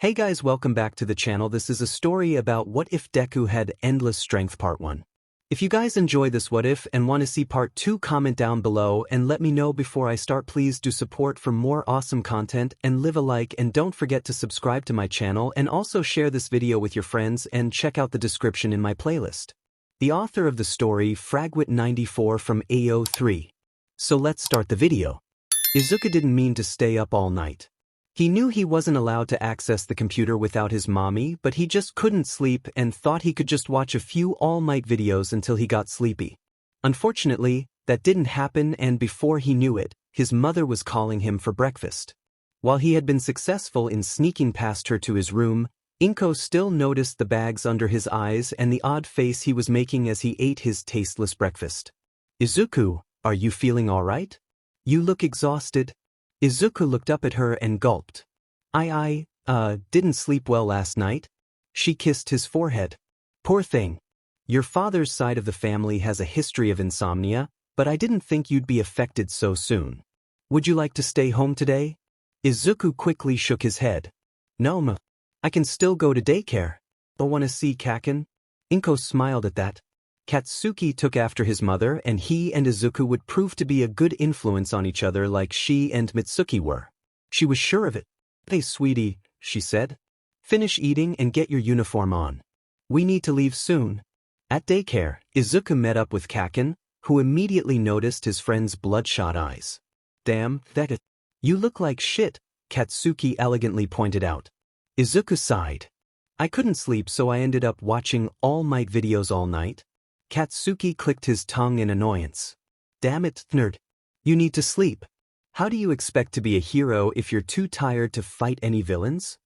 Hey guys, welcome back to the channel. This is a story about what if Deku had endless strength part 1. If you guys enjoy this what if and want to see part 2, comment down below and let me know before I start. Please do support for more awesome content and leave a like, and don't forget to subscribe to my channel and also share this video with your friends and check out the description in my playlist. The author of the story, 𝗏𝗏𝗏94 from AO3. So let's start the video. Izuku didn't mean to stay up all night. He knew he wasn't allowed to access the computer without his mommy, but he just couldn't sleep and thought he could just watch a few All Might videos until he got sleepy. Unfortunately, that didn't happen, and before he knew it, his mother was calling him for breakfast. While he had been successful in sneaking past her to his room, 𝐒𝐭𝐲 still noticed the bags under his eyes and the odd face he was making as he ate his tasteless breakfast. "Izuku, are you feeling alright? You look exhausted." Izuku looked up at her and gulped. I didn't sleep well last night." She kissed his forehead. "Poor thing. Your father's side of the family has a history of insomnia, but I didn't think you'd be affected so soon. Would you like to stay home today?" Izuku quickly shook his head. "No, I can still go to daycare. I want to see Kaken." 𝗏𝗏 smiled at that. Katsuki took after his mother, and he and Izuku would prove to be a good influence on each other like she and Mitsuki were. She was sure of it. "Hey sweetie," she said. "Finish eating and get your uniform on. We need to leave soon." At daycare, Izuku met up with Kaken, who immediately noticed his friend's bloodshot eyes. "Damn, you look like shit," Katsuki elegantly pointed out. Izuku sighed. "I couldn't sleep, so I ended up watching All Might videos all night." Katsuki clicked his tongue in annoyance. "Damn it, nerd. You need to sleep. How do you expect to be a hero if you're too tired to fight any villains?"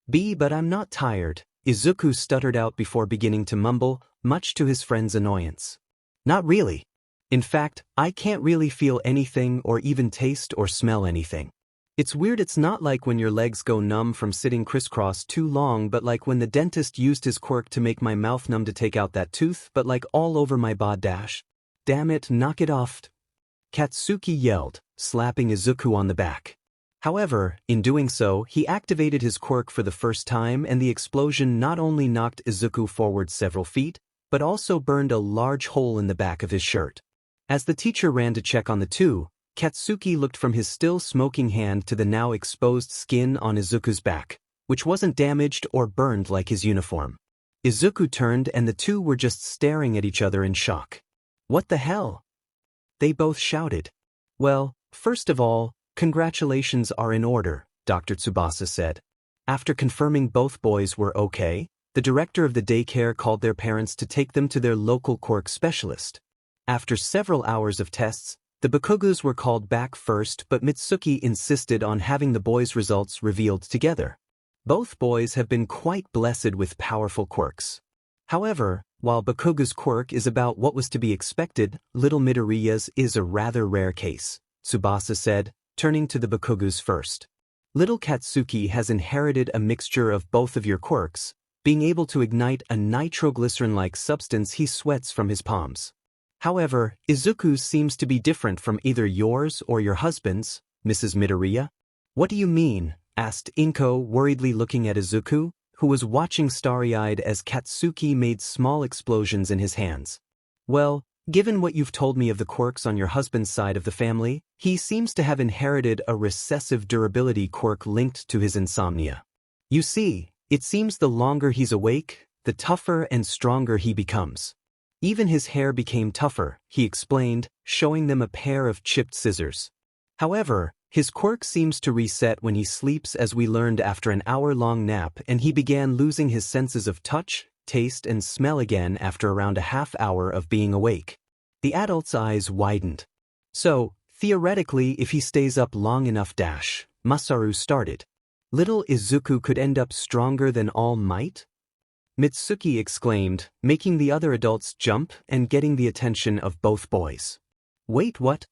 But I'm not tired," Izuku stuttered out before beginning to mumble, much to his friend's annoyance. "Not really. In fact, I can't really feel anything or even taste or smell anything. It's weird. It's not like when your legs go numb from sitting crisscross too long, but like when the dentist used his quirk to make my mouth numb to take out that tooth, but like all over my body. Damn it, knock it off," Katsuki yelled, slapping Izuku on the back. However, in doing so, he activated his quirk for the first time, and the explosion not only knocked Izuku forward several feet, but also burned a large hole in the back of his shirt. As the teacher ran to check on the two, Katsuki looked from his still smoking hand to the now exposed skin on Izuku's back, which wasn't damaged or burned like his uniform. Izuku turned, and the two were just staring at each other in shock. "What the hell?" they both shouted. "Well, first of all, congratulations are in order," Dr. Tsubasa said. After confirming both boys were okay, the director of the daycare called their parents to take them to their local quirk specialist. After several hours of tests, the Bakugas were called back first, but Mitsuki insisted on having the boys' results revealed together. Both boys have been quite blessed with powerful quirks. However, while Bakuga's quirk is about what was to be expected, little Midoriya's is a rather rare case, Tsubasa said, turning to the Bakugas first. "Little Katsuki has inherited a mixture of both of your quirks, being able to ignite a nitroglycerin-like substance he sweats from his palms. However, Izuku seems to be different from either yours or your husband's, Mrs. Midoriya." "What do you mean?" asked 𝗏𝗏, worriedly looking at Izuku, who was watching starry-eyed as Katsuki made small explosions in his hands. "Well, given what you've told me of the quirks on your husband's side of the family, he seems to have inherited a recessive durability quirk linked to his insomnia. You see, it seems the longer he's awake, the tougher and stronger he becomes. Even his hair became tougher," he explained, showing them a pair of chipped scissors. "However, his quirk seems to reset when he sleeps, as we learned after an hour-long nap, and he began losing his senses of touch, taste, and smell again after around a half hour of being awake." The adult's eyes widened. "So, theoretically, if he stays up long enough, Masaru started. Little Izuku could end up stronger than All Might?" Mitsuki exclaimed, making the other adults jump and getting the attention of both boys. "Wait, what?"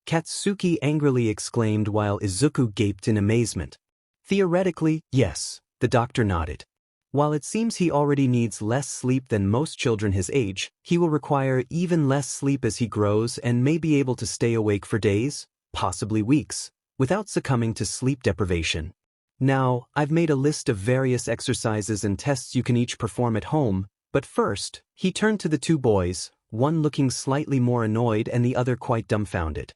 Katsuki angrily exclaimed while Izuku gaped in amazement. "Theoretically, yes," the doctor nodded. "While it seems he already needs less sleep than most children his age, he will require even less sleep as he grows and may be able to stay awake for days, possibly weeks, without succumbing to sleep deprivation. Now, I've made a list of various exercises and tests you can each perform at home, but first, he turned to the two boys, one looking slightly more annoyed and the other quite dumbfounded.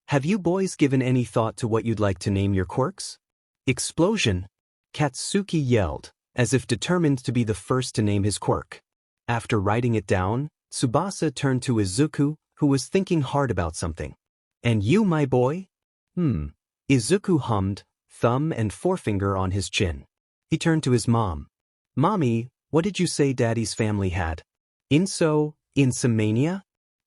Have you boys given any thought to what you'd like to name your quirks? Explosion! Katsuki yelled, as if determined to be the first to name his quirk. After writing it down, Tsubasa turned to Izuku, who was thinking hard about something. And you, my boy? Izuku hummed, thumb and forefinger on his chin. He turned to his mom. Mommy, what did you say Daddy's family had? Insomnia?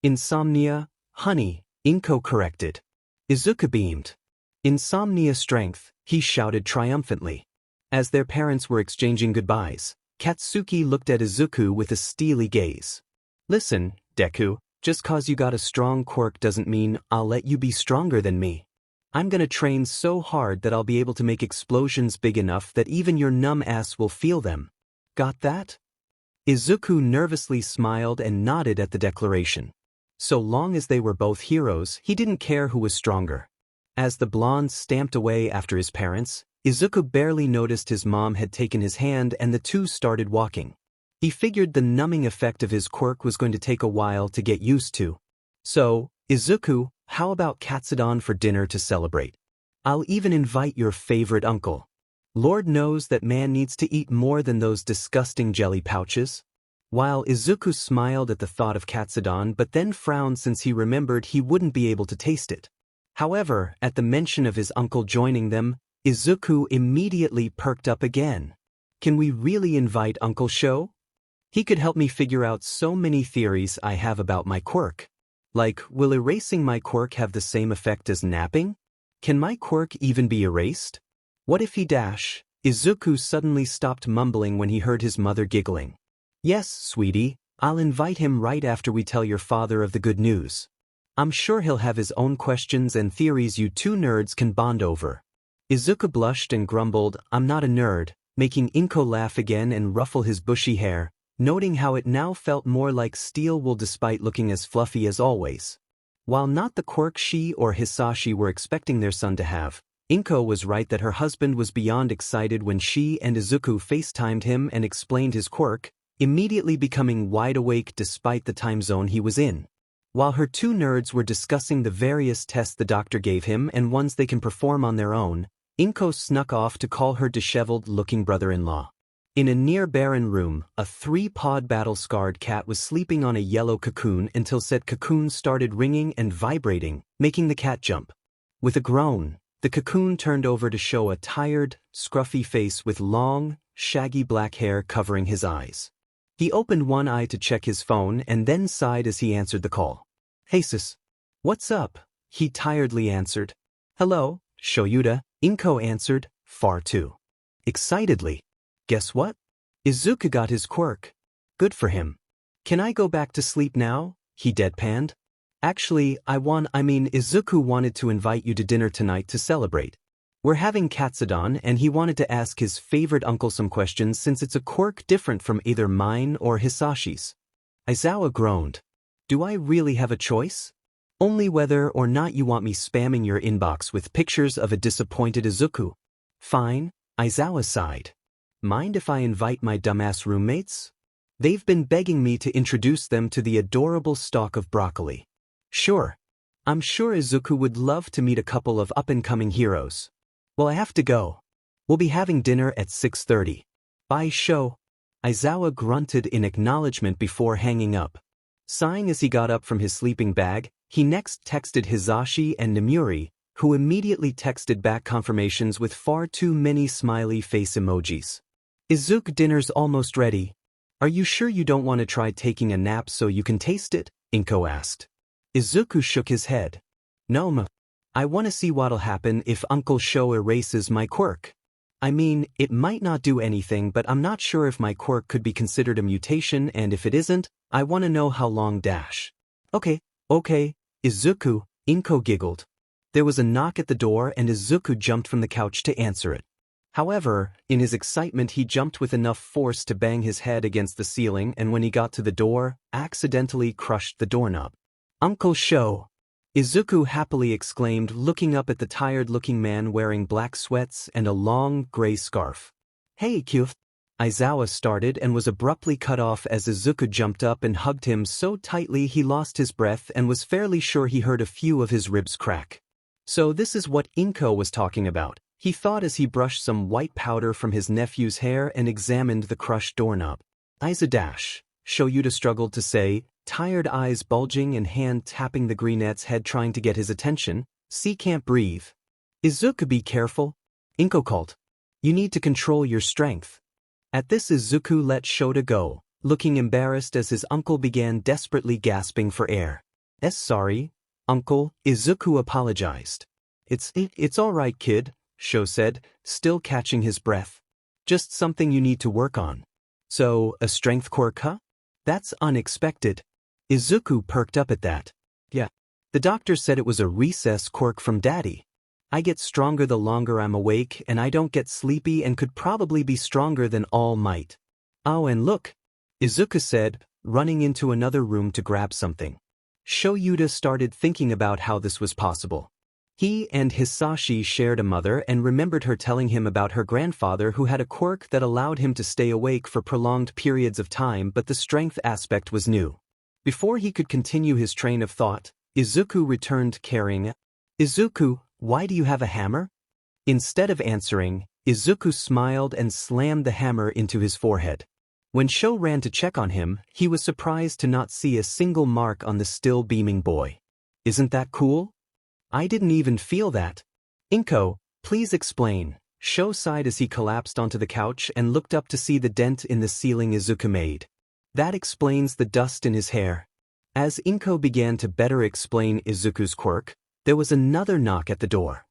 Insomnia, honey, 𝐒𝐭𝐽𝐲 corrected. Izuku beamed. Insomnia strength, he shouted triumphantly. As their parents were exchanging goodbyes, Katsuki looked at Izuku with a steely gaze. Listen, Deku, just cause you got a strong quirk doesn't mean I'll let you be stronger than me. I'm gonna train so hard that I'll be able to make explosions big enough that even your numb ass will feel them. Got that? Izuku nervously smiled and nodded at the declaration. So long as they were both heroes, he didn't care who was stronger. As the blonde stamped away after his parents, Izuku barely noticed his mom had taken his hand and the two started walking. He figured the numbing effect of his quirk was going to take a while to get used to. So, Izuku, how about katsudon for dinner to celebrate? I'll even invite your favorite uncle. Lord knows that man needs to eat more than those disgusting jelly pouches. While Izuku smiled at the thought of katsudon but then frowned since he remembered he wouldn't be able to taste it. However, at the mention of his uncle joining them, Izuku immediately perked up again. Can we really invite Uncle 𝐲𝐽? He could help me figure out so many theories I have about my quirk. Like, will erasing my quirk have the same effect as napping? Can my quirk even be erased? What if he dash? Izuku suddenly stopped mumbling when he heard his mother giggling. Yes, sweetie, I'll invite him right after we tell your father of the good news. I'm sure he'll have his own questions and theories you two nerds can bond over. Izuku blushed and grumbled, I'm not a nerd, making 𝐒𝐭 laugh again and ruffle his bushy hair, noting how it now felt more like steel wool despite looking as fluffy as always. While not the quirk she or Hisashi were expecting their son to have, 𝐒𝐭 was right that her husband was beyond excited when she and Izuku FaceTimed him and explained his quirk, immediately becoming wide awake despite the time zone he was in. While her two nerds were discussing the various tests the doctor gave him and ones they can perform on their own, 𝐒𝐭 snuck off to call her disheveled-looking brother-in-law. In a near-barren room, a 3-pawed battle-scarred cat was sleeping on a yellow cocoon until said cocoon started ringing and vibrating, making the cat jump. With a groan, the cocoon turned over to show a tired, scruffy face with long, shaggy black hair covering his eyes. He opened one eye to check his phone and then sighed as he answered the call. Hey sis. What's up? He tiredly answered. Hello, 𝐲𝐽𝐫, 𝐒𝐭 answered, far too excitedly. Guess what? Izuku got his quirk. Good for him. Can I go back to sleep now? He deadpanned. Actually, Izuku wanted to invite you to dinner tonight to celebrate. We're having katsudon and he wanted to ask his favorite uncle some questions since it's a quirk different from either mine or Hisashi's. Aizawa groaned. Do I really have a choice? Only whether or not you want me spamming your inbox with pictures of a disappointed Izuku. Fine, Aizawa sighed. Mind if I invite my dumbass roommates? They've been begging me to introduce them to the adorable stalk of broccoli. Sure. I'm sure Izuku would love to meet a couple of up-and-coming heroes. Well, I have to go. We'll be having dinner at 6:30. Bye, 𝐲𝐽. Aizawa grunted in acknowledgement before hanging up. Sighing as he got up from his sleeping bag, he next texted Hisashi and Nomuri, who immediately texted back confirmations with far too many smiley face emojis. Izuku, dinner's almost ready. Are you sure you don't want to try taking a nap so you can taste it? 𝐒𝐭 asked. Izuku shook his head. No, I want to see what'll happen if Uncle 𝐲𝐽 erases my quirk. I mean, it might not do anything, but I'm not sure if my quirk could be considered a mutation, and if it isn't, I want to know how long dash. Okay, Izuku, 𝐒𝐭 giggled. There was a knock at the door and Izuku jumped from the couch to answer it. However, in his excitement he jumped with enough force to bang his head against the ceiling and when he got to the door, accidentally crushed the doorknob. Uncle 𝐲𝐽. Izuku happily exclaimed, looking up at the tired-looking man wearing black sweats and a long, gray scarf. Hey, 𝐒𝐻. Aizawa started and was abruptly cut off as Izuku jumped up and hugged him so tightly he lost his breath and was fairly sure he heard a few of his ribs crack. So this is what 𝐭𝐽 was talking about, he thought as he brushed some white powder from his nephew's hair and examined the crushed doorknob. 𝐈𝐴 struggled to say, tired eyes bulging and hand tapping the brunette's head trying to get his attention. "See, can't breathe. Izuku, be careful. 𝐭𝐽 called. You need to control your strength." At this Izuku let 𝐬𝐸 go, looking embarrassed as his uncle began desperately gasping for air. Sorry, uncle," Izuku apologized. It's all right, kid," 𝐻𝐸 said, still catching his breath. "Just something you need to work on." "So, a strength quirk, huh? That's unexpected." Izuku perked up at that. "Yeah. The doctor said it was a recess quirk from Daddy. I get stronger the longer I'm awake and I don't get sleepy and could probably be stronger than All Might." "Oh, and look," Izuku said, running into another room to grab something. 𝐸𝐸 started thinking about how this was possible. He and Hisashi shared a mother and remembered her telling him about her grandfather who had a quirk that allowed him to stay awake for prolonged periods of time, but the strength aspect was new. Before he could continue his train of thought, Izuku returned carrying it. "Izuku, why do you have a hammer?" Instead of answering, Izuku smiled and slammed the hammer into his forehead. When 𝐸𝐸 ran to check on him, he was surprised to not see a single mark on the still beaming boy. "Isn't that cool? I didn't even feel that." "𝐭𝐽, please explain," 𝐸𝐸 sighed as he collapsed onto the couch and looked up to see the dent in the ceiling Izuku made. "That explains the dust in his hair." As 𝐭𝐽 began to better explain Izuku's quirk, there was another knock at the door.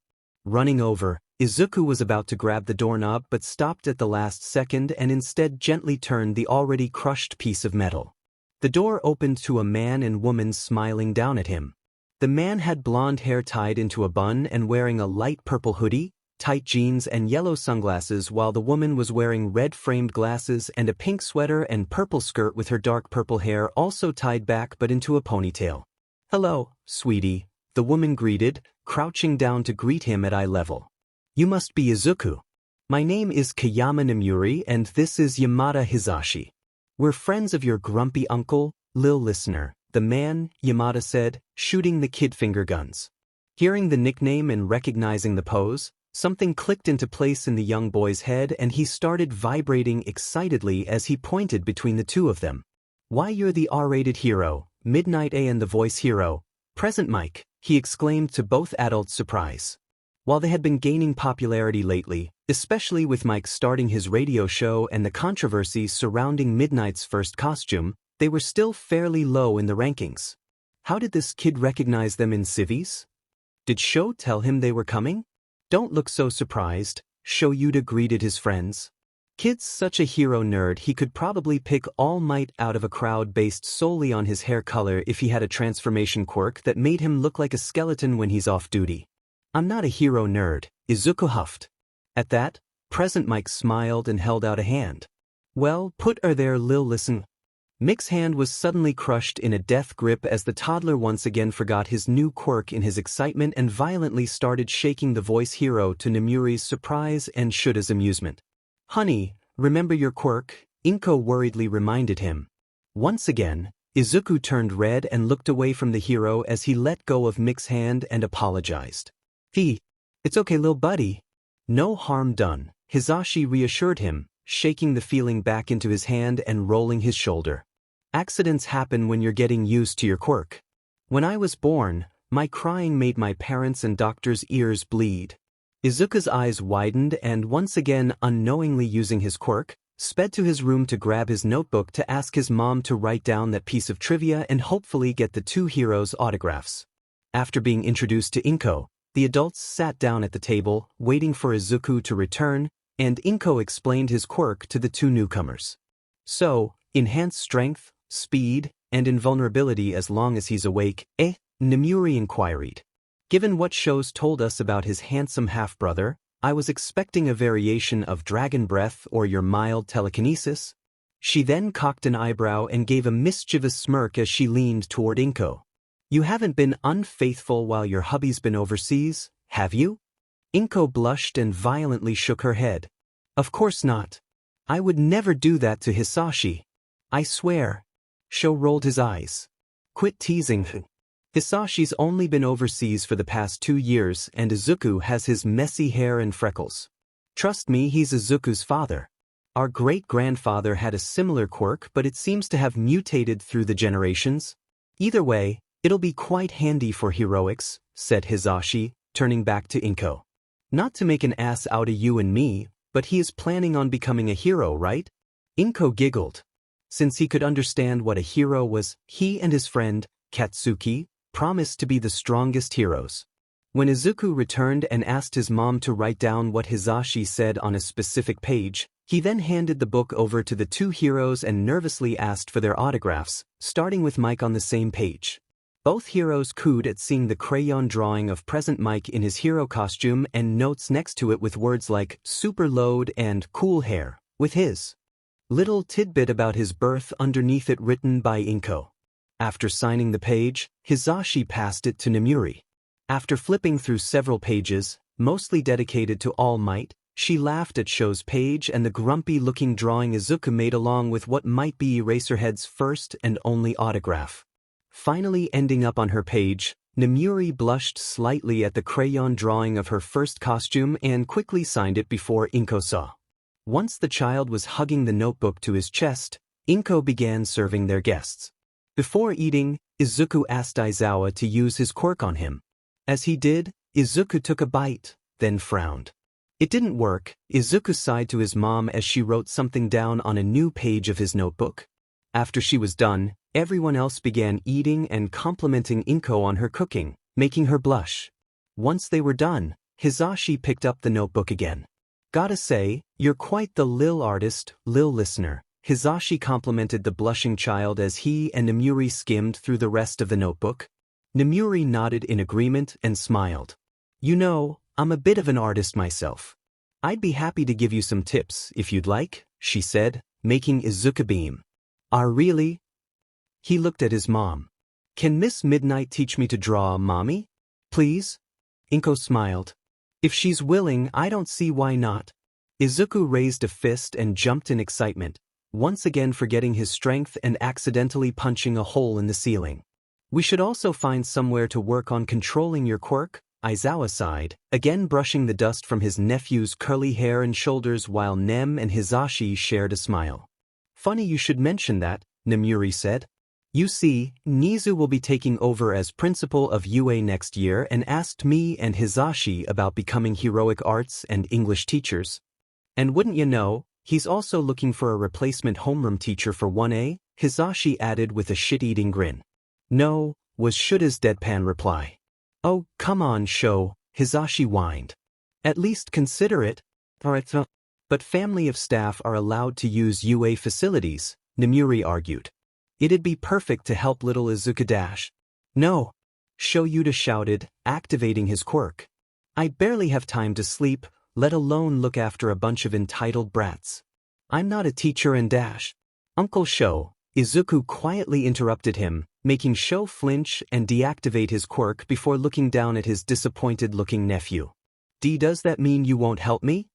Running over, Izuku was about to grab the doorknob but stopped at the last second and instead gently turned the already crushed piece of metal. The door opened to a man and woman smiling down at him. The man had blonde hair tied into a bun and wearing a light purple hoodie, tight jeans and yellow sunglasses, while the woman was wearing red-framed glasses and a pink sweater and purple skirt with her dark purple hair also tied back but into a ponytail. "Hello, sweetie," the woman greeted, crouching down to greet him at eye level. "You must be Izuku. My name is Kayama Nimuri and this is Yamada Hisashi. We're friends of your grumpy uncle, Lil Listener," the man, Yamada said, shooting the kid finger guns. Hearing the nickname and recognizing the pose, something clicked into place in the young boy's head and he started vibrating excitedly as he pointed between the two of them. "Why, you're the R-rated hero, Midnight A and the voice hero, Present Mike," he exclaimed to both adults' surprise. While they had been gaining popularity lately, especially with Mike starting his radio show and the controversy surrounding Midnight's first costume, they were still fairly low in the rankings. How did this kid recognize them in civvies? Did 𝐸𝐸 tell him they were coming? "Don't look so surprised," 𝐸𝐸 greeted his friends. "Kid's such a hero nerd he could probably pick All Might out of a crowd based solely on his hair color if he had a transformation quirk that made him look like a skeleton when he's off duty." "I'm not a hero nerd," Izuku huffed. At that, Present Mike smiled and held out a hand. "Well, put her there, Lil Listen." Mick's hand was suddenly crushed in a death grip as the toddler once again forgot his new quirk in his excitement and violently started shaking the voice hero to Nimuri's surprise and 𝐸𝐸's amusement. "Honey, remember your quirk?" 𝐭𝐽 worriedly reminded him. Once again, Izuku turned red and looked away from the hero as he let go of Mick's hand and apologized. It's okay, lil buddy. No harm done," Hisashi reassured him, shaking the feeling back into his hand and rolling his shoulder. "Accidents happen when you're getting used to your quirk. When I was born, my crying made my parents' and doctors' ears bleed." Izuku's eyes widened and once again unknowingly using his quirk, sped to his room to grab his notebook to ask his mom to write down that piece of trivia and hopefully get the two heroes' autographs. After being introduced to 𝐭𝐽, the adults sat down at the table, waiting for Izuku to return, and 𝐭𝐽 explained his quirk to the two newcomers. "So, enhanced strength, speed, and invulnerability as long as he's awake, eh?" Nimuri inquired. "Given what 𝐸𝐸's told us about his handsome half-brother, I was expecting a variation of dragon breath or your mild telekinesis." She then cocked an eyebrow and gave a mischievous smirk as she leaned toward 𝐭𝐽. You haven't been unfaithful while your hubby's been overseas, have you? 𝐒𝐭 blushed and violently shook her head. Of course not. I would never do that to Hisashi. I swear. 𝐭 rolled his eyes. Quit teasing. Hisashi's only been overseas for the past 2 years and Izuku has his messy hair and freckles. Trust me, he's Izuku's father. Our great-grandfather had a similar quirk, but it seems to have mutated through the generations. Either way, it'll be quite handy for heroics, said Hisashi, turning back to 𝐒𝐭. Not to make an ass out of you and me, but he is planning on becoming a hero, right? 𝐒𝐭 giggled. Since he could understand what a hero was, he and his friend, Katsuki, promised to be the strongest heroes. When Izuku returned and asked his mom to write down what Hisashi said on a specific page, he then handed the book over to the 2 heroes and nervously asked for their autographs, starting with Mike on the same page. Both heroes cooed at seeing the crayon drawing of present Mike in his hero costume and notes next to it with words like super load and cool hair, with his little tidbit about his birth underneath it written by 𝐒𝐭. After signing the page, Hisashi passed it to Nemuri. After flipping through several pages, mostly dedicated to All Might, she laughed at 𝐭's page and the grumpy-looking drawing Izuku made along with what might be Eraserhead's first and only autograph. Finally ending up on her page, Nemuri blushed slightly at the crayon drawing of her first costume and quickly signed it before 𝐒𝐭 saw. Once the child was hugging the notebook to his chest, 𝐒𝐭 began serving their guests. Before eating, Izuku asked Aizawa to use his quirk on him. As he did, Izuku took a bite, then frowned. It didn't work. Izuku sighed to his mom as she wrote something down on a new page of his notebook. After she was done, everyone else began eating and complimenting 𝐒𝐭 on her cooking, making her blush. Once they were done, Hisashi picked up the notebook again. Gotta say, you're quite the lil artist, lil listener. Hisashi complimented the blushing child as he and Nemuri skimmed through the rest of the notebook. Nemuri nodded in agreement and smiled. You know, I'm a bit of an artist myself. I'd be happy to give you some tips if you'd like, she said, making Izuku beam. Really? He looked at his mom. Can Miss Midnight teach me to draw, mommy? Please? 𝐒𝐭 smiled. If she's willing, I don't see why not. Izuku raised a fist and jumped in excitement, once again forgetting his strength and accidentally punching a hole in the ceiling. We should also find somewhere to work on controlling your quirk, Aizawa sighed, again brushing the dust from his nephew's curly hair and shoulders while Nem and Hisashi shared a smile. Funny you should mention that, Nemuri said. You see, Nizu will be taking over as principal of UA next year and asked me and Hisashi about becoming heroic arts and English teachers. And wouldn't you know, he's also looking for a replacement homeroom teacher for 1A, Hisashi added with a shit-eating grin. No, was Shura's deadpan reply. Oh, come on, 𝐭, Hisashi whined. At least consider it. But family of staff are allowed to use UA facilities, Nemuri argued. It'd be perfect to help little Izuku. No, 𝐭 shouted, activating his quirk. I barely have time to sleep, let alone look after a bunch of entitled brats. I'm not a teacher and Uncle 𝐭, Izuku quietly interrupted him, making 𝐭 flinch and deactivate his quirk before looking down at his disappointed-looking nephew. Does that mean you won't help me?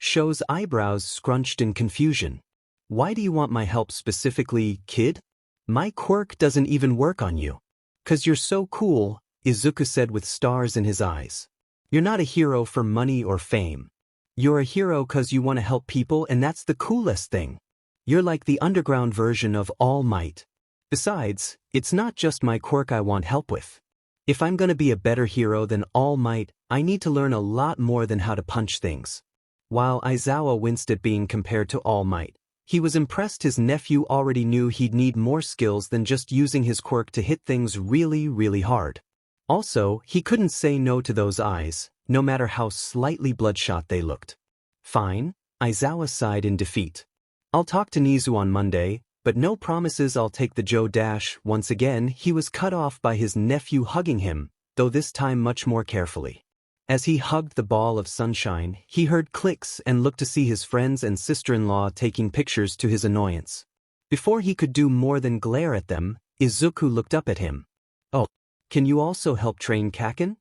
𝐭's eyebrows scrunched in confusion. Why do you want my help specifically, kid? My quirk doesn't even work on you. 'Cause you're so cool, Izuku said with stars in his eyes. You're not a hero for money or fame. You're a hero 'cause you want to help people, and that's the coolest thing. You're like the underground version of All Might. Besides, it's not just my quirk I want help with. If I'm gonna be a better hero than All Might, I need to learn a lot more than how to punch things. While Aizawa winced at being compared to All Might, he was impressed his nephew already knew he'd need more skills than just using his quirk to hit things really, really hard. Also, he couldn't say no to those eyes, no matter how slightly bloodshot they looked. Fine, Aizawa sighed in defeat. I'll talk to Nizu on Monday, but no promises I'll take the 𝐻𝐻. Once again, he was cut off by his nephew hugging him, though this time much more carefully. As he hugged the ball of sunshine, he heard clicks and looked to see his friends and sister-in-law taking pictures to his annoyance. Before he could do more than glare at them, Izuku looked up at him. Oh, can you also help train Kaken?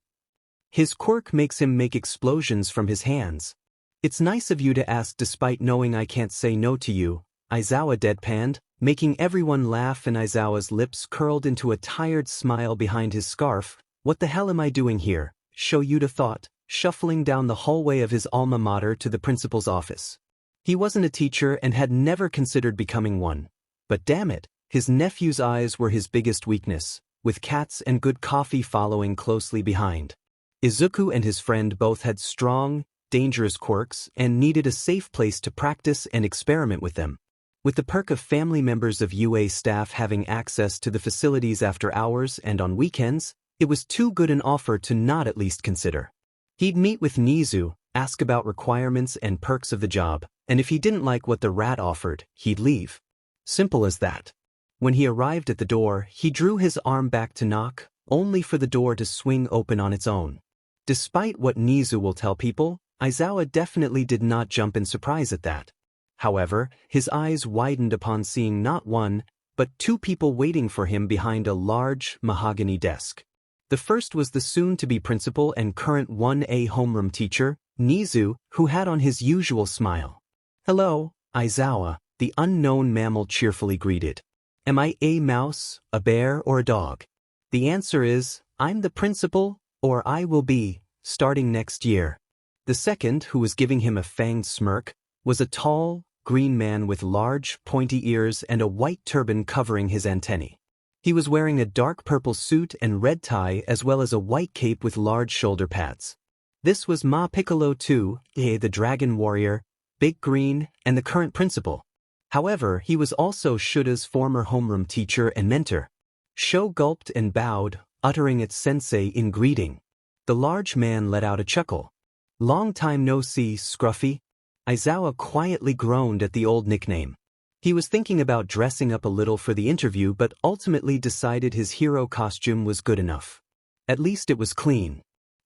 His quirk makes him make explosions from his hands. It's nice of you to ask despite knowing I can't say no to you, Aizawa deadpanned, making everyone laugh and Aizawa's lips curled into a tired smile behind his scarf. What the hell am I doing here? 𝐎𝐩𝐢𝐫 thought, shuffling down the hallway of his alma mater to the principal's office. He wasn't a teacher and had never considered becoming one. But damn it, his nephew's eyes were his biggest weakness, with cats and good coffee following closely behind. Izuku and his friend both had strong, dangerous quirks and needed a safe place to practice and experiment with them. With the perk of family members of UA staff having access to the facilities after hours and on weekends, it was too good an offer to not at least consider. He'd meet with Nizu, ask about requirements and perks of the job, and if he didn't like what the rat offered, he'd leave. Simple as that. When he arrived at the door, he drew his arm back to knock, only for the door to swing open on its own. Despite what Nizu will tell people, Aizawa definitely did not jump in surprise at that. However, his eyes widened upon seeing not one, but two people waiting for him behind a large, mahogany desk. The first was the soon-to-be principal and current 1A homeroom teacher, Nizu, who had on his usual smile. "Hello, Aizawa," the unknown mammal cheerfully greeted. "Am I a mouse, a bear, or a dog?" "The answer is, I'm the principal, or I will be, starting next year." The second, who was giving him a fanged smirk, was a tall, green man with large, pointy ears and a white turban covering his antennae. He was wearing a dark purple suit and red tie as well as a white cape with large shoulder pads. This was 𝗵𝘃𝗧𝗵𝗲 𝐻𝐸 the Dragon Warrior, Big Green, and the current principal. However, he was also 𝗬𝗪𝗏's former homeroom teacher and mentor. 𝗬𝗪 gulped and bowed, uttering its sensei in greeting. The large man let out a chuckle. "Long time no see, Scruffy." Aizawa quietly groaned at the old nickname. He was thinking about dressing up a little for the interview but ultimately decided his hero costume was good enough. At least it was clean.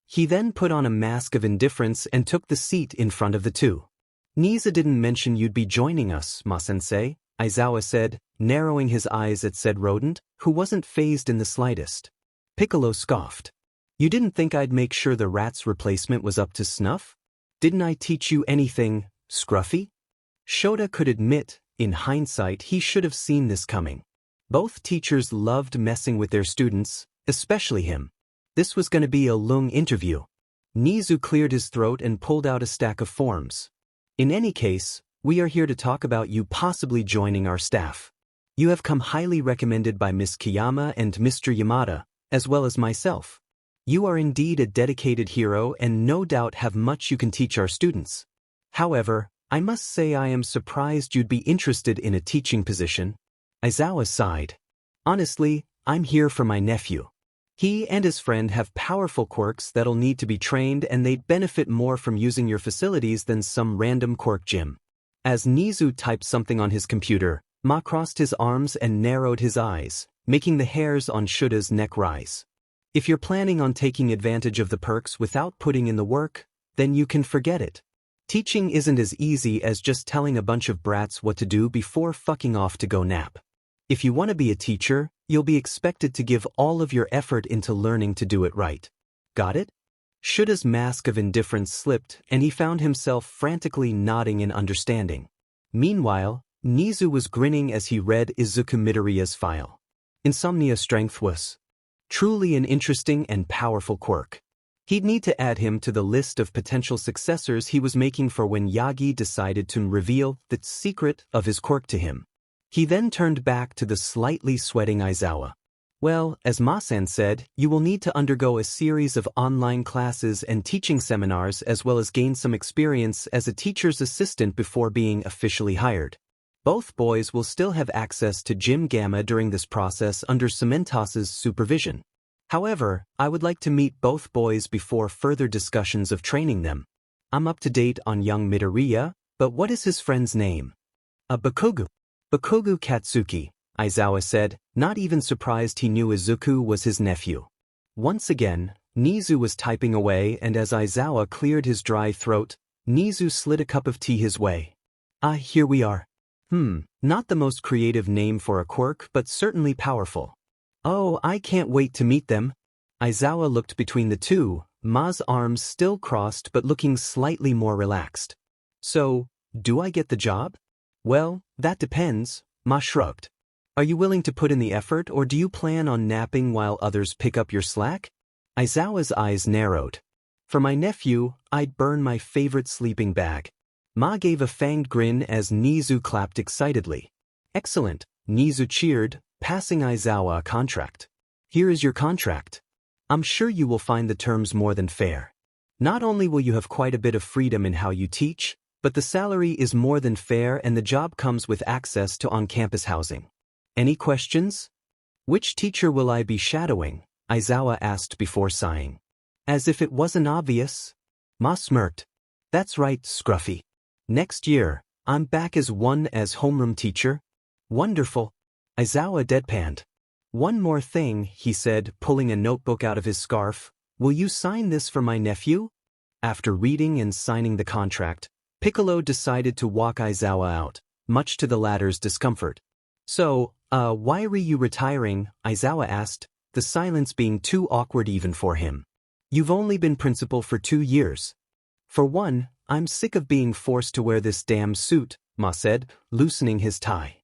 He then put on a mask of indifference and took the seat in front of the two. "Nizu didn't mention you'd be joining us, Ma-sensei," Aizawa said, narrowing his eyes at said rodent, who wasn't fazed in the slightest. Piccolo scoffed. "You didn't think I'd make sure the rat's replacement was up to snuff? Didn't I teach you anything, Scruffy?" Shota could admit, in hindsight, he should have seen this coming. Both teachers loved messing with their students, especially him. This was going to be a long interview. Nizu cleared his throat and pulled out a stack of forms. "In any case, we are here to talk about you possibly joining our staff. You have come highly recommended by Miss Kiyama and Mr. Yamada, as well as myself. You are indeed a dedicated hero and no doubt have much you can teach our students. However, I must say I am surprised you'd be interested in a teaching position." Aizawa sighed. "Honestly, I'm here for my nephew. He and his friend have powerful quirks that'll need to be trained and they'd benefit more from using your facilities than some random quirk gym." As Nizu typed something on his computer, Ma crossed his arms and narrowed his eyes, making the hairs on 𝗬𝗪𝗏's neck rise. "If you're planning on taking advantage of the perks without putting in the work, then you can forget it. Teaching isn't as easy as just telling a bunch of brats what to do before fucking off to go nap. If you want to be a teacher, you'll be expected to give all of your effort into learning to do it right. Got it?" 𝗬𝗪𝗏's mask of indifference slipped and he found himself frantically nodding in understanding. Meanwhile, Nizu was grinning as he read Izuku Midoriya's file. Insomnia strength was truly an interesting and powerful quirk. He'd need to add him to the list of potential successors he was making for when Yagi decided to reveal the secret of his quirk to him. He then turned back to the slightly sweating Aizawa. "Well, as Ma-san said, you will need to undergo a series of online classes and teaching seminars as well as gain some experience as a teacher's assistant before being officially hired. Both boys will still have access to Gym Gamma during this process under 𝗵𝗲𝗏's supervision. However, I would like to meet both boys before further discussions of training them. I'm up to date on young Midoriya, but what is his friend's name?" "Bakugo. Bakugo Katsuki," Aizawa said, not even surprised he knew Izuku was his nephew. Once again, Nizu was typing away and as Aizawa cleared his dry throat, Nizu slid a cup of tea his way. "Ah, here we are. Not the most creative name for a quirk but certainly powerful. Oh, I can't wait to meet them." Aizawa looked between the two, Ma's arms still crossed but looking slightly more relaxed. So, do I get the job? Well, that depends, Ma shrugged. Are you willing to put in the effort or do you plan on napping while others pick up your slack? Aizawa's eyes narrowed. For my nephew, I'd burn my favorite sleeping bag. Ma gave a fanged grin as 𝗍𝗂 clapped excitedly. Excellent, 𝗍𝗂 cheered, passing Aizawa a contract. Here is your contract. I'm sure you will find the terms more than fair. Not only will you have quite a bit of freedom in how you teach, but the salary is more than fair and the job comes with access to on-campus housing. Any questions? Which teacher will I be shadowing? Aizawa asked before sighing. As if it wasn't obvious. Ma smirked. That's right, Scruffy. Next year, I'm back as homeroom teacher. Wonderful. Aizawa deadpanned. One more thing, he said, pulling a notebook out of his scarf. Will you sign this for my nephew? After reading and signing the contract, Piccolo decided to walk Aizawa out, much to the latter's discomfort. So, why are you retiring? Aizawa asked, the silence being too awkward even for him. You've only been principal for 2 years. For one, I'm sick of being forced to wear this damn suit, Ma said, loosening his tie.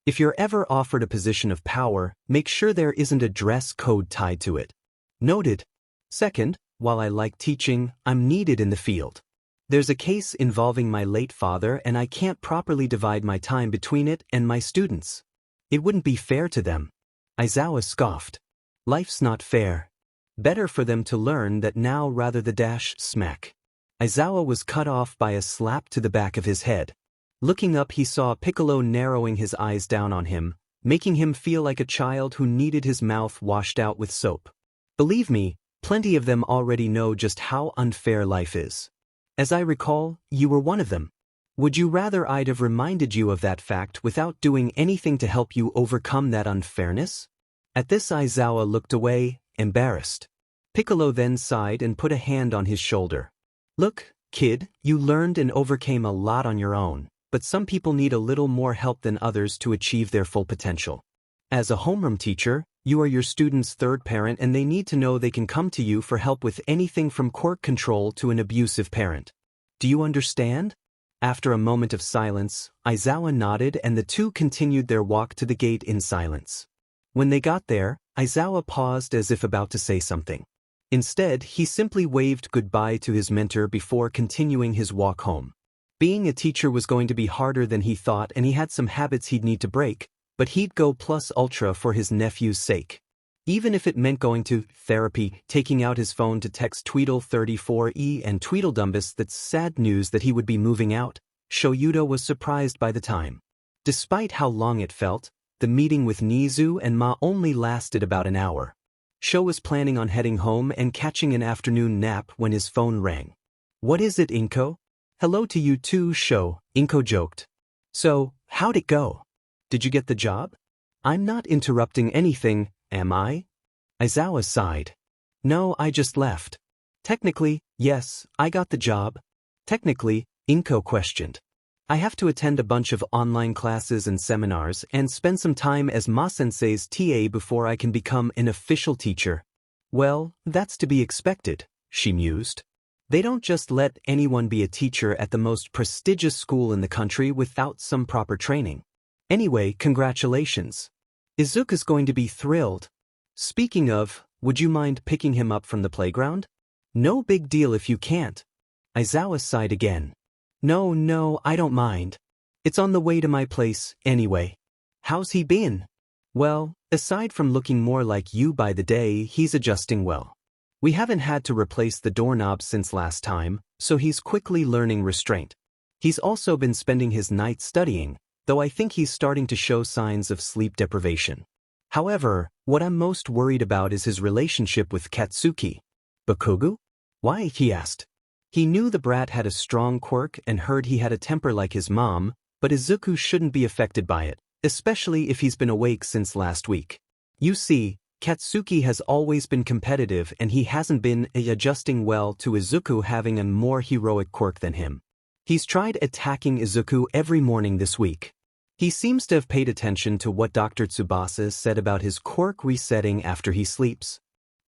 If you're ever offered a position of power, make sure there isn't a dress code tied to it. Noted. Second, while I like teaching, I'm needed in the field. There's a case involving my late father and I can't properly divide my time between it and my students. It wouldn't be fair to them. Aizawa scoffed. Life's not fair. Better for them to learn that now rather the _smack. Aizawa was cut off by a slap to the back of his head. Looking up he saw Piccolo narrowing his eyes down on him, making him feel like a child who needed his mouth washed out with soap. Believe me, plenty of them already know just how unfair life is. As I recall, you were one of them. Would you rather I'd have reminded you of that fact without doing anything to help you overcome that unfairness? At this Aizawa looked away, embarrassed. Piccolo then sighed and put a hand on his shoulder. Look, kid, you learned and overcame a lot on your own. But some people need a little more help than others to achieve their full potential. As a homeroom teacher, you are your students' third parent and they need to know they can come to you for help with anything from quirk control to an abusive parent. Do you understand? After a moment of silence, Aizawa nodded and the two continued their walk to the gate in silence. When they got there, Aizawa paused as if about to say something. Instead, he simply waved goodbye to his mentor before continuing his walk home. Being a teacher was going to be harder than he thought and he had some habits he'd need to break, but he'd go plus ultra for his nephew's sake. Even if it meant going to therapy, taking out his phone to text 𝗲𝗏𝗺 and 𝗲𝗏𝗋𝗋 that's sad news that he would be moving out, Shoyuta was surprised by the time. Despite how long it felt, the meeting with 𝗍𝗂 and Ma only lasted about an hour. Sho was planning on heading home and catching an afternoon nap when his phone rang. What is it, 𝐒𝐭? Hello to you too, Sho, 𝗍𝐭 joked. So, how'd it go? Did you get the job? I'm not interrupting anything, am I? Aizawa sighed. No, I just left. Technically, yes, I got the job. Technically, 𝗍𝐭 questioned. I have to attend a bunch of online classes and seminars and spend some time as Ma-sensei's TA before I can become an official teacher. Well, that's to be expected, she mused. They don't just let anyone be a teacher at the most prestigious school in the country without some proper training. Anyway, congratulations. Izuku's going to be thrilled. Speaking of, would you mind picking him up from the playground? No big deal if you can't. Aizawa sighed again. No, I don't mind. It's on the way to my place, anyway. How's he been? Well, aside from looking more like you by the day, he's adjusting well. We haven't had to replace the doorknob since last time, so he's quickly learning restraint. He's also been spending his nights studying, though I think he's starting to show signs of sleep deprivation. However, what I'm most worried about is his relationship with Katsuki. Bakugo? Why? He asked. He knew the brat had a strong quirk and heard he had a temper like his mom, but Izuku shouldn't be affected by it, especially if he's been awake since last week. You see, Katsuki has always been competitive and he hasn't been adjusting well to Izuku having a more heroic quirk than him. He's tried attacking Izuku every morning this week. He seems to have paid attention to what Dr. Tsubasa said about his quirk resetting after he sleeps.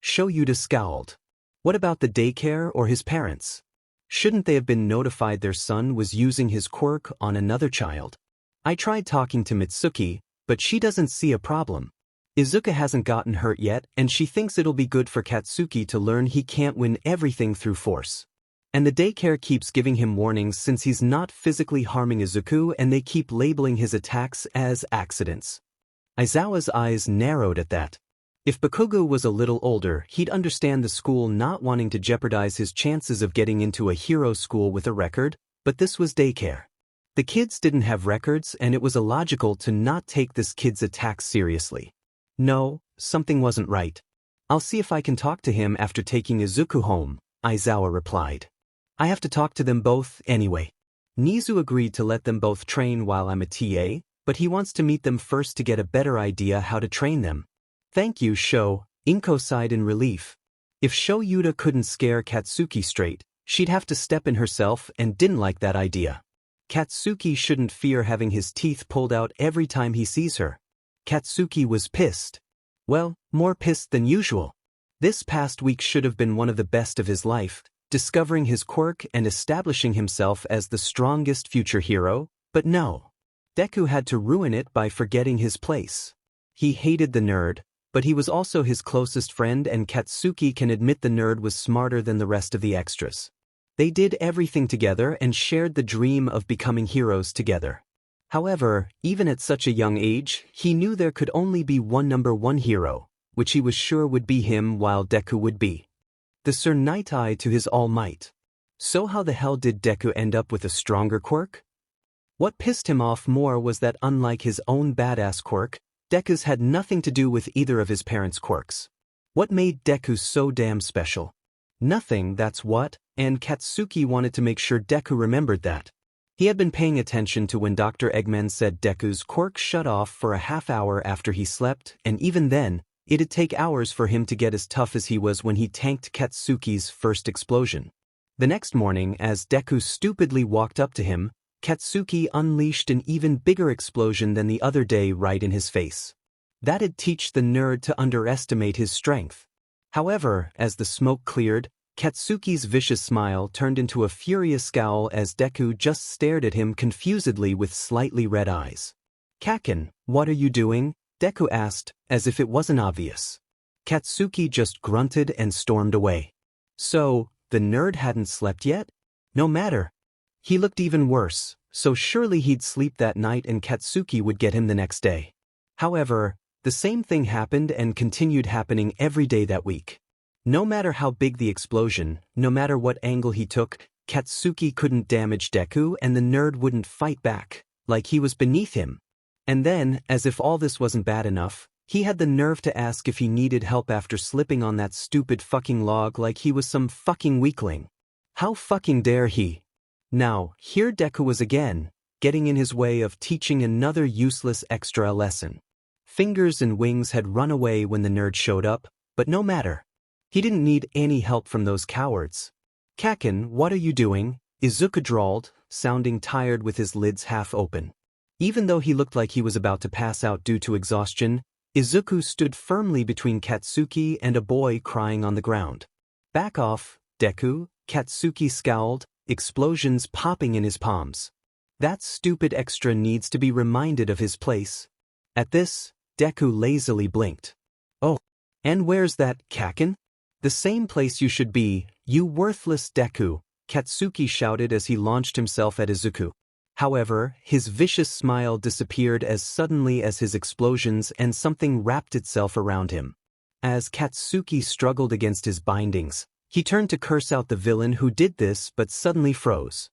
𝐎𝐩𝐢𝐫 scowled. What about the daycare or his parents? Shouldn't they have been notified their son was using his quirk on another child? I tried talking to Mitsuki, but she doesn't see a problem. Izuku hasn't gotten hurt yet, and she thinks it'll be good for Katsuki to learn he can't win everything through force. And the daycare keeps giving him warnings since he's not physically harming Izuku, and they keep labeling his attacks as accidents. Aizawa's eyes narrowed at that. If Bakugo was a little older, he'd understand the school not wanting to jeopardize his chances of getting into a hero school with a record, but this was daycare. The kids didn't have records, and it was illogical to not take this kid's attacks seriously. No, something wasn't right. I'll see if I can talk to him after taking Izuku home, Aizawa replied. I have to talk to them both anyway. Nizu agreed to let them both train while I'm a TA, but he wants to meet them first to get a better idea how to train them. Thank you, 𝐒𝐭𝐚𝐲 sighed in relief. If 𝐒𝐢𝐫 couldn't scare Katsuki straight, she'd have to step in herself and didn't like that idea. Katsuki shouldn't fear having his teeth pulled out every time he sees her. Katsuki was pissed. Well, more pissed than usual. This past week should have been one of the best of his life, discovering his quirk and establishing himself as the strongest future hero, but no. Deku had to ruin it by forgetting his place. He hated the nerd, but he was also his closest friend, and Katsuki can admit the nerd was smarter than the rest of the extras. They did everything together and shared the dream of becoming heroes together. However, even at such a young age, he knew there could only be one number one hero, which he was sure would be him, while Deku would be the 𝗧𝗵𝗲 to his all might. So how the hell did Deku end up with a stronger quirk? What pissed him off more was that unlike his own badass quirk, Deku's had nothing to do with either of his parents' quirks. What made Deku so damn special? Nothing, that's what, and Katsuki wanted to make sure Deku remembered that. He had been paying attention to when Dr. Eggman said Deku's quirk shut off for a half hour after he slept, and even then, it'd take hours for him to get as tough as he was when he tanked Katsuki's first explosion. The next morning, as Deku stupidly walked up to him, Katsuki unleashed an even bigger explosion than the other day right in his face. That'd teach the nerd to underestimate his strength. However, as the smoke cleared, Katsuki's vicious smile turned into a furious scowl as Deku just stared at him confusedly with slightly red eyes. "Kaken, what are you doing?" Deku asked, as if it wasn't obvious. Katsuki just grunted and stormed away. So, the nerd hadn't slept yet? No matter. He looked even worse, so surely he'd sleep that night and Katsuki would get him the next day. However, the same thing happened and continued happening every day that week. No matter how big the explosion, no matter what angle he took, Katsuki couldn't damage Deku, and the nerd wouldn't fight back, like he was beneath him. And then, as if all this wasn't bad enough, he had the nerve to ask if he needed help after slipping on that stupid fucking log like he was some fucking weakling. How fucking dare he? Now, here Deku was again, getting in his way of teaching another useless extra lesson. Fingers and Wings had run away when the nerd showed up, but no matter. He didn't need any help from those cowards. "Kaken, what are you doing?" Izuku drawled, sounding tired with his lids half open. Even though he looked like he was about to pass out due to exhaustion, Izuku stood firmly between Katsuki and a boy crying on the ground. "Back off, Deku," Katsuki scowled, explosions popping in his palms. "That stupid extra needs to be reminded of his place." At this, Deku lazily blinked. "Oh, and where's that, Kaken?" "The same place you should be, you worthless Deku," Katsuki shouted as he launched himself at Izuku. However, his vicious smile disappeared as suddenly as his explosions, and something wrapped itself around him. As Katsuki struggled against his bindings, he turned to curse out the villain who did this but suddenly froze.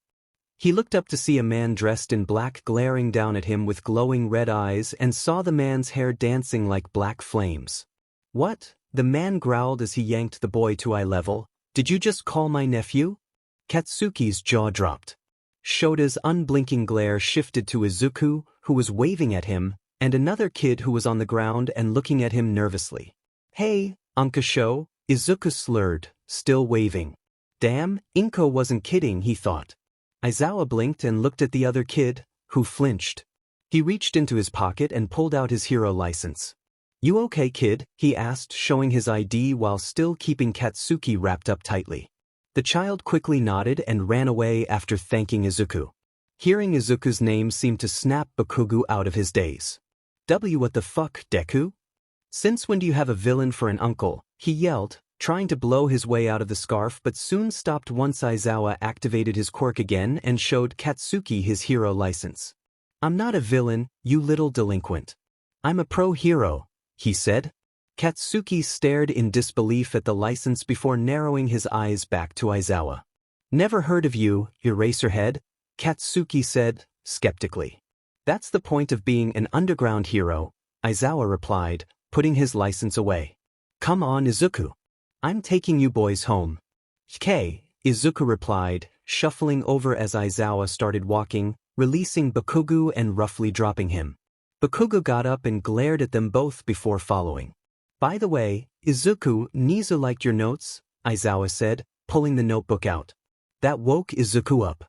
He looked up to see a man dressed in black glaring down at him with glowing red eyes and saw the man's hair dancing like black flames. "What?" the man growled as he yanked the boy to eye level. "Did you just call my nephew?" Katsuki's jaw dropped. Shota's unblinking glare shifted to Izuku, who was waving at him, and another kid who was on the ground and looking at him nervously. "Hey, 𝗏𝗏, Izuku slurred, still waving. Damn, 𝗏𝗏 wasn't kidding, he thought. Aizawa blinked and looked at the other kid, who flinched. He reached into his pocket and pulled out his hero license. "You okay, kid?" he asked, showing his ID while still keeping Katsuki wrapped up tightly. The child quickly nodded and ran away after thanking Izuku. Hearing Izuku's name seemed to snap Bakugo out of his daze. What the fuck, Deku? Since when do you have a villain for an uncle? He yelled, trying to blow his way out of the scarf but soon stopped once Aizawa activated his quirk again and showed Katsuki his hero license. "I'm not a villain, you little delinquent. I'm a pro-hero," he said. Katsuki stared in disbelief at the license before narrowing his eyes back to Aizawa. "Never heard of you, Eraserhead," Katsuki said, skeptically. "That's the point of being an underground hero," Aizawa replied, putting his license away. "Come on, Izuku. I'm taking you boys home." "Okay," Izuku replied, shuffling over as Aizawa started walking, releasing Bakugo and roughly dropping him. Bakugo got up and glared at them both before following. "By the way, Izuku, Nizu liked your notes," Aizawa said, pulling the notebook out. That woke Izuku up.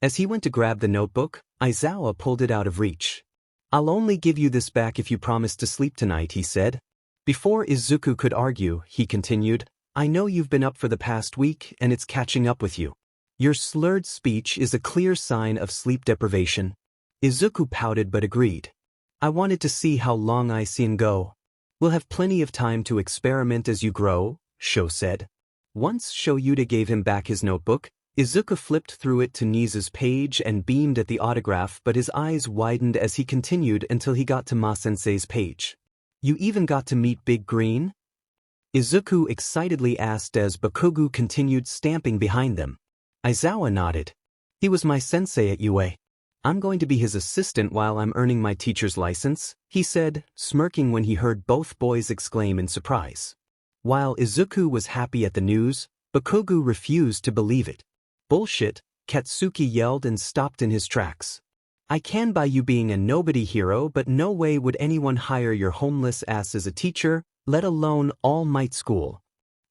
As he went to grab the notebook, Aizawa pulled it out of reach. "I'll only give you this back if you promise to sleep tonight," he said. Before Izuku could argue, he continued, "I know you've been up for the past week and it's catching up with you. Your slurred speech is a clear sign of sleep deprivation." Izuku pouted but agreed. "I wanted to see how long I can go. We'll have plenty of time to experiment as you grow," Sho said. Once Shoyuta gave him back his notebook, Izuku flipped through it to Nizu's page and beamed at the autograph, but his eyes widened as he continued until he got to Ma-sensei's page. "You even got to meet Big Green?" Izuku excitedly asked as Bakugo continued stamping behind them. Aizawa nodded. "He was my sensei at UA. I'm going to be his assistant while I'm earning my teacher's license," he said, smirking when he heard both boys exclaim in surprise. While Izuku was happy at the news, Bakugo refused to believe it. "Bullshit," Katsuki yelled and stopped in his tracks. "I can buy you being a nobody hero, but no way would anyone hire your homeless ass as a teacher, let alone All Might School.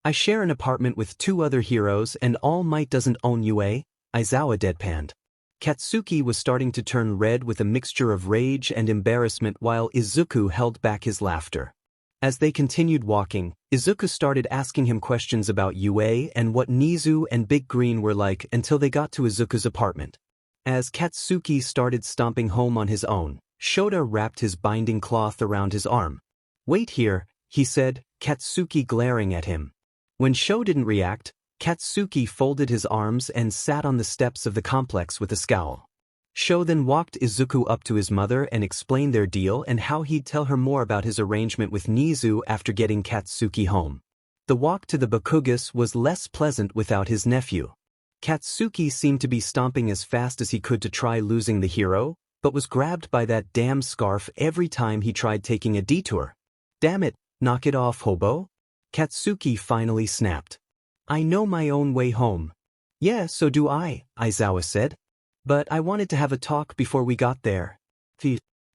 I share an apartment with 2 other heroes and All Might doesn't own UA," Aizawa deadpanned. Katsuki was starting to turn red with a mixture of rage and embarrassment while Izuku held back his laughter. As they continued walking, Izuku started asking him questions about UA and what Nizu and Big Green were like until they got to Izuku's apartment. As Katsuki started stomping home on his own, Shota wrapped his binding cloth around his arm. "Wait here," he said, Katsuki glaring at him. When Sho didn't react, Katsuki folded his arms and sat on the steps of the complex with a scowl. Sho then walked Izuku up to his mother and explained their deal and how he'd tell her more about his arrangement with Nizu after getting Katsuki home. The walk to the Bakugas was less pleasant without his nephew. Katsuki seemed to be stomping as fast as he could to try losing the hero, but was grabbed by that damn scarf every time he tried taking a detour. "Damn it, knock it off, hobo," Katsuki finally snapped. "I know my own way home." "Yeah, so do I," Aizawa said. "But I wanted to have a talk before we got there."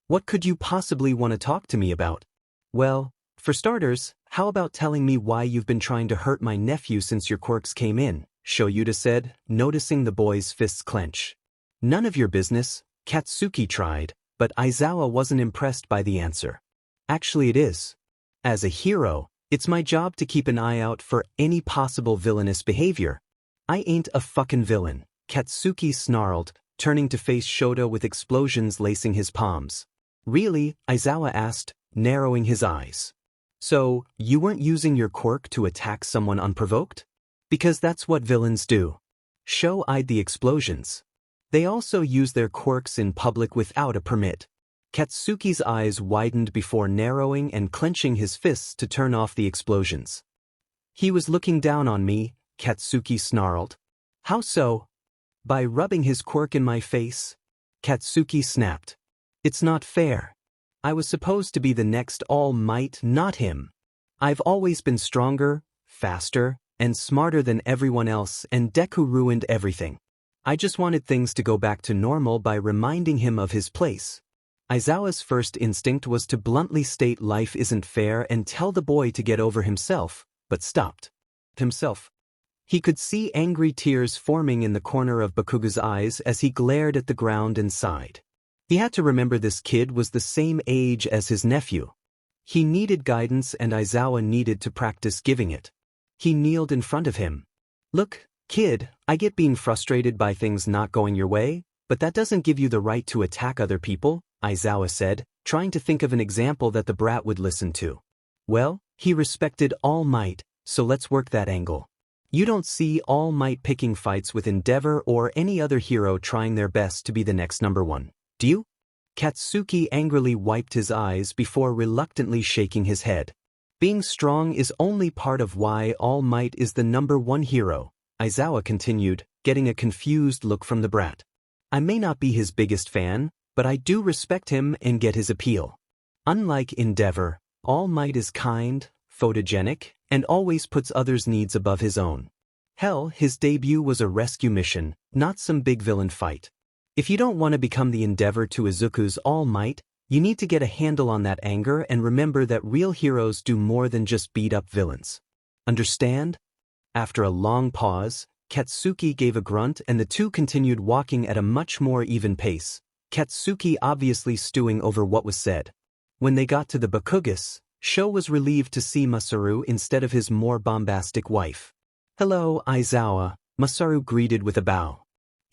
"What could you possibly want to talk to me about?" "Well, for starters, how about telling me why you've been trying to hurt my nephew since your quirks came in?" Shoyuta said, noticing the boy's fists clench. "None of your business," Katsuki tried, but Aizawa wasn't impressed by the answer. "Actually it is. As a hero, it's my job to keep an eye out for any possible villainous behavior." "I ain't a fucking villain," Katsuki snarled, turning to face Shota with explosions lacing his palms. "Really?" Aizawa asked, narrowing his eyes. "So, you weren't using your quirk to attack someone unprovoked? Because that's what villains do." Sho eyed the explosions. "They also use their quirks in public without a permit." Katsuki's eyes widened before narrowing and clenching his fists to turn off the explosions. "He was looking down on me," Katsuki snarled. "How so?" "By rubbing his quirk in my face," Katsuki snapped. "It's not fair. I was supposed to be the next All Might, not him. I've always been stronger, faster, and smarter than everyone else, and Deku ruined everything. I just wanted things to go back to normal by reminding him of his place." Aizawa's first instinct was to bluntly state life isn't fair and tell the boy to get over himself, but stopped himself. He could see angry tears forming in the corner of Bakugo's eyes as he glared at the ground and sighed. He had to remember this kid was the same age as his nephew. He needed guidance and Aizawa needed to practice giving it. He kneeled in front of him. "Look, kid, I get being frustrated by things not going your way, but that doesn't give you the right to attack other people," Aizawa said, trying to think of an example that the brat would listen to. Well, he respected All Might, so let's work that angle. You don't see All Might picking fights with Endeavor or any other hero trying their best to be the next #1, do you? Katsuki angrily wiped his eyes before reluctantly shaking his head. Being strong is only part of why All Might is the #1 hero, Aizawa continued, getting a confused look from the brat. I may not be his biggest fan, but I do respect him and get his appeal. Unlike Endeavor, All Might is kind, photogenic, and always puts others' needs above his own. Hell, his debut was a rescue mission, not some big villain fight. If you don't want to become the Endeavor to Izuku's All Might, you need to get a handle on that anger and remember that real heroes do more than just beat up villains. Understand? After a long pause, Katsuki gave a grunt and the two continued walking at a much more even pace, Katsuki obviously stewing over what was said. When they got to the Bakugo, Sho was relieved to see Masaru instead of his more bombastic wife. "Hello, Aizawa," Masaru greeted with a bow.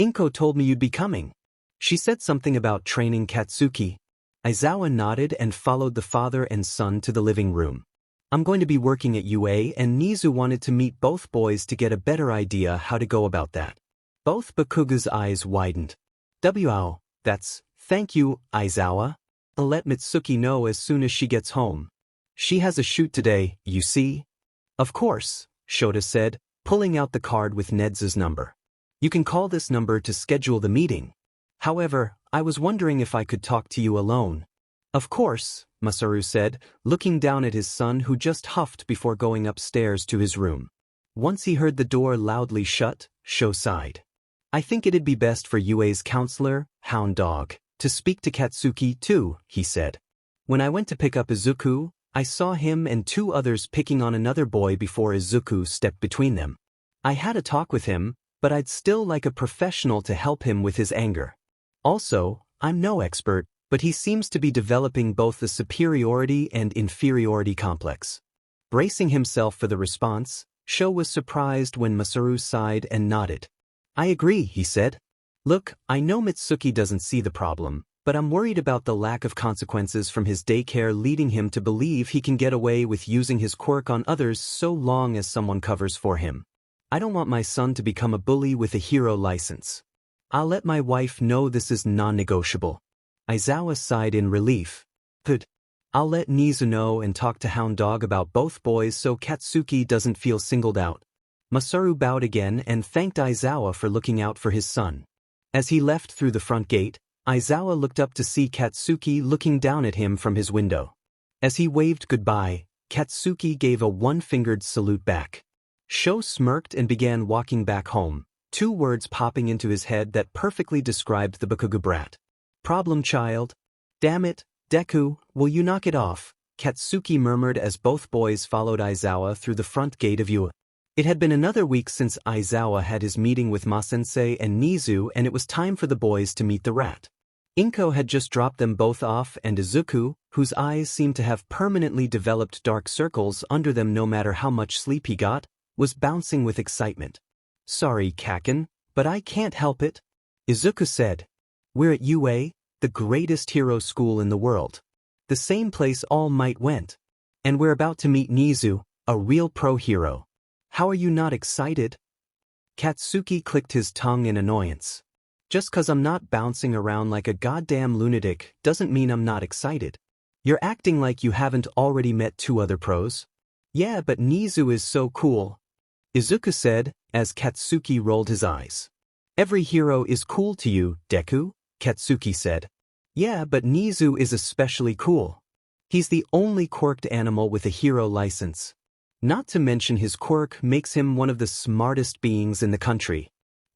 "Inko told me you'd be coming. She said something about training Katsuki." Aizawa nodded and followed the father and son to the living room. "I'm going to be working at UA and Nizu wanted to meet both boys to get a better idea how to go about that." Both Bakugo's eyes widened. "Wow, thank you, Aizawa. I'll let Mitsuki know as soon as she gets home. She has a shoot today, you see." "Of course," Shota said, pulling out the card with Ned's number. "You can call this number to schedule the meeting. However, I was wondering if I could talk to you alone." "Of course," Masaru said, looking down at his son who just huffed before going upstairs to his room. Once he heard the door loudly shut, Sho sighed. "I think it'd be best for UA's counselor, Hound Dog, to speak to Katsuki too," he said. "When I went to pick up Izuku, I saw him and 2 others picking on another boy before Izuku stepped between them. I had a talk with him, but I'd still like a professional to help him with his anger. Also, I'm no expert, but he seems to be developing both the superiority and inferiority complex." Bracing himself for the response, Sho was surprised when Masaru sighed and nodded. "I agree," he said. "Look, I know Mitsuki doesn't see the problem, but I'm worried about the lack of consequences from his daycare leading him to believe he can get away with using his quirk on others so long as someone covers for him. I don't want my son to become a bully with a hero license. I'll let my wife know this is non-negotiable." Aizawa sighed in relief. "Good. I'll let Nizu know and talk to Hound Dog about both boys so Katsuki doesn't feel singled out." Masaru bowed again and thanked Aizawa for looking out for his son. As he left through the front gate, Aizawa looked up to see Katsuki looking down at him from his window. As he waved goodbye, Katsuki gave a one-fingered salute back. Sho smirked and began walking back home, 2 words popping into his head that perfectly described the Bakugo brat. "Problem child. Damn it, Deku, will you knock it off?" Katsuki murmured as both boys followed Aizawa through the front gate of UA. It had been another week since Aizawa had his meeting with Ma-sensei and Nizu and it was time for the boys to meet the rat. Inko had just dropped them both off and Izuku, whose eyes seemed to have permanently developed dark circles under them no matter how much sleep he got, was bouncing with excitement. "Sorry, Kaken, but I can't help it," Izuku said. "We're at UA, the greatest hero school in the world. The same place All Might went. And we're about to meet Nizu, a real pro hero. How are you not excited?" Katsuki clicked his tongue in annoyance. "Just 'cause I'm not bouncing around like a goddamn lunatic doesn't mean I'm not excited. You're acting like you haven't already met 2 other pros." "Yeah, but Nizu is so cool," Izuku said, as Katsuki rolled his eyes. "Every hero is cool to you, Deku," Katsuki said. "Yeah, but Nizu is especially cool. He's the only quirked animal with a hero license. Not to mention his quirk makes him one of the smartest beings in the country."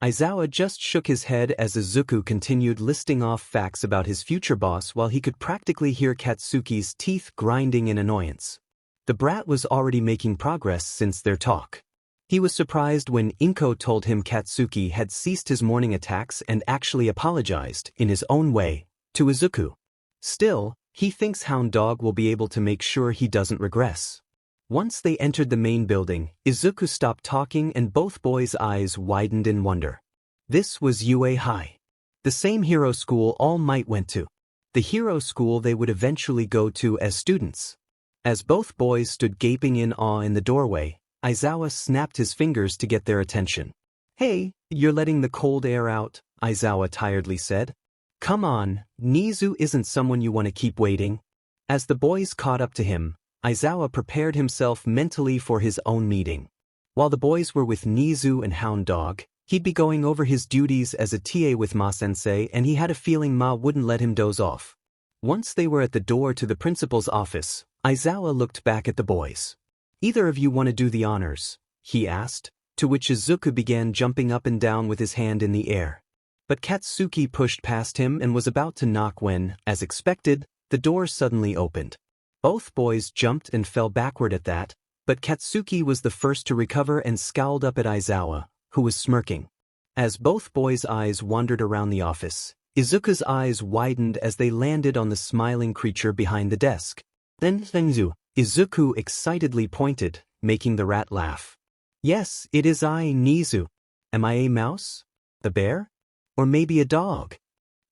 Aizawa just shook his head as Izuku continued listing off facts about his future boss while he could practically hear Katsuki's teeth grinding in annoyance. The brat was already making progress since their talk. He was surprised when Inko told him Katsuki had ceased his morning attacks and actually apologized, in his own way, to Izuku. Still, He thinks Hound Dog will be able to make sure he doesn't regress. Once they entered the main building, Izuku stopped talking and both boys' eyes widened in wonder. This was UA High, the same hero school All Might went to. The hero school they would eventually go to as students. As both boys stood gaping in awe in the doorway, Aizawa snapped his fingers to get their attention. "Hey, you're letting the cold air out," Aizawa tiredly said. "Come on, 𝗎𝗠 isn't someone you want to keep waiting." As the boys caught up to him, Aizawa prepared himself mentally for his own meeting. While the boys were with 𝗎𝗠 and Hound Dog, he'd be going over his duties as a TA with Ma-sensei, and he had a feeling Ma wouldn't let him doze off. Once they were at the door to the principal's office, Aizawa looked back at the boys. "Either of you want to do the honors?" he asked, to which Izuku began jumping up and down with his hand in the air. But Katsuki pushed past him and was about to knock when, as expected, the door suddenly opened. Both boys jumped and fell backward at that, but Katsuki was the first to recover and scowled up at Aizawa, who was smirking. As both boys' eyes wandered around the office, Izuku's eyes widened as they landed on the smiling creature behind the desk. "Then Izuku excitedly pointed, making the rat laugh. "Yes, it is I, 𝗎𝗠. Am I a mouse? A bear? Or maybe a dog?"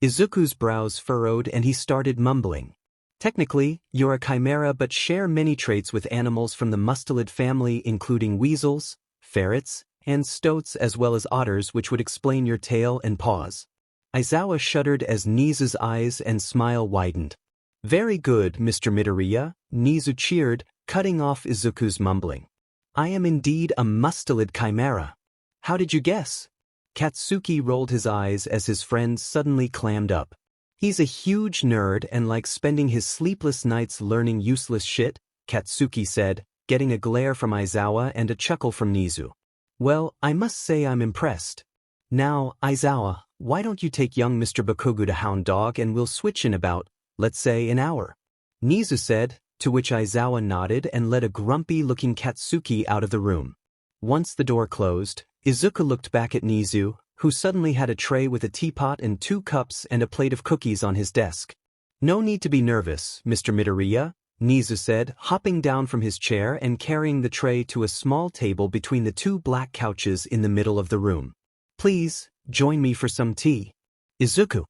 Izuku's brows furrowed and he started mumbling. "Technically, you're a chimera but share many traits with animals from the mustelid family including weasels, ferrets, and stoats as well as otters, which would explain your tail and paws." Aizawa shuddered as 𝗎𝗠's eyes and smile widened. "Very good, Mr. Midoriya," 𝗎𝗠 cheered, cutting off Izuku's mumbling. "I am indeed a mustelid chimera." "How did you guess?" Katsuki rolled his eyes as his friend suddenly clammed up. "He's a huge nerd and likes spending his sleepless nights learning useless shit," Katsuki said, getting a glare from Aizawa and a chuckle from 𝗎𝗠. "Well, I must say I'm impressed. Now, Aizawa, why don't you take young Mr. Bakugo to Hound Dog and we'll switch in about, let's say, an hour?" 𝗎𝗠 said, to which Aizawa nodded and led a grumpy-looking Katsuki out of the room. Once the door closed, Izuku looked back at 𝗎𝗠, who suddenly had a tray with a teapot and 2 cups and a plate of cookies on his desk. "No need to be nervous, Mr. Midoriya," 𝗎𝗠 said, hopping down from his chair and carrying the tray to a small table between the 2 black couches in the middle of the room. "Please, join me for some tea." Izuku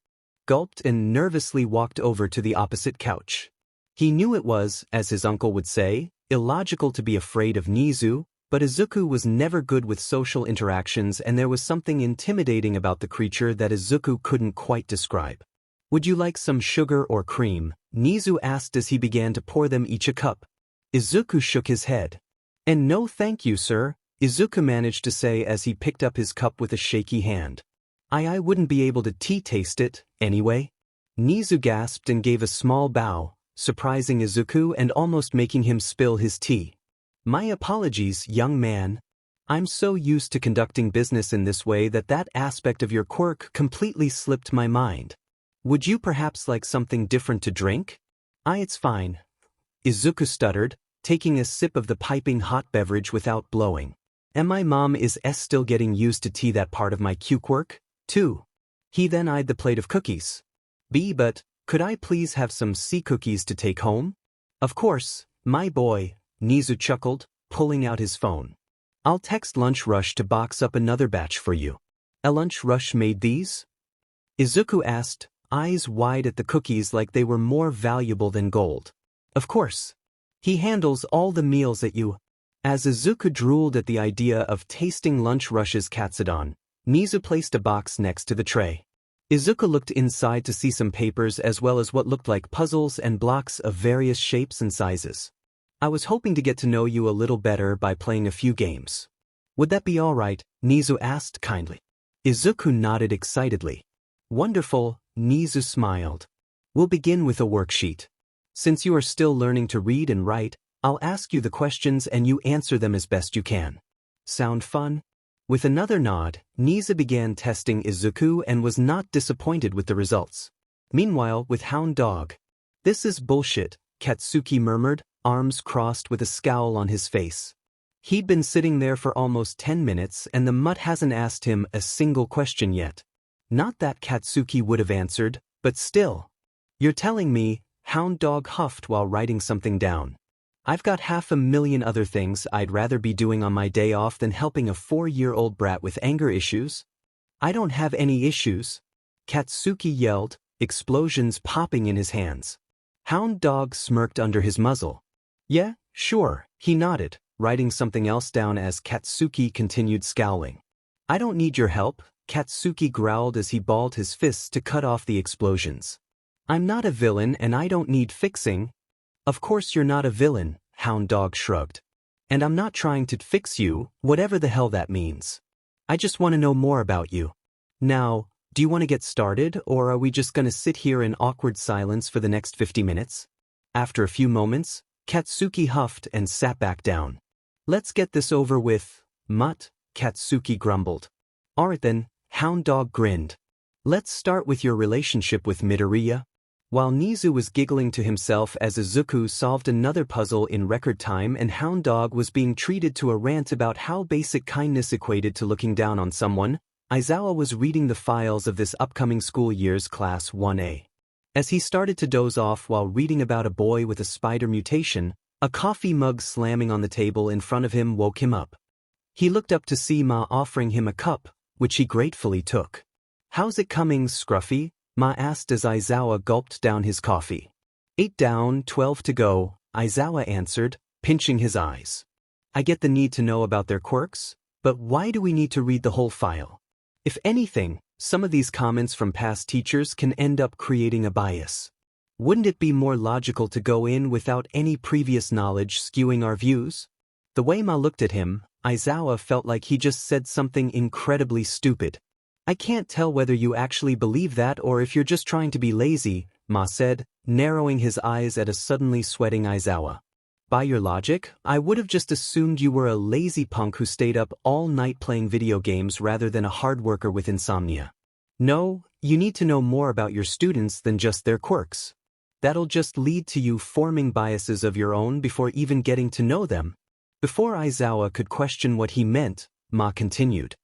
gulped and nervously walked over to the opposite couch. He knew it was, as his uncle would say, illogical to be afraid of 𝗎𝗠, but Izuku was never good with social interactions and there was something intimidating about the creature that Izuku couldn't quite describe. "Would you like some sugar or cream?" 𝗎𝗠 asked as he began to pour them each a cup. Izuku shook his head. "And no thank you, sir," Izuku managed to say as he picked up his cup with a shaky hand. I wouldn't be able to taste it, anyway." 𝗎𝗠 gasped and gave a small bow, surprising Izuku and almost making him spill his tea. "My apologies, young man. I'm so used to conducting business in this way that aspect of your quirk completely slipped my mind. Would you perhaps like something different to drink?" "It's fine," Izuku stuttered, taking a sip of the piping hot beverage without blowing. "And my mom is still getting used to tea, that part of my quirk, too." He then eyed the plate of cookies. But could I please have some sea cookies to take home?" "Of course, my boy," 𝗎𝗠 chuckled, pulling out his phone. "I'll text Lunch Rush to box up another batch for you." "A Lunch Rush made these?" Izuku asked, eyes wide at the cookies like they were more valuable than gold. "Of course. He handles all the meals at you." As Izuku drooled at the idea of tasting Lunch Rush's katsudon, 𝗎𝗠 placed a box next to the tray. Izuku looked inside to see some papers as well as what looked like puzzles and blocks of various shapes and sizes. "I was hoping to get to know you a little better by playing a few games. Would that be all right?" 𝗎𝗠 asked kindly. Izuku nodded excitedly. "Wonderful," 𝗎𝗠 smiled. "We'll begin with a worksheet. Since you are still learning to read and write, I'll ask you the questions and you answer them as best you can. Sound fun?" With another nod, 𝗎𝗠 began testing Izuku and was not disappointed with the results. Meanwhile, with Hound Dog, "This is bullshit," Katsuki murmured, arms crossed with a scowl on his face. He'd been sitting there for almost 10 minutes and the mutt hasn't asked him a single question yet. Not that Katsuki would have answered, but still. "You're telling me," Hound Dog huffed while writing something down. I've got 500,000 other things I'd rather be doing on my day off than helping a 4-year-old brat with anger issues. I don't have any issues, Katsuki yelled, explosions popping in his hands. Hound Dog smirked under his muzzle. Yeah, sure, he nodded, writing something else down as Katsuki continued scowling. I don't need your help, Katsuki growled as he balled his fists to cut off the explosions. I'm not a villain and I don't need fixing. Of course you're not a villain, Hound Dog shrugged. And I'm not trying to fix you, whatever the hell that means. I just want to know more about you. Now, do you want to get started, or are we just going to sit here in awkward silence for the next 50 minutes? After a few moments, Katsuki huffed and sat back down. Let's get this over with, mutt, Katsuki grumbled. Alright then, Hound Dog grinned. Let's start with your relationship with Midoriya. While Nizu was giggling to himself as Izuku solved another puzzle in record time and Hound Dog was being treated to a rant about how basic kindness equated to looking down on someone, Aizawa was reading the files of this upcoming school year's Class 1A. As he started to doze off while reading about a boy with a spider mutation, a coffee mug slamming on the table in front of him woke him up. He looked up to see Ma offering him a cup, which he gratefully took. How's it coming, Scruffy? Ma asked as Aizawa gulped down his coffee. 8 down, 12 to go, Aizawa answered, pinching his eyes. I get the need to know about their quirks, but why do we need to read the whole file? If anything, some of these comments from past teachers can end up creating a bias. Wouldn't it be more logical to go in without any previous knowledge skewing our views? The way Ma looked at him, Aizawa felt like he just said something incredibly stupid. I can't tell whether you actually believe that or if you're just trying to be lazy, Ma said, narrowing his eyes at a suddenly sweating Aizawa. By your logic, I would have just assumed you were a lazy punk who stayed up all night playing video games rather than a hard worker with insomnia. No, you need to know more about your students than just their quirks. That'll just lead to you forming biases of your own before even getting to know them. Before Aizawa could question what he meant, Ma continued.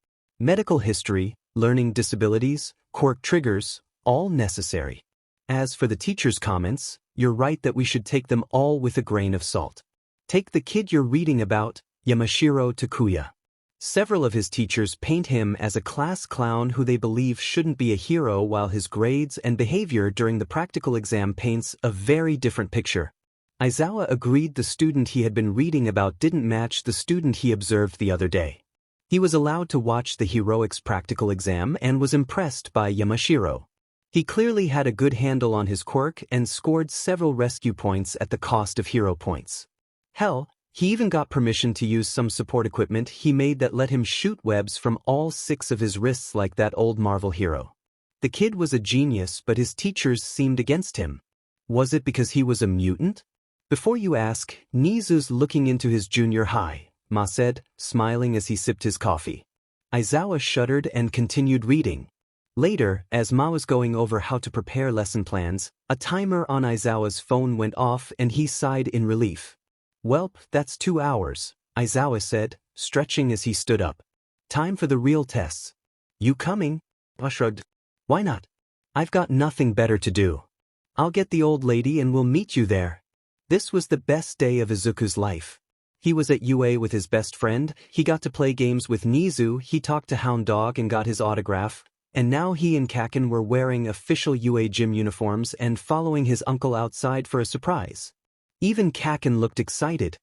Medical history, learning disabilities, quirk triggers, all necessary. As for the teacher's comments, you're right that we should take them all with a grain of salt. Take the kid you're reading about, Yamashiro Takuya. Several of his teachers paint him as a class clown who they believe shouldn't be a hero, while his grades and behavior during the practical exam paints a very different picture. Aizawa agreed the student he had been reading about didn't match the student he observed the other day. He was allowed to watch the heroics practical exam and was impressed by Yamashiro. He clearly had a good handle on his quirk and scored several rescue points at the cost of hero points. Hell, he even got permission to use some support equipment he made that let him shoot webs from all 6 of his wrists like that old Marvel hero. The kid was a genius, but his teachers seemed against him. Was it because he was a mutant? Before you ask, Nizu's looking into his junior high, Ma said, smiling as he sipped his coffee. Aizawa shuddered and continued reading. Later, as Ma was going over how to prepare lesson plans, a timer on Aizawa's phone went off and he sighed in relief. Welp, that's 2 hours, Aizawa said, stretching as he stood up. Time for the real tests. You coming? I shrugged. Why not? I've got nothing better to do. I'll get the old lady and we'll meet you there. This was the best day of Izuku's life. He was at UA with his best friend, he got to play games with Nizu, he talked to Hound Dog and got his autograph, and now he and Kaken were wearing official UA gym uniforms and following his uncle outside for a surprise. Even Kaken looked excited.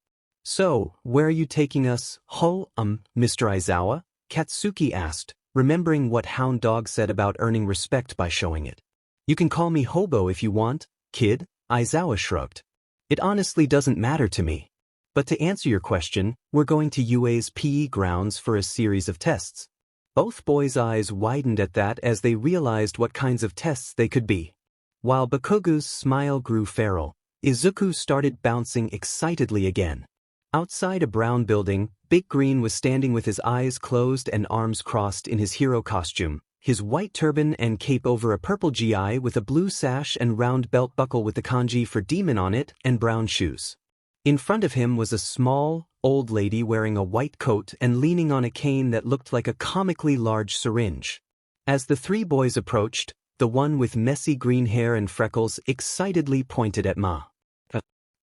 So, where are you taking us, Mr. Aizawa? Katsuki asked, remembering what Hound Dog said about earning respect by showing it. You can call me Hobo if you want, kid, Aizawa shrugged. It honestly doesn't matter to me. But to answer your question, we're going to UA's PE grounds for a series of tests. Both boys' eyes widened at that as they realized what kinds of tests they could be. While Bakugo's smile grew feral, Izuku started bouncing excitedly again. Outside a brown building, Big Green was standing with his eyes closed and arms crossed in his hero costume, his white turban and cape over a purple gi with a blue sash and round belt buckle with the kanji for demon on it and brown shoes. In front of him was a small, old lady wearing a white coat and leaning on a cane that looked like a comically large syringe. As the 3 boys approached, the one with messy green hair and freckles, excitedly pointed at Ma.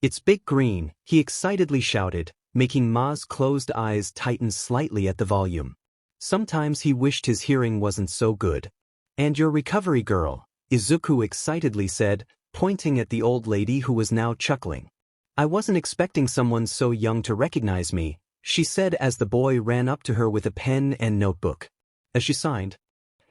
"It's Big Green," he excitedly shouted, making Ma's closed eyes tighten slightly at the volume. Sometimes he wished his hearing wasn't so good. "And your recovery girl," Izuku excitedly said, pointing at the old lady who was now chuckling. "I wasn't expecting someone so young to recognize me," she said as the boy ran up to her with a pen and notebook. As she signed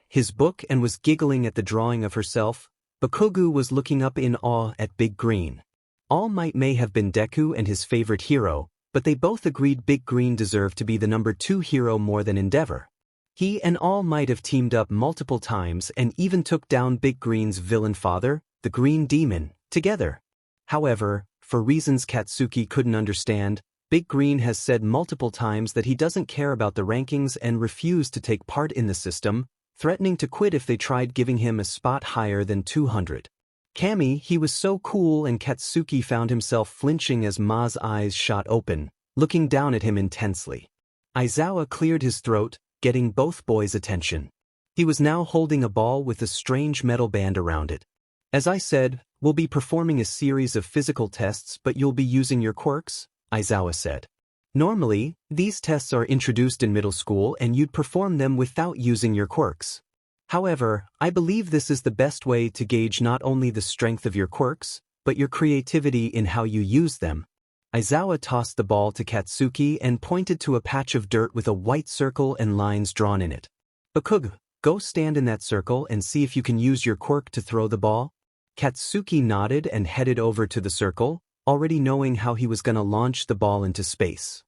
his book and was giggling at the drawing of herself, Bakugo was looking up in awe at Big Green. All Might may have been Deku and his favorite hero, but they both agreed Big Green deserved to be the number 2 hero more than Endeavor. He and All Might have teamed up multiple times and even took down Big Green's villain father, the Green Demon, together. However, for reasons Katsuki couldn't understand, Big Green has said multiple times that he doesn't care about the rankings and refused to take part in the system, threatening to quit if they tried giving him a spot higher than 200. Kami, he was so cool, and Katsuki found himself flinching as Ma's eyes shot open, looking down at him intensely. Aizawa cleared his throat, getting both boys' attention. He was now holding a ball with a strange metal band around it. "As I said, we'll be performing a series of physical tests, but you'll be using your quirks," Aizawa said. "Normally, these tests are introduced in middle school and you'd perform them without using your quirks. However, I believe this is the best way to gauge not only the strength of your quirks, but your creativity in how you use them." Aizawa tossed the ball to Katsuki and pointed to a patch of dirt with a white circle and lines drawn in it. "Bakugo, go stand in that circle and see if you can use your quirk to throw the ball." Katsuki nodded and headed over to the circle, already knowing how he was going to launch the ball into space.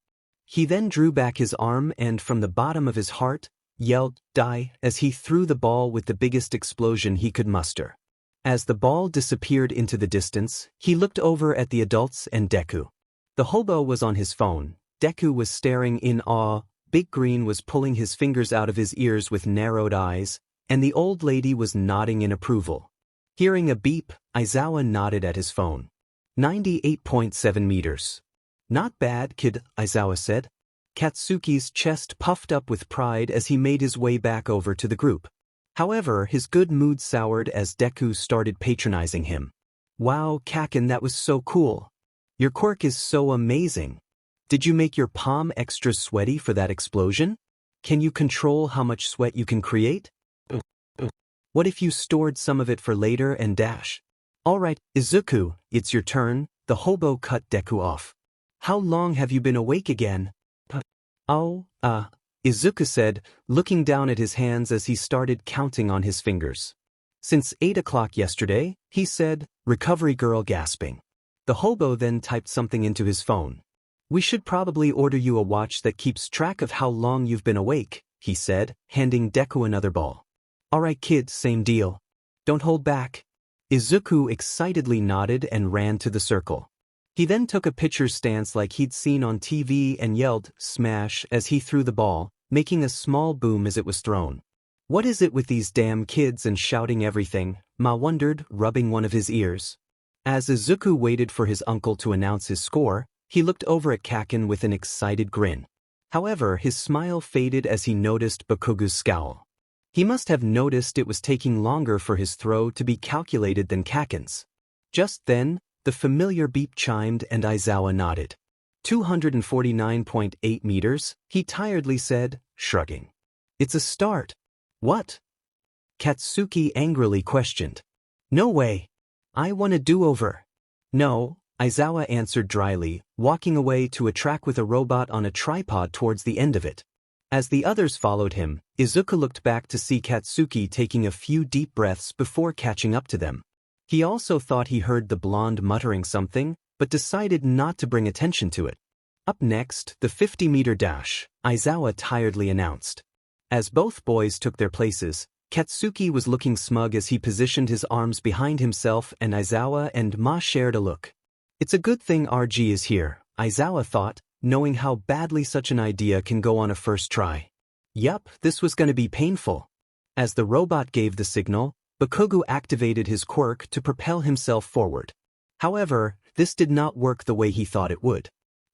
He then drew back his arm and, from the bottom of his heart, yelled, "Die," as he threw the ball with the biggest explosion he could muster. As the ball disappeared into the distance, he looked over at the adults and Deku. The hobo was on his phone, Deku was staring in awe, Big Green was pulling his fingers out of his ears with narrowed eyes, and the old lady was nodding in approval. Hearing a beep, Aizawa nodded at his phone. 98.7 meters. "Not bad, kid," Aizawa said. Katsuki's chest puffed up with pride as he made his way back over to the group. However, his good mood soured as Deku started patronizing him. "Wow, Kaken, that was so cool. Your quirk is so amazing. Did you make your palm extra sweaty for that explosion? Can you control how much sweat you can create? What if you stored some of it for later and dash?" "Alright, Izuku, it's your turn," the hobo cut Deku off. "How long have you been awake again?" Izuku said, looking down at his hands as he started counting on his fingers. "Since 8 o'clock yesterday," he said, recovery girl gasping. The hobo then typed something into his phone. "We should probably order you a watch that keeps track of how long you've been awake," he said, handing Deku another ball. "Alright kid, same deal. Don't hold back." Izuku excitedly nodded and ran to the circle. He then took a pitcher's stance like he'd seen on TV and yelled, "Smash," as he threw the ball, making a small boom as it was thrown. "What is it with these damn kids and shouting everything?" Ma wondered, rubbing one of his ears. As Izuku waited for his uncle to announce his score, he looked over at Kaken with an excited grin. However, his smile faded as he noticed Bakugo's scowl. He must have noticed it was taking longer for his throw to be calculated than Kaken's. Just then, the familiar beep chimed and Aizawa nodded. 249.8 meters, he tiredly said, shrugging. "It's a start." "What?" Katsuki angrily questioned. "No way. I want a do-over." "No," Aizawa answered dryly, walking away to a track with a robot on a tripod towards the end of it. As the others followed him, Izuku looked back to see Katsuki taking a few deep breaths before catching up to them. He also thought he heard the blonde muttering something, but decided not to bring attention to it. "Up next, the 50-meter dash," Aizawa tiredly announced. As both boys took their places, Katsuki was looking smug as he positioned his arms behind himself, and Aizawa and Ma shared a look. "It's a good thing RG is here," Aizawa thought, knowing how badly such an idea can go on a first try. Yup, this was going to be painful. As the robot gave the signal, Bakugo activated his quirk to propel himself forward. However, this did not work the way he thought it would.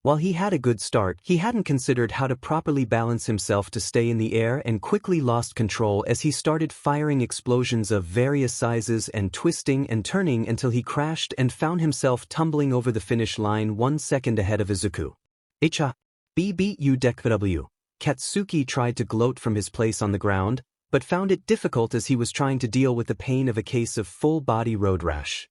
While he had a good start, he hadn't considered how to properly balance himself to stay in the air and quickly lost control as he started firing explosions of various sizes and twisting and turning until he crashed and found himself tumbling over the finish line 1 second ahead of Izuku. 𝐴𝐵 Katsuki tried to gloat from his place on the ground, but found it difficult as he was trying to deal with the pain of a case of full-body road rash.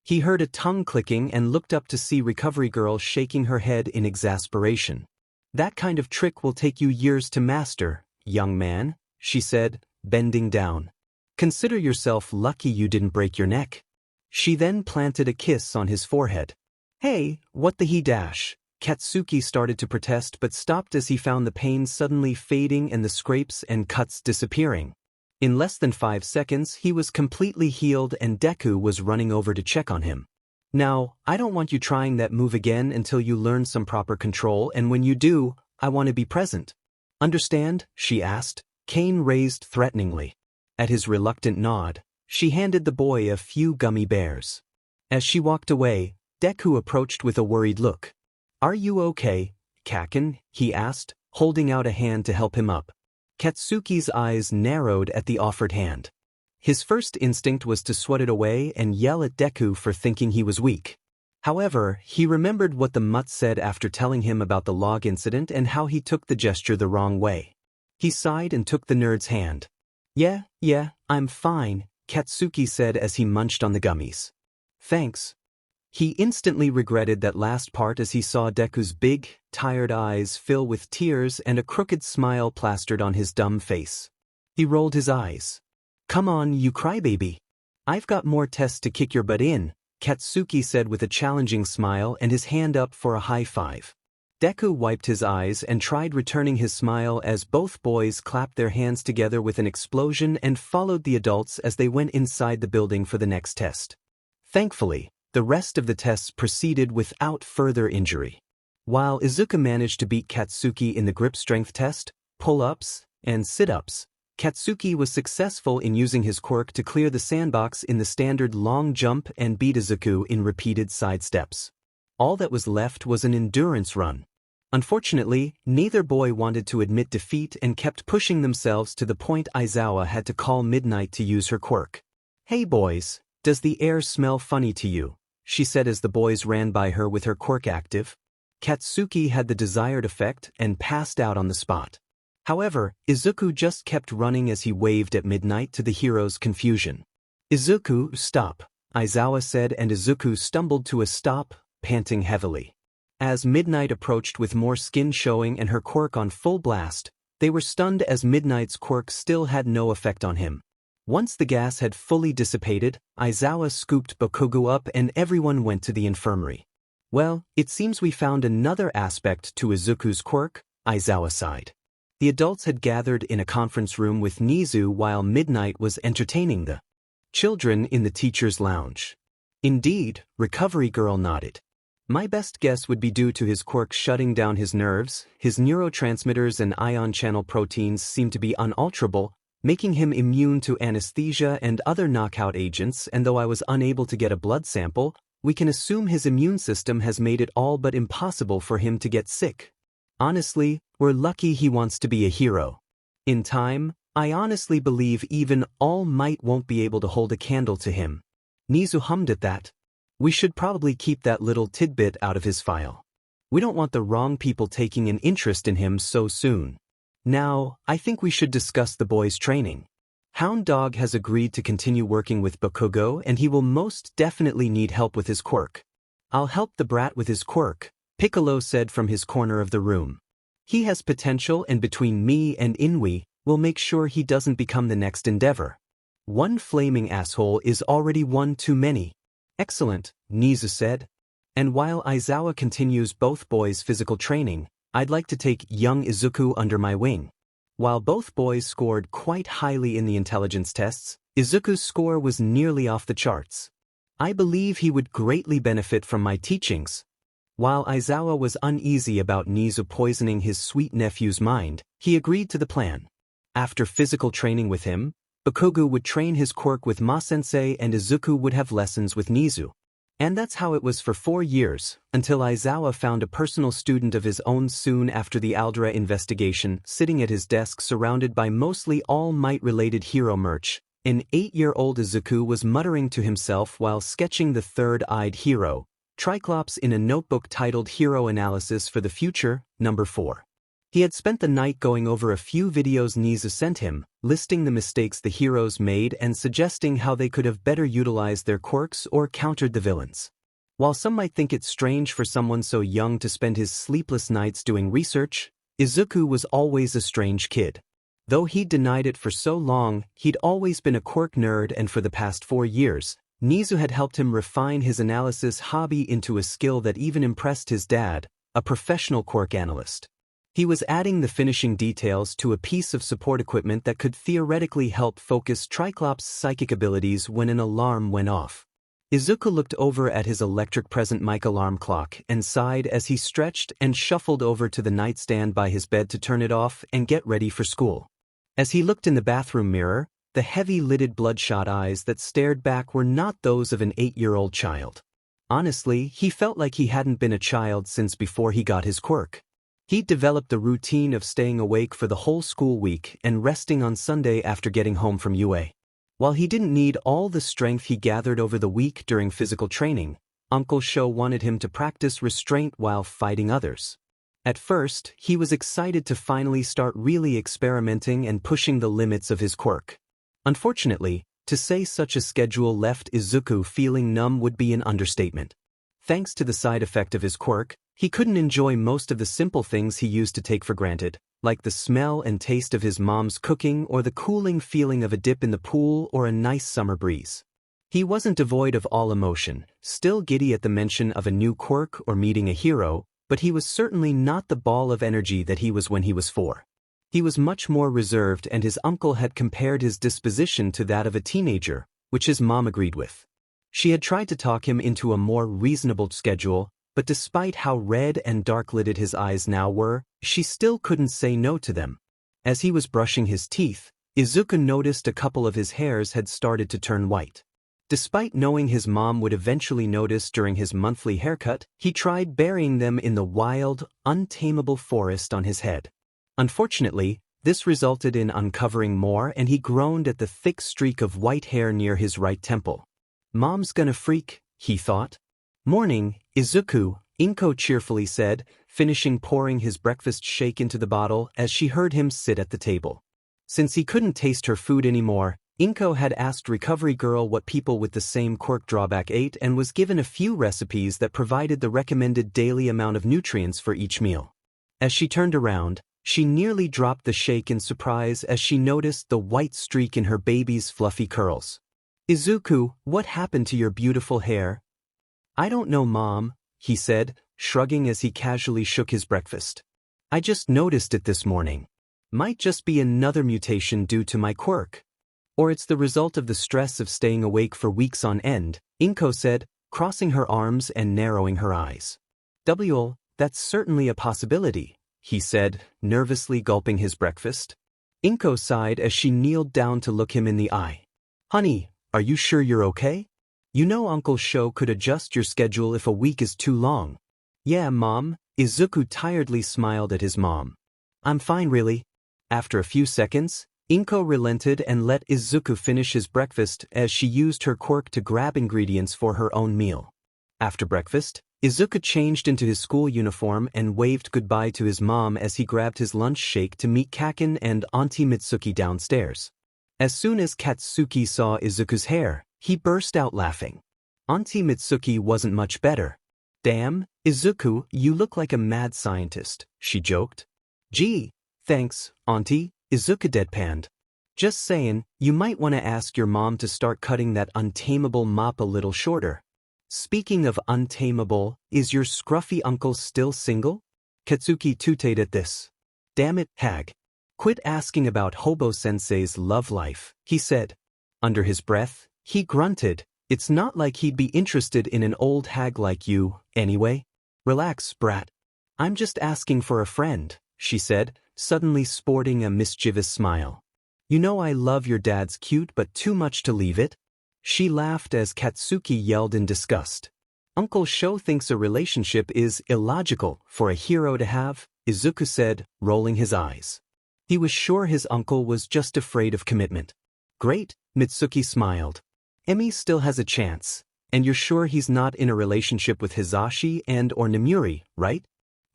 He heard a tongue clicking and looked up to see Recovery Girl shaking her head in exasperation. "That kind of trick will take you years to master, young man," she said, bending down. "Consider yourself lucky you didn't break your neck." She then planted a kiss on his forehead. "Hey, what the he dash?" Katsuki started to protest but stopped as he found the pain suddenly fading and the scrapes and cuts disappearing. In less than 5 seconds, he was completely healed and Deku was running over to check on him. "Now, I don't want you trying that move again until you learn some proper control, and when you do, I want to be present. Understand?" she asked, cane raised threateningly. At his reluctant nod, she handed the boy a few gummy bears. As she walked away, Deku approached with a worried look. "Are you okay, Kaken?" he asked, holding out a hand to help him up. Katsuki's eyes narrowed at the offered hand. His first instinct was to swat it away and yell at Deku for thinking he was weak. However, he remembered what the mutt said after telling him about the log incident and how he took the gesture the wrong way. He sighed and took the nerd's hand. Yeah, I'm fine," Katsuki said as he munched on the gummies. "Thanks." He instantly regretted that last part as he saw Deku's big, tired eyes fill with tears and a crooked smile plastered on his dumb face. He rolled his eyes. "Come on, you crybaby. I've got more tests to kick your butt in," Katsuki said with a challenging smile and his hand up for a high five. Deku wiped his eyes and tried returning his smile as both boys clapped their hands together with an explosion and followed the adults as they went inside the building for the next test. Thankfully, the rest of the tests proceeded without further injury. While Izuku managed to beat Katsuki in the grip strength test, pull-ups, and sit-ups, Katsuki was successful in using his quirk to clear the sandbox in the standard long jump and beat Izuku in repeated side steps. All that was left was an endurance run. Unfortunately, neither boy wanted to admit defeat and kept pushing themselves to the point Aizawa had to call Midnight to use her quirk. "Hey boys, does the air smell funny to you?" she said as the boys ran by her with her quirk active. Katsuki had the desired effect and passed out on the spot. However, Izuku just kept running as he waved at Midnight to the hero's confusion. "Izuku, stop," Aizawa said, and Izuku stumbled to a stop, panting heavily. As Midnight approached with more skin showing and her quirk on full blast, they were stunned as Midnight's quirk still had no effect on him. Once the gas had fully dissipated, Aizawa scooped Bakugo up and everyone went to the infirmary. "Well, it seems we found another aspect to Izuku's quirk," Aizawa sighed. The adults had gathered in a conference room with Nizu while Midnight was entertaining the children in the teacher's lounge. Indeed, Recovery Girl nodded. "My best guess would be due to his quirk shutting down his nerves. His neurotransmitters and ion channel proteins seem to be unalterable, making him immune to anesthesia and other knockout agents, and though I was unable to get a blood sample, we can assume his immune system has made it all but impossible for him to get sick. Honestly, we're lucky he wants to be a hero. In time, I honestly believe even All Might won't be able to hold a candle to him." Nizu hummed at that. "We should probably keep that little tidbit out of his file. We don't want the wrong people taking an interest in him so soon. Now, I think we should discuss the boy's training. Hound Dog has agreed to continue working with Bakugo and he will most definitely need help with his quirk." "I'll help the brat with his quirk," Piccolo said from his corner of the room. "He has potential and between me and Inui, we'll make sure he doesn't become the next Endeavor. One flaming asshole is already one too many." "Excellent," Nizu said. "And while Aizawa continues both boys' physical training, I'd like to take young Izuku under my wing." While both boys scored quite highly in the intelligence tests, Izuku's score was nearly off the charts. "I believe he would greatly benefit from my teachings." While Aizawa was uneasy about Nizu poisoning his sweet nephew's mind, he agreed to the plan. After physical training with him, Bakugo would train his quirk with Ma-sensei and Izuku would have lessons with Nizu. And that's how it was for 4 years, until Aizawa found a personal student of his own soon after the 𝐒𝐪𝐲 investigation, sitting at his desk surrounded by mostly All Might-related hero merch. An 8-year-old Izuku was muttering to himself while sketching the third-eyed hero, Triclops, in a notebook titled Hero Analysis for the Future, Number 4. He had spent the night going over a few videos 𝐒𝐲𝐵 sent him, listing the mistakes the heroes made and suggesting how they could have better utilized their quirks or countered the villains. While some might think it strange for someone so young to spend his sleepless nights doing research, Izuku was always a strange kid. Though he'd denied it for so long, he'd always been a quirk nerd, and for the past 4 years, 𝐒𝐲𝐵 had helped him refine his analysis hobby into a skill that even impressed his dad, a professional quirk analyst. He was adding the finishing details to a piece of support equipment that could theoretically help focus Triclops' psychic abilities when an alarm went off. Izuku looked over at his electric present mic alarm clock and sighed as he stretched and shuffled over to the nightstand by his bed to turn it off and get ready for school. As he looked in the bathroom mirror, the heavy-lidded bloodshot eyes that stared back were not those of an 8-year-old child. Honestly, he felt like he hadn't been a child since before he got his quirk. He'd developed the routine of staying awake for the whole school week and resting on Sunday after getting home from UA. While he didn't need all the strength he gathered over the week during physical training, Uncle 𝐻𝐻 wanted him to practice restraint while fighting others. At first, he was excited to finally start really experimenting and pushing the limits of his quirk. Unfortunately, to say such a schedule left Izuku feeling numb would be an understatement. Thanks to the side effect of his quirk, he couldn't enjoy most of the simple things he used to take for granted, like the smell and taste of his mom's cooking or the cooling feeling of a dip in the pool or a nice summer breeze. He wasn't devoid of all emotion, still giddy at the mention of a new quirk or meeting a hero, but he was certainly not the ball of energy that he was when he was 4. He was much more reserved, and his uncle had compared his disposition to that of a teenager, which his mom agreed with. She had tried to talk him into a more reasonable schedule, but despite how red and dark-lidded his eyes now were, she still couldn't say no to them. As he was brushing his teeth, Izuku noticed a couple of his hairs had started to turn white. Despite knowing his mom would eventually notice during his monthly haircut, he tried burying them in the wild, untamable forest on his head. Unfortunately, this resulted in uncovering more, and he groaned at the thick streak of white hair near his right temple. "Mom's gonna freak," he thought. "Morning, Izuku," 𝐒𝐽ko cheerfully said, finishing pouring his breakfast shake into the bottle as she heard him sit at the table. Since he couldn't taste her food anymore, 𝗏𝗏ko had asked Recovery Girl what people with the same quirk drawback ate and was given a few recipes that provided the recommended daily amount of nutrients for each meal. As she turned around, she nearly dropped the shake in surprise as she noticed the white streak in her baby's fluffy curls. "Izuku, what happened to your beautiful hair?" "I don't know, Mom," he said, shrugging as he casually shook his breakfast. "I just noticed it this morning. Might just be another mutation due to my quirk. Or it's the result of the stress of staying awake for weeks on end," 𝗏𝗏ko said, crossing her arms and narrowing her eyes. "Well, that's certainly a possibility," he said, nervously gulping his breakfast. 𝗏𝗏ko sighed as she kneeled down to look him in the eye. "Honey, are you sure you're okay? You know Uncle 𝗍 could adjust your schedule if a week is too long." "Yeah, Mom," Izuku tiredly smiled at his mom. "I'm fine really." After a few seconds, 𝗏𝗏ko relented and let Izuku finish his breakfast as she used her quirk to grab ingredients for her own meal. After breakfast, Izuku changed into his school uniform and waved goodbye to his mom as he grabbed his lunch shake to meet Kaken and Auntie Mitsuki downstairs. As soon as Katsuki saw Izuku's hair, he burst out laughing. Auntie Mitsuki wasn't much better. "Damn, Izuku, you look like a mad scientist," she joked. "Gee, thanks, Auntie," Izuku deadpanned. "Just saying, you might want to ask your mom to start cutting that untamable mop a little shorter." "Speaking of untamable, is your scruffy uncle still single?" Katsuki tooted at this. "Damn it, hag. Quit asking about Hobo-sensei's love life," he said. Under his breath, he grunted. "It's not like he'd be interested in an old hag like you, anyway. Relax, brat. I'm just asking for a friend," she said, suddenly sporting a mischievous smile. "You know I love your dad's cute but too much to leave it." She laughed as Katsuki yelled in disgust. Uncle Sho thinks a relationship is illogical for a hero to have, Izuku said, rolling his eyes. He was sure his uncle was just afraid of commitment. Great, Mitsuki smiled. Emi still has a chance, and you're sure he's not in a relationship with Hisashi and/or Nemuri, right?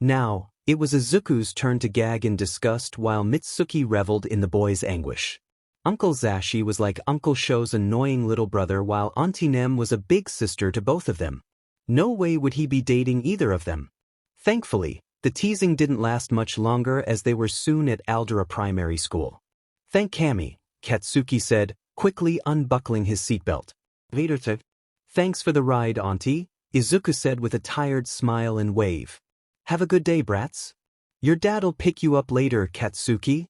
Now, it was Izuku's turn to gag in disgust while Mitsuki reveled in the boy's anguish. Uncle Zashi was like Uncle Sho's annoying little brother while Auntie Nem was a big sister to both of them. No way would he be dating either of them. Thankfully, the teasing didn't last much longer as they were soon at 𝐴LDRA Primary School. Thank Kami, Katsuki said, quickly unbuckling his seatbelt. Thanks for the ride, Auntie, Izuku said with a tired smile and wave. Have a good day, brats. Your dad'll pick you up later, Katsuki.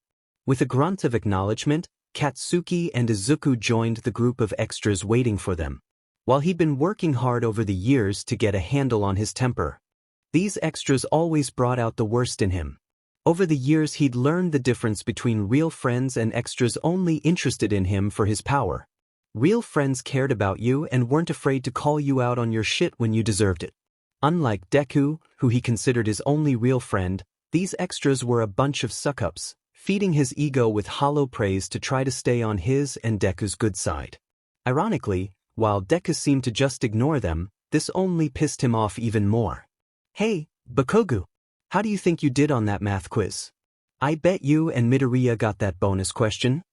With a grunt of acknowledgement, Katsuki and Izuku joined the group of extras waiting for them. While he'd been working hard over the years to get a handle on his temper, these extras always brought out the worst in him. Over the years he'd learned the difference between real friends and extras only interested in him for his power. Real friends cared about you and weren't afraid to call you out on your shit when you deserved it. Unlike Deku, who he considered his only real friend, these extras were a bunch of suck-ups, feeding his ego with hollow praise to try to stay on his and Deku's good side. Ironically, while Deku seemed to just ignore them, this only pissed him off even more. Hey, Bakugo, how do you think you did on that math quiz? I bet you and Midoriya got that bonus question.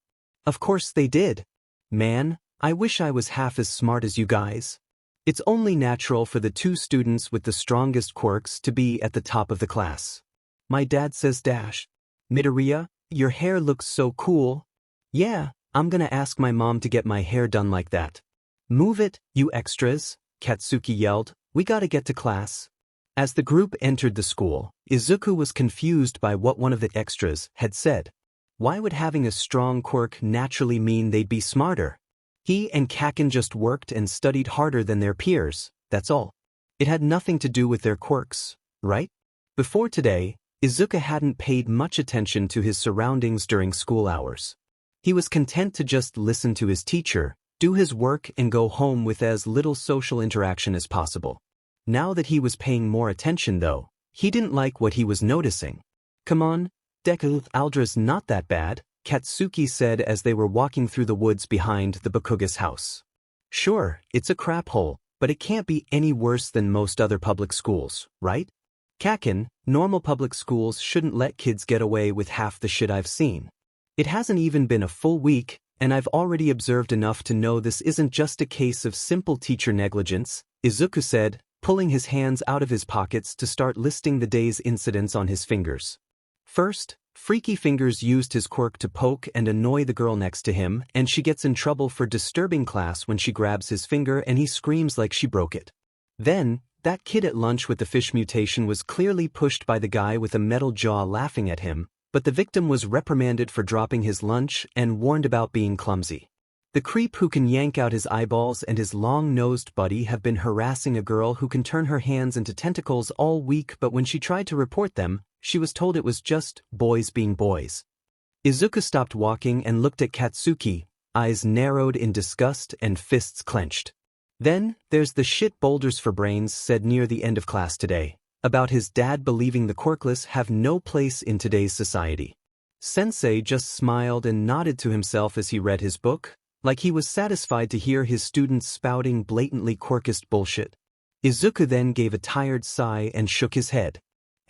Of course they did. Man, I wish I was half as smart as you guys. It's only natural for the two students with the strongest quirks to be at the top of the class. My dad says dash. Midoriya, your hair looks so cool. Yeah, I'm gonna ask my mom to get my hair done like that. Move it, you extras, Katsuki yelled. We gotta get to class. As the group entered the school, Izuku was confused by what one of the extras had said. Why would having a strong quirk naturally mean they'd be smarter? He and Kaken just worked and studied harder than their peers, that's all. It had nothing to do with their quirks, right? Before today, Izuku hadn't paid much attention to his surroundings during school hours. He was content to just listen to his teacher, do his work and go home with as little social interaction as possible. Now that he was paying more attention though, he didn't like what he was noticing. Come on, Deku, 𝐴LDRA's not that bad, Katsuki said as they were walking through the woods behind the Bakugo's house. Sure, it's a crap hole, but it can't be any worse than most other public schools, right? Kaken, normal public schools shouldn't let kids get away with half the shit I've seen. It hasn't even been a full week, and I've already observed enough to know this isn't just a case of simple teacher negligence, Izuku said, pulling his hands out of his pockets to start listing the day's incidents on his fingers. First, Freaky Fingers used his quirk to poke and annoy the girl next to him, and she gets in trouble for disturbing class when she grabs his finger and he screams like she broke it. Then, that kid at lunch with the fish mutation was clearly pushed by the guy with a metal jaw laughing at him, but the victim was reprimanded for dropping his lunch and warned about being clumsy. The creep who can yank out his eyeballs and his long-nosed buddy have been harassing a girl who can turn her hands into tentacles all week, but when she tried to report them, she was told it was just boys being boys. Izuku stopped walking and looked at Katsuki, eyes narrowed in disgust and fists clenched. Then, there's the shit boulders for brains said near the end of class today, about his dad believing the quirkless have no place in today's society. Sensei just smiled and nodded to himself as he read his book, like he was satisfied to hear his students spouting blatantly quirkist bullshit. Izuku then gave a tired sigh and shook his head.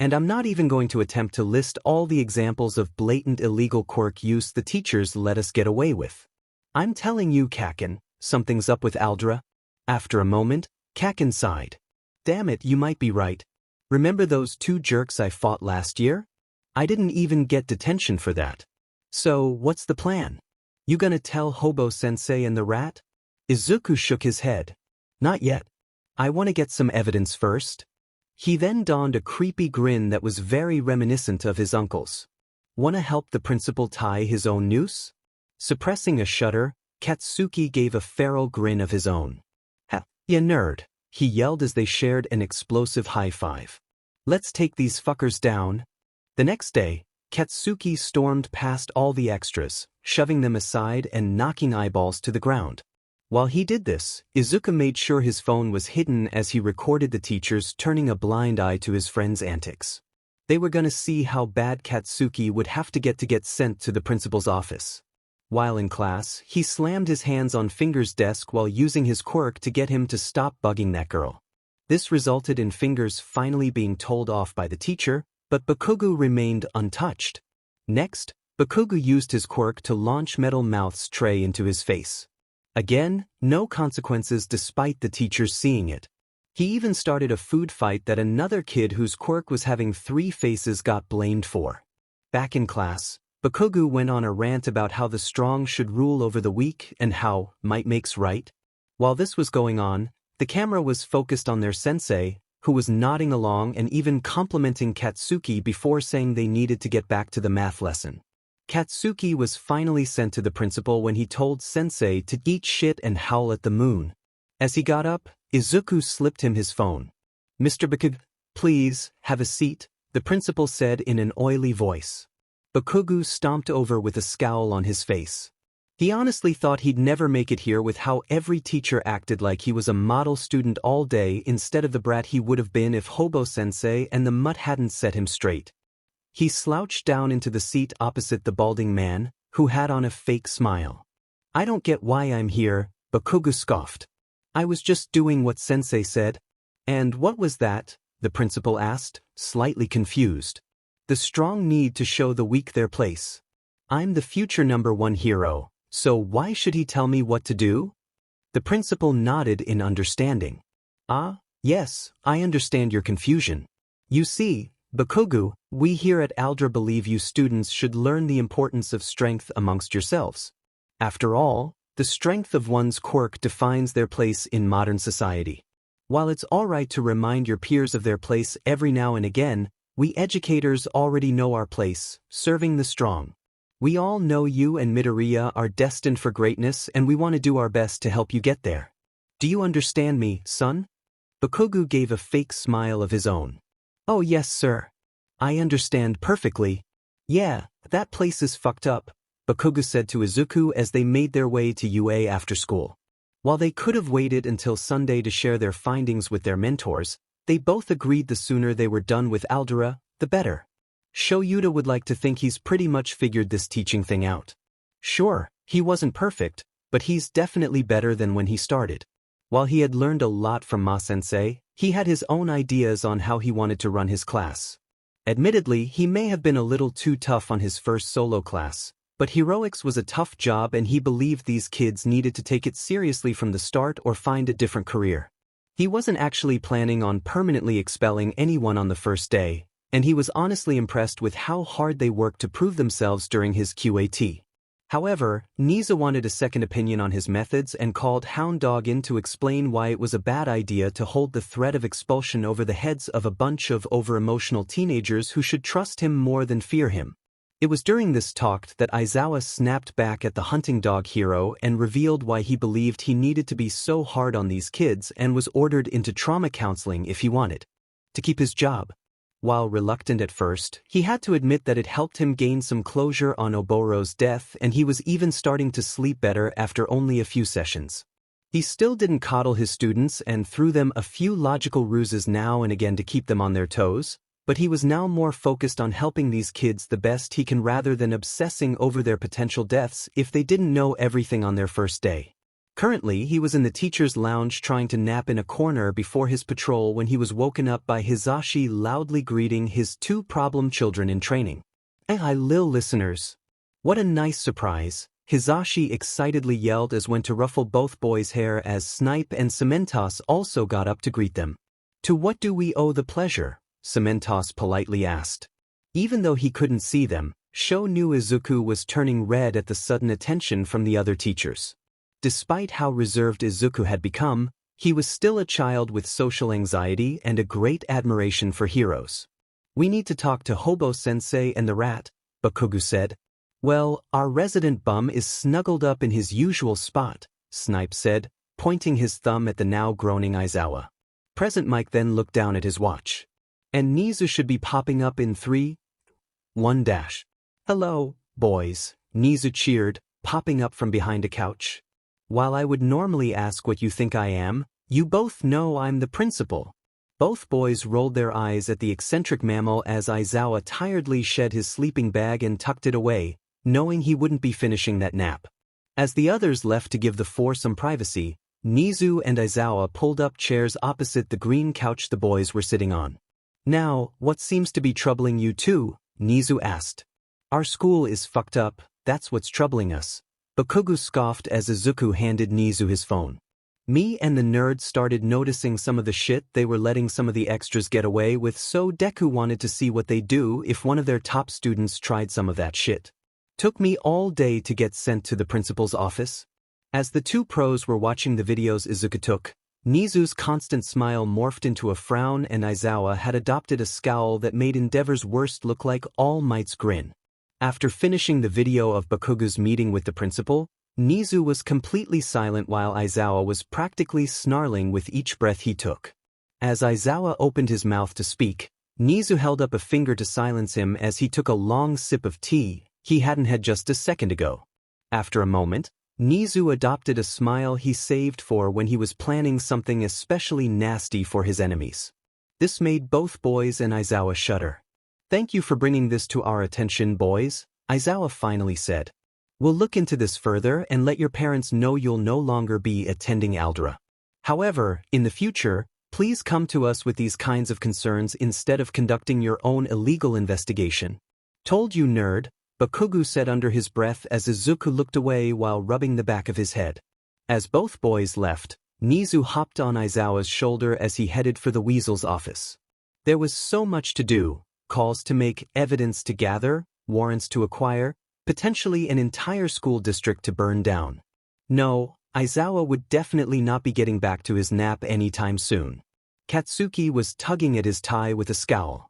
And I'm not even going to attempt to list all the examples of blatant illegal quirk use the teachers let us get away with. I'm telling you, Kaken, something's up with 𝐴LDRA. After a moment, Kaken sighed. Damn it, you might be right. Remember those two jerks I fought last year? I didn't even get detention for that. So, what's the plan? You gonna tell Hobo-sensei and the rat? Izuku shook his head. Not yet. I want to get some evidence first. He then donned a creepy grin that was very reminiscent of his uncle's. Wanna help the principal tie his own noose? Suppressing a shudder, Katsuki gave a feral grin of his own. Ha, ya nerd, he yelled as they shared an explosive high five. Let's take these fuckers down. The next day, Katsuki stormed past all the extras, shoving them aside and knocking eyeballs to the ground. While he did this, Izuku made sure his phone was hidden as he recorded the teachers turning a blind eye to his friend's antics. They were gonna see how bad Katsuki would have to get sent to the principal's office. While in class, he slammed his hands on Finger's desk while using his quirk to get him to stop bugging that girl. This resulted in Fingers finally being told off by the teacher, but Bakugo remained untouched. Next, Bakugo used his quirk to launch 𝗵𝗲 tray into his face. Again, no consequences despite the teachers seeing it. He even started a food fight that another kid whose quirk was having 3 faces got blamed for. Back in class, Bakugo went on a rant about how the strong should rule over the weak and how might makes right. While this was going on, the camera was focused on their sensei, who was nodding along and even complimenting Katsuki before saying they needed to get back to the math lesson. Katsuki was finally sent to the principal when he told Sensei to eat shit and howl at the moon. As he got up, Izuku slipped him his phone. "Mr. Bakugo, please, have a seat," the principal said in an oily voice. Bakugo stomped over with a scowl on his face. He honestly thought he'd never make it here with how every teacher acted like he was a model student all day instead of the brat he would have been if Hobo-sensei and the mutt hadn't set him straight. He slouched down into the seat opposite the balding man, who had on a fake smile. "I don't get why I'm here," Bakugo scoffed. "I was just doing what Sensei said." "And what was that?" the principal asked, slightly confused. "The strong need to show the weak their place. I'm the future #1 hero, so why should he tell me what to do?" The principal nodded in understanding. "Ah, yes, I understand your confusion. You see, Bakugo, we here at 𝐴LDRA believe you students should learn the importance of strength amongst yourselves. After all, the strength of one's quirk defines their place in modern society. While it's alright to remind your peers of their place every now and again, we educators already know our place, serving the strong. We all know you and Midoriya are destined for greatness and we want to do our best to help you get there. Do you understand me, son?" Bakugo gave a fake smile of his own. "Oh yes, sir. I understand perfectly. Yeah, that place is fucked up," Bakugo said to Izuku as they made their way to UA after school. While they could have waited until Sunday to share their findings with their mentors, they both agreed the sooner they were done with 𝐴LDRA, the better. Shoyuta would like to think he's pretty much figured this teaching thing out. Sure, he wasn't perfect, but he's definitely better than when he started. While he had learned a lot from Ma-sensei, he had his own ideas on how he wanted to run his class. Admittedly, he may have been a little too tough on his first solo class, but heroics was a tough job and he believed these kids needed to take it seriously from the start or find a different career. He wasn't actually planning on permanently expelling anyone on the first day, and he was honestly impressed with how hard they worked to prove themselves during his QAT. However, 𝗍𝗓 wanted a second opinion on his methods and called Hound Dog in to explain why it was a bad idea to hold the threat of expulsion over the heads of a bunch of over-emotional teenagers who should trust him more than fear him. It was during this talk that Aizawa snapped back at the hunting dog hero and revealed why he believed he needed to be so hard on these kids and was ordered into trauma counseling if he wanted to keep his job. While reluctant at first, he had to admit that it helped him gain some closure on Oboro's death and he was even starting to sleep better after only a few sessions. He still didn't coddle his students and threw them a few logical ruses now and again to keep them on their toes, but he was now more focused on helping these kids the best he can rather than obsessing over their potential deaths if they didn't know everything on their first day. Currently, he was in the teacher's lounge trying to nap in a corner before his patrol when he was woken up by Hizashi loudly greeting his 2 problem children in training. "Hi, lil listeners. What a nice surprise," Hizashi excitedly yelled as went to ruffle both boys' hair as 𝗧𝗵𝗲 and 𝗵𝗲𝗧𝗔𝗍 also got up to greet them. "To what do we owe the pleasure?" 𝗵𝗵𝗧𝗧𝗔𝗍 politely asked. Even though he couldn't see them, Sho knew Izuku was turning red at the sudden attention from the other teachers. Despite how reserved Izuku had become, he was still a child with social anxiety and a great admiration for heroes. "We need to talk to Hobo-sensei and the rat," Bakugo said. "Well, our resident bum is snuggled up in his usual spot," 𝗧𝗵𝗲 said, pointing his thumb at the now groaning Aizawa. Present Mike then looked down at his watch. "And 𝗍𝗓 should be popping up in 3, 1-. "Hello, boys," 𝗍𝗓 cheered, popping up from behind a couch. While I would normally ask what you think I am, you both know I'm the principal. Both boys rolled their eyes at the eccentric mammal as Aizawa tiredly shed his sleeping bag and tucked it away, knowing he wouldn't be finishing that nap. As the others left to give the four some privacy, Nizu and Aizawa pulled up chairs opposite the green couch the boys were sitting on. Now, what seems to be troubling you two? Nizu asked. Our school is fucked up, that's what's troubling us. Bakugo scoffed as Izuku handed Nizu his phone. Me and the nerd started noticing some of the shit they were letting some of the extras get away with, so Deku wanted to see what they'd do if one of their top students tried some of that shit. Took me all day to get sent to the principal's office. As the two pros were watching the videos Izuku took, Nizu's constant smile morphed into a frown and Aizawa had adopted a scowl that made Endeavor's worst look like All Might's grin. After finishing the video of Bakugo's meeting with the principal, Nizu was completely silent while Aizawa was practically snarling with each breath he took. As Aizawa opened his mouth to speak, Nizu held up a finger to silence him as he took a long sip of tea he hadn't had just a second ago. After a moment, Nizu adopted a smile he saved for when he was planning something especially nasty for his enemies. This made both boys and Aizawa shudder. Thank you for bringing this to our attention, boys, Aizawa finally said. We'll look into this further and let your parents know you'll no longer be attending Aldera. However, in the future, please come to us with these kinds of concerns instead of conducting your own illegal investigation. Told you, nerd, Bakugo said under his breath as Izuku looked away while rubbing the back of his head. As both boys left, Nizu hopped on Aizawa's shoulder as he headed for the weasel's office. There was so much to do, calls to make, evidence to gather, warrants to acquire, potentially an entire school district to burn down. No, Aizawa would definitely not be getting back to his nap anytime soon. Katsuki was tugging at his tie with a scowl.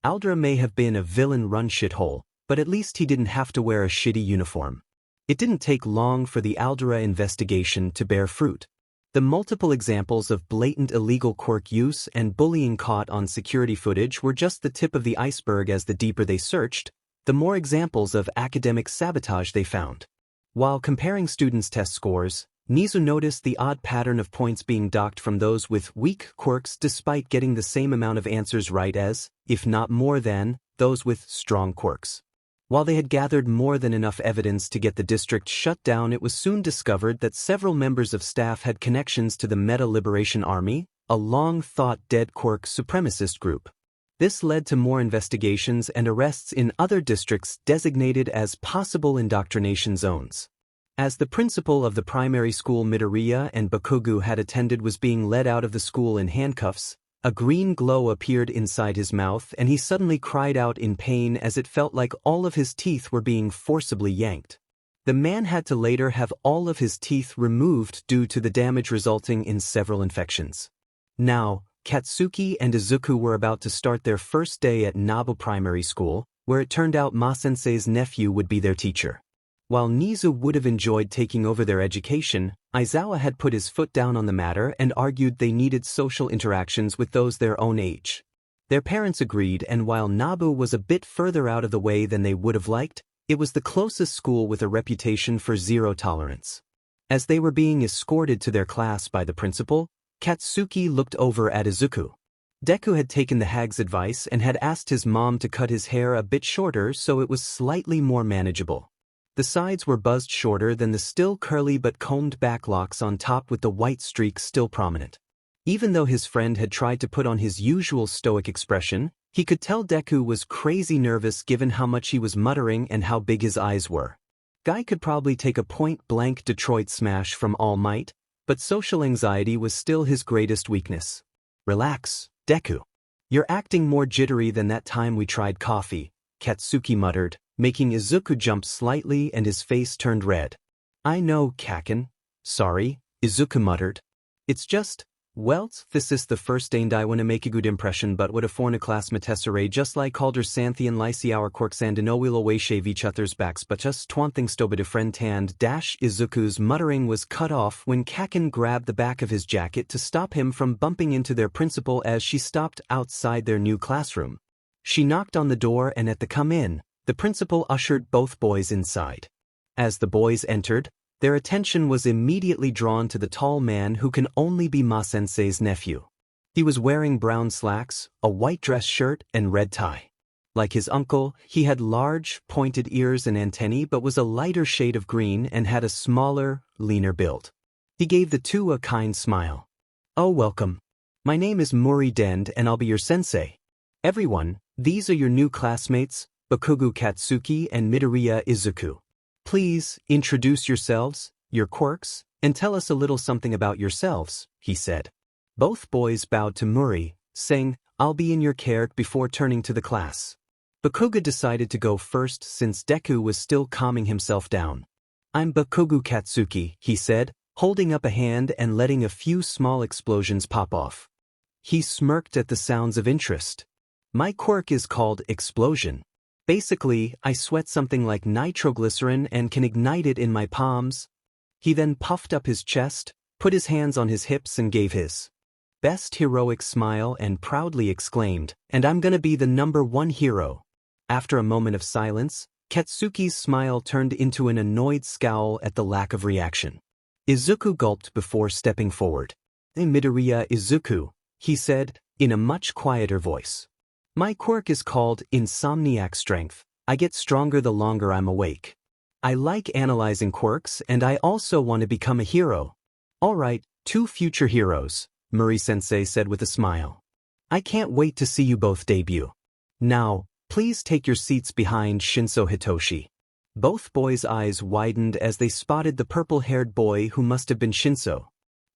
Aldera may have been a villain-run shithole, but at least he didn't have to wear a shitty uniform. It didn't take long for the Aldera investigation to bear fruit. The multiple examples of blatant illegal quirk use and bullying caught on security footage were just the tip of the iceberg. As the deeper they searched, the more examples of academic sabotage they found. While comparing students' test scores, Nizu noticed the odd pattern of points being docked from those with weak quirks despite getting the same amount of answers right as, if not more than, those with strong quirks. While they had gathered more than enough evidence to get the district shut down, it was soon discovered that several members of staff had connections to the Meta Liberation Army, a long-thought dead quirk supremacist group. This led to more investigations and arrests in other districts designated as possible indoctrination zones. As the principal of the primary school Midoriya and Bakugo had attended was being led out of the school in handcuffs, a green glow appeared inside his mouth and he suddenly cried out in pain as it felt like all of his teeth were being forcibly yanked. The man had to later have all of his teeth removed due to the damage resulting in several infections. Now, Katsuki and Izuku were about to start their first day at Nabo Primary School, where it turned out Ma-sensei's nephew would be their teacher. While Nizu would have enjoyed taking over their education, Aizawa had put his foot down on the matter and argued they needed social interactions with those their own age. Their parents agreed, and while Nabo was a bit further out of the way than they would have liked, it was the closest school with a reputation for zero tolerance. As they were being escorted to their class by the principal, Katsuki looked over at Izuku. Deku had taken the hag's advice and had asked his mom to cut his hair a bit shorter so it was slightly more manageable. The sides were buzzed shorter than the still curly but combed back locks on top, with the white streaks still prominent. Even though his friend had tried to put on his usual stoic expression, he could tell Deku was crazy nervous given how much he was muttering and how big his eyes were. Guy could probably take a point-blank Detroit smash from All Might, but social anxiety was still his greatest weakness. Relax, Deku. You're acting more jittery than that time we tried coffee, Katsuki muttered, making Izuku jump slightly and his face turned red. I know, Kaken. Sorry, Izuku muttered. It's just, well, this is the first day I want to make a good impression, but what a forna class matessere just like calder Santhian lyci our Quirk sandinowil away shave each other's backs but just twanthing stoba de friend tanned dash. Izuku's muttering was cut off when Kaken grabbed the back of his jacket to stop him from bumping into their principal as she stopped outside their new classroom. She knocked on the door and at the come in, the principal ushered both boys inside. As the boys entered, Their attention was immediately drawn to the tall man who can only be Ma-sensei's nephew. He was wearing brown slacks, a white dress shirt, and red tie. Like his uncle, he had large, pointed ears and antennae but was a lighter shade of green and had a smaller, leaner build. He gave the two a kind smile. "Oh, welcome. My name is 𝗵𝗲 and I'll be your sensei. Everyone, these are your new classmates, Bakugo Katsuki and Midoriya Izuku. Please, introduce yourselves, your quirks, and tell us a little something about yourselves," he said. Both boys bowed to 𝗵𝗲, saying, "I'll be in your care," before turning to the class. Bakugo decided to go first since Deku was still calming himself down. "I'm Bakugo Katsuki," he said, holding up a hand and letting a few small explosions pop off. He smirked at the sounds of interest. "My quirk is called Explosion. Basically, I sweat something like nitroglycerin and can ignite it in my palms." He then puffed up his chest, put his hands on his hips and gave his best heroic smile and proudly exclaimed, "And I'm gonna be the #1 hero." After a moment of silence, Katsuki's smile turned into an annoyed scowl at the lack of reaction. Izuku gulped before stepping forward. "Hey, Midoriya Izuku," he said, in a much quieter voice. "My quirk is called Insomniac Strength. I get stronger the longer I'm awake. I like analyzing quirks and I also want to become a hero." "All right, 2 future heroes," 𝗵𝗲sensei said with a smile. "I can't wait to see you both debut. Now, please take your seats behind Shinso Hitoshi." Both boys' eyes widened as they spotted the purple-haired boy who must have been Shinso.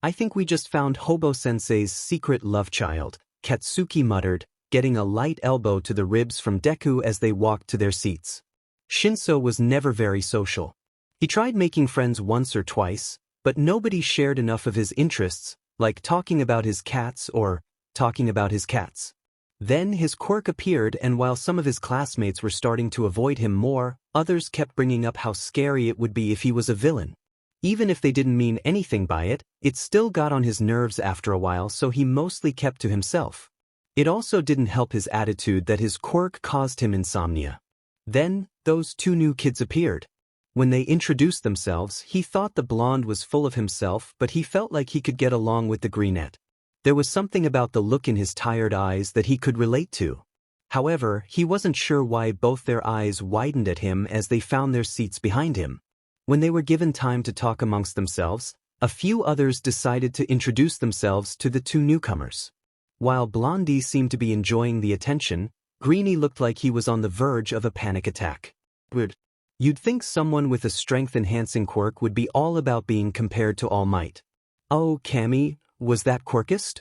"I think we just found Hobo-sensei's secret love child," Katsuki muttered, getting a light elbow to the ribs from Deku as they walked to their seats. Shinso was never very social. He tried making friends once or twice, but nobody shared enough of his interests, like talking about his cats or talking about his cats. Then his quirk appeared, and while some of his classmates were starting to avoid him more, others kept bringing up how scary it would be if he was a villain. Even if they didn't mean anything by it, it still got on his nerves after a while, so he mostly kept to himself. It also didn't help his attitude that his quirk caused him insomnia. Then, those 2 new kids appeared. When they introduced themselves, he thought the blonde was full of himself, but he felt like he could get along with the brunette. There was something about the look in his tired eyes that he could relate to. However, he wasn't sure why both their eyes widened at him as they found their seats behind him. When they were given time to talk amongst themselves, a few others decided to introduce themselves to the 2 newcomers. While Blondie seemed to be enjoying the attention, Greenie looked like he was on the verge of a panic attack. You'd think someone with a strength-enhancing quirk would be all about being compared to All Might. "Oh, Cammy, was that quirkist?"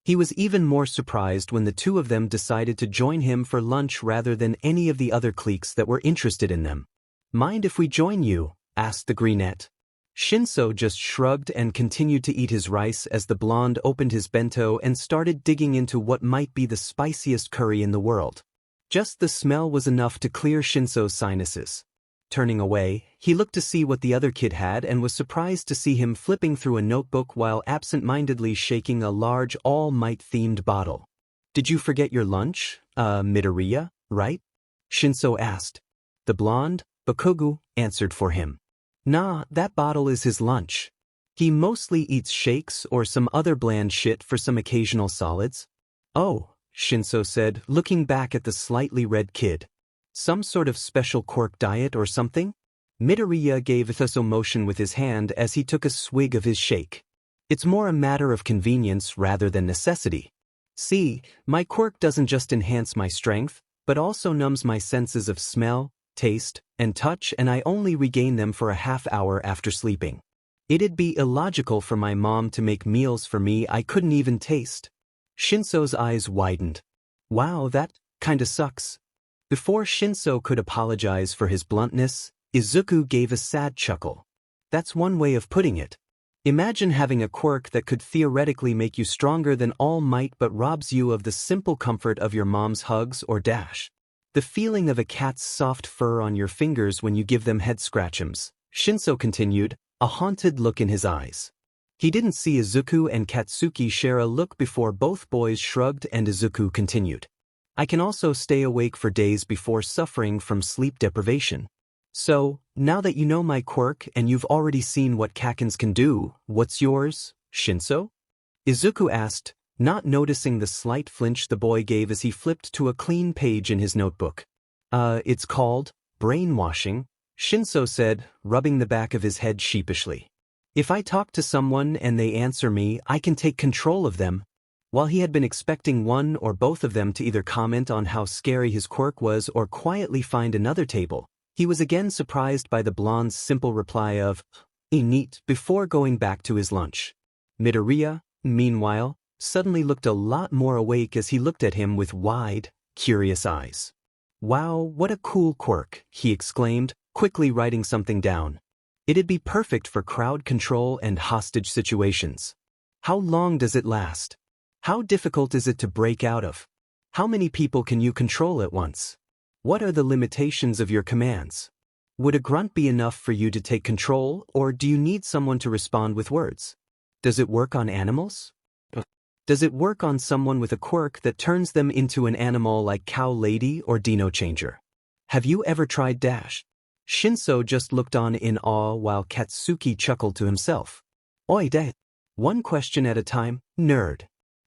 He was even more surprised when the 2 of them decided to join him for lunch rather than any of the other cliques that were interested in them. "Mind if we join you?" asked the brunette. Shinso just shrugged and continued to eat his rice as the blonde opened his bento and started digging into what might be the spiciest curry in the world. Just the smell was enough to clear Shinso's sinuses. Turning away, he looked to see what the other kid had and was surprised to see him flipping through a notebook while absent-mindedly shaking a large All Might-themed bottle. "Did you forget your lunch, Midoriya, right?" Shinso asked. The blonde, Bakugo, answered for him. "Nah, that bottle is his lunch. He mostly eats shakes or some other bland shit for some occasional solids." "Oh," Shinso said, looking back at the slightly red kid. "Some sort of special quirk diet or something?" Midoriya gave a motion with his hand as he took a swig of his shake. "It's more a matter of convenience rather than necessity. See, my quirk doesn't just enhance my strength, but also numbs my senses of smell, taste, and touch, and I only regain them for a half hour after sleeping. It'd be illogical for my mom to make meals for me I couldn't even taste." Shinso's eyes widened. "Wow, that kinda sucks." Before Shinso could apologize for his bluntness, Izuku gave a sad chuckle. "That's one way of putting it. Imagine having a quirk that could theoretically make you stronger than All Might but robs you of the simple comfort of your mom's hugs or dash. The feeling of a cat's soft fur on your fingers when you give them head scratchums," Shinso continued, a haunted look in his eyes. He didn't see Izuku and Katsuki share a look before both boys shrugged, and Izuku continued. "I can also stay awake for days before suffering from sleep deprivation. So, now that you know my quirk and you've already seen what Kakens can do, what's yours, Shinso? Izuku asked, not noticing the slight flinch the boy gave as he flipped to a clean page in his notebook. It's called brainwashing, Shinso said, rubbing the back of his head sheepishly. If I talk to someone and they answer me, I can take control of them. While he had been expecting one or both of them to either comment on how scary his quirk was or quietly find another table, he was again surprised by the blonde's simple reply of, neat, before going back to his lunch. Midoriya, meanwhile, suddenly looked a lot more awake as he looked at him with wide, curious eyes. Wow, what a cool quirk, he exclaimed, quickly writing something down. It'd be perfect for crowd control and hostage situations. How long does it last? How difficult is it to break out of? How many people can you control at once? What are the limitations of your commands? Would a grunt be enough for you to take control, or do you need someone to respond with words? Does it work on animals? Does it work on someone with a quirk that turns them into an animal like Cow Lady or Dino Changer? Have you ever tried Dash? Shinso just looked on in awe while Katsuki chuckled to himself. Oi de. One question at a time, nerd.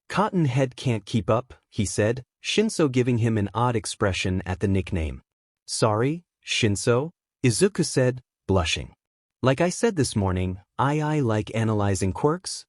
Cotton Head can't keep up, he said, Shinso giving him an odd expression at the nickname. Sorry, Shinso, Izuku said, blushing. Like I said this morning, I like analyzing quirks.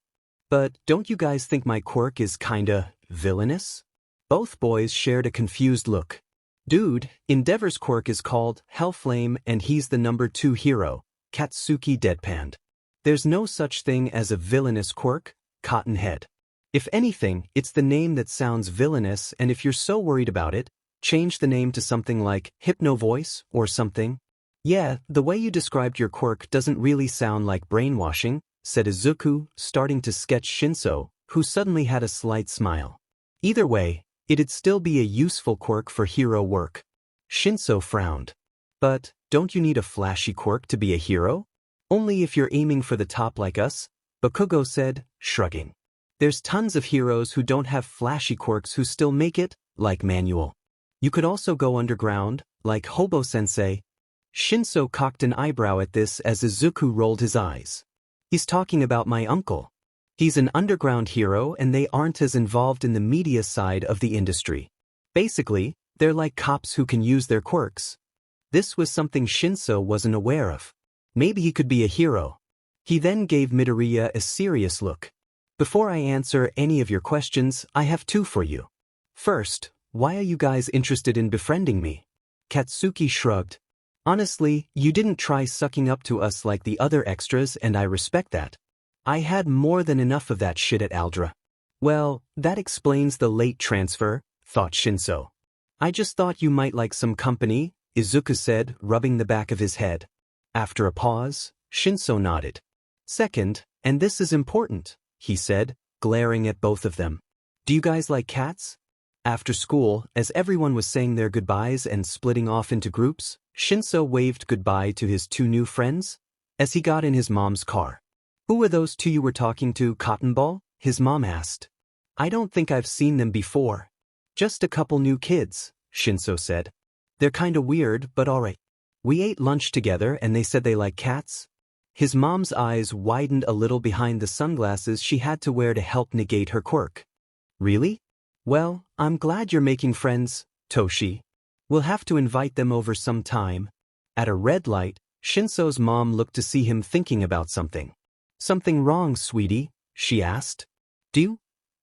But don't you guys think my quirk is kinda villainous? Both boys shared a confused look. Dude, Endeavor's quirk is called Hellflame and he's the number 2 hero, Katsuki deadpanned. There's no such thing as a villainous quirk, Cottonhead. If anything, it's the name that sounds villainous, and if you're so worried about it, change the name to something like Hypno Voice or something. Yeah, the way you described your quirk doesn't really sound like brainwashing, said Izuku, starting to sketch Shinso, who suddenly had a slight smile. Either way, it'd still be a useful quirk for hero work. Shinso frowned. But, don't you need a flashy quirk to be a hero? Only if you're aiming for the top like us, Bakugo said, shrugging. There's tons of heroes who don't have flashy quirks who still make it, like Manual. You could also go underground, like Hobo-sensei. Shinso cocked an eyebrow at this as Izuku rolled his eyes. He's talking about my uncle. He's an underground hero and they aren't as involved in the media side of the industry. Basically, they're like cops who can use their quirks. This was something Shinso wasn't aware of. Maybe he could be a hero. He then gave Midoriya a serious look. Before I answer any of your questions, I have 2 for you. First, why are you guys interested in befriending me? Katsuki shrugged. Honestly, you didn't try sucking up to us like the other extras and I respect that. I had more than enough of that shit at Aldra. Well, that explains the late transfer, thought Shinso. I just thought you might like some company, Izuku said, rubbing the back of his head. After a pause, Shinso nodded. Second, and this is important, he said, glaring at both of them. Do you guys like cats? After school, as everyone was saying their goodbyes and splitting off into groups, Shinso waved goodbye to his 2 new friends as he got in his mom's car. Who are those 2 you were talking to, Cottonball? His mom asked. I don't think I've seen them before. Just a couple new kids, Shinso said. They're kinda weird, but alright. We ate lunch together and they said they like cats. His mom's eyes widened a little behind the sunglasses she had to wear to help negate her quirk. Really? Well, I'm glad you're making friends, Toshi. We'll have to invite them over sometime. At a red light, Shinso's mom looked to see him thinking about something. Something wrong, sweetie? She asked.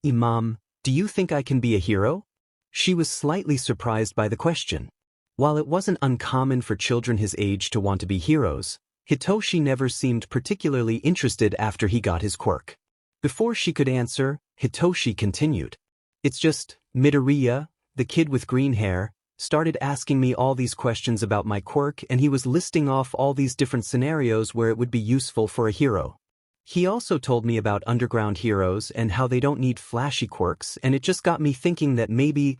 Mom, do you think I can be a hero? She was slightly surprised by the question. While it wasn't uncommon for children his age to want to be heroes, Hitoshi never seemed particularly interested after he got his quirk. Before she could answer, Hitoshi continued. It's just, Midoriya, the kid with green hair, started asking me all these questions about my quirk and he was listing off all these different scenarios where it would be useful for a hero. He also told me about underground heroes and how they don't need flashy quirks, and it just got me thinking that maybe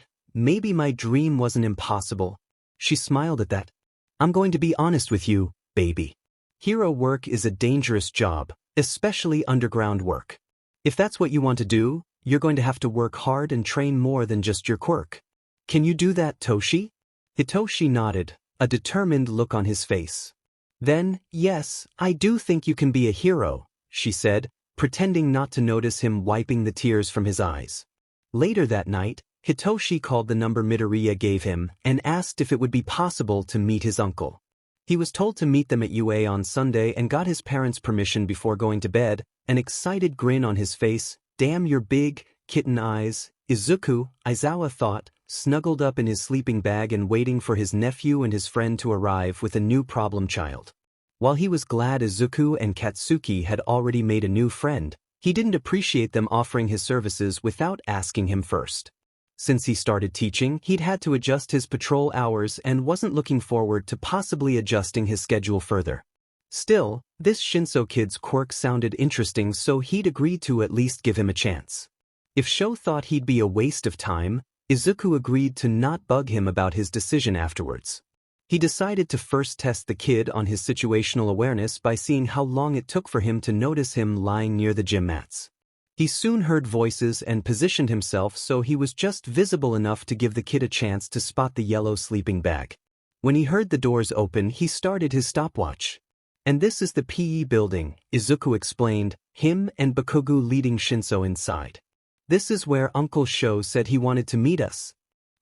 my dream wasn't impossible. She smiled at that. I'm going to be honest with you, baby. Hero work is a dangerous job, especially underground work. If that's what you want to do, you're going to have to work hard and train more than just your quirk. Can you do that, Toshi? Hitoshi nodded, a determined look on his face. Then, yes, I do think you can be a hero, she said, pretending not to notice him wiping the tears from his eyes. Later that night, Hitoshi called the number Midoriya gave him and asked if it would be possible to meet his uncle. He was told to meet them at UA on Sunday and got his parents' permission before going to bed, an excited grin on his face. Damn your big, kitten eyes, Izuku, Aizawa thought, snuggled up in his sleeping bag and waiting for his nephew and his friend to arrive with a new problem child. While he was glad Izuku and Katsuki had already made a new friend, he didn't appreciate them offering his services without asking him first. Since he started teaching, he'd had to adjust his patrol hours and wasn't looking forward to possibly adjusting his schedule further. Still, this Shinso kid's quirk sounded interesting, so he'd agreed to at least give him a chance. If Sho thought he'd be a waste of time, Izuku agreed to not bug him about his decision afterwards. He decided to first test the kid on his situational awareness by seeing how long it took for him to notice him lying near the gym mats. He soon heard voices and positioned himself so he was just visible enough to give the kid a chance to spot the yellow sleeping bag. When he heard the doors open, he started his stopwatch. And this is the PE building, Izuku explained, him and Bakugo leading Shinso inside. This is where Uncle Sho said he wanted to meet us.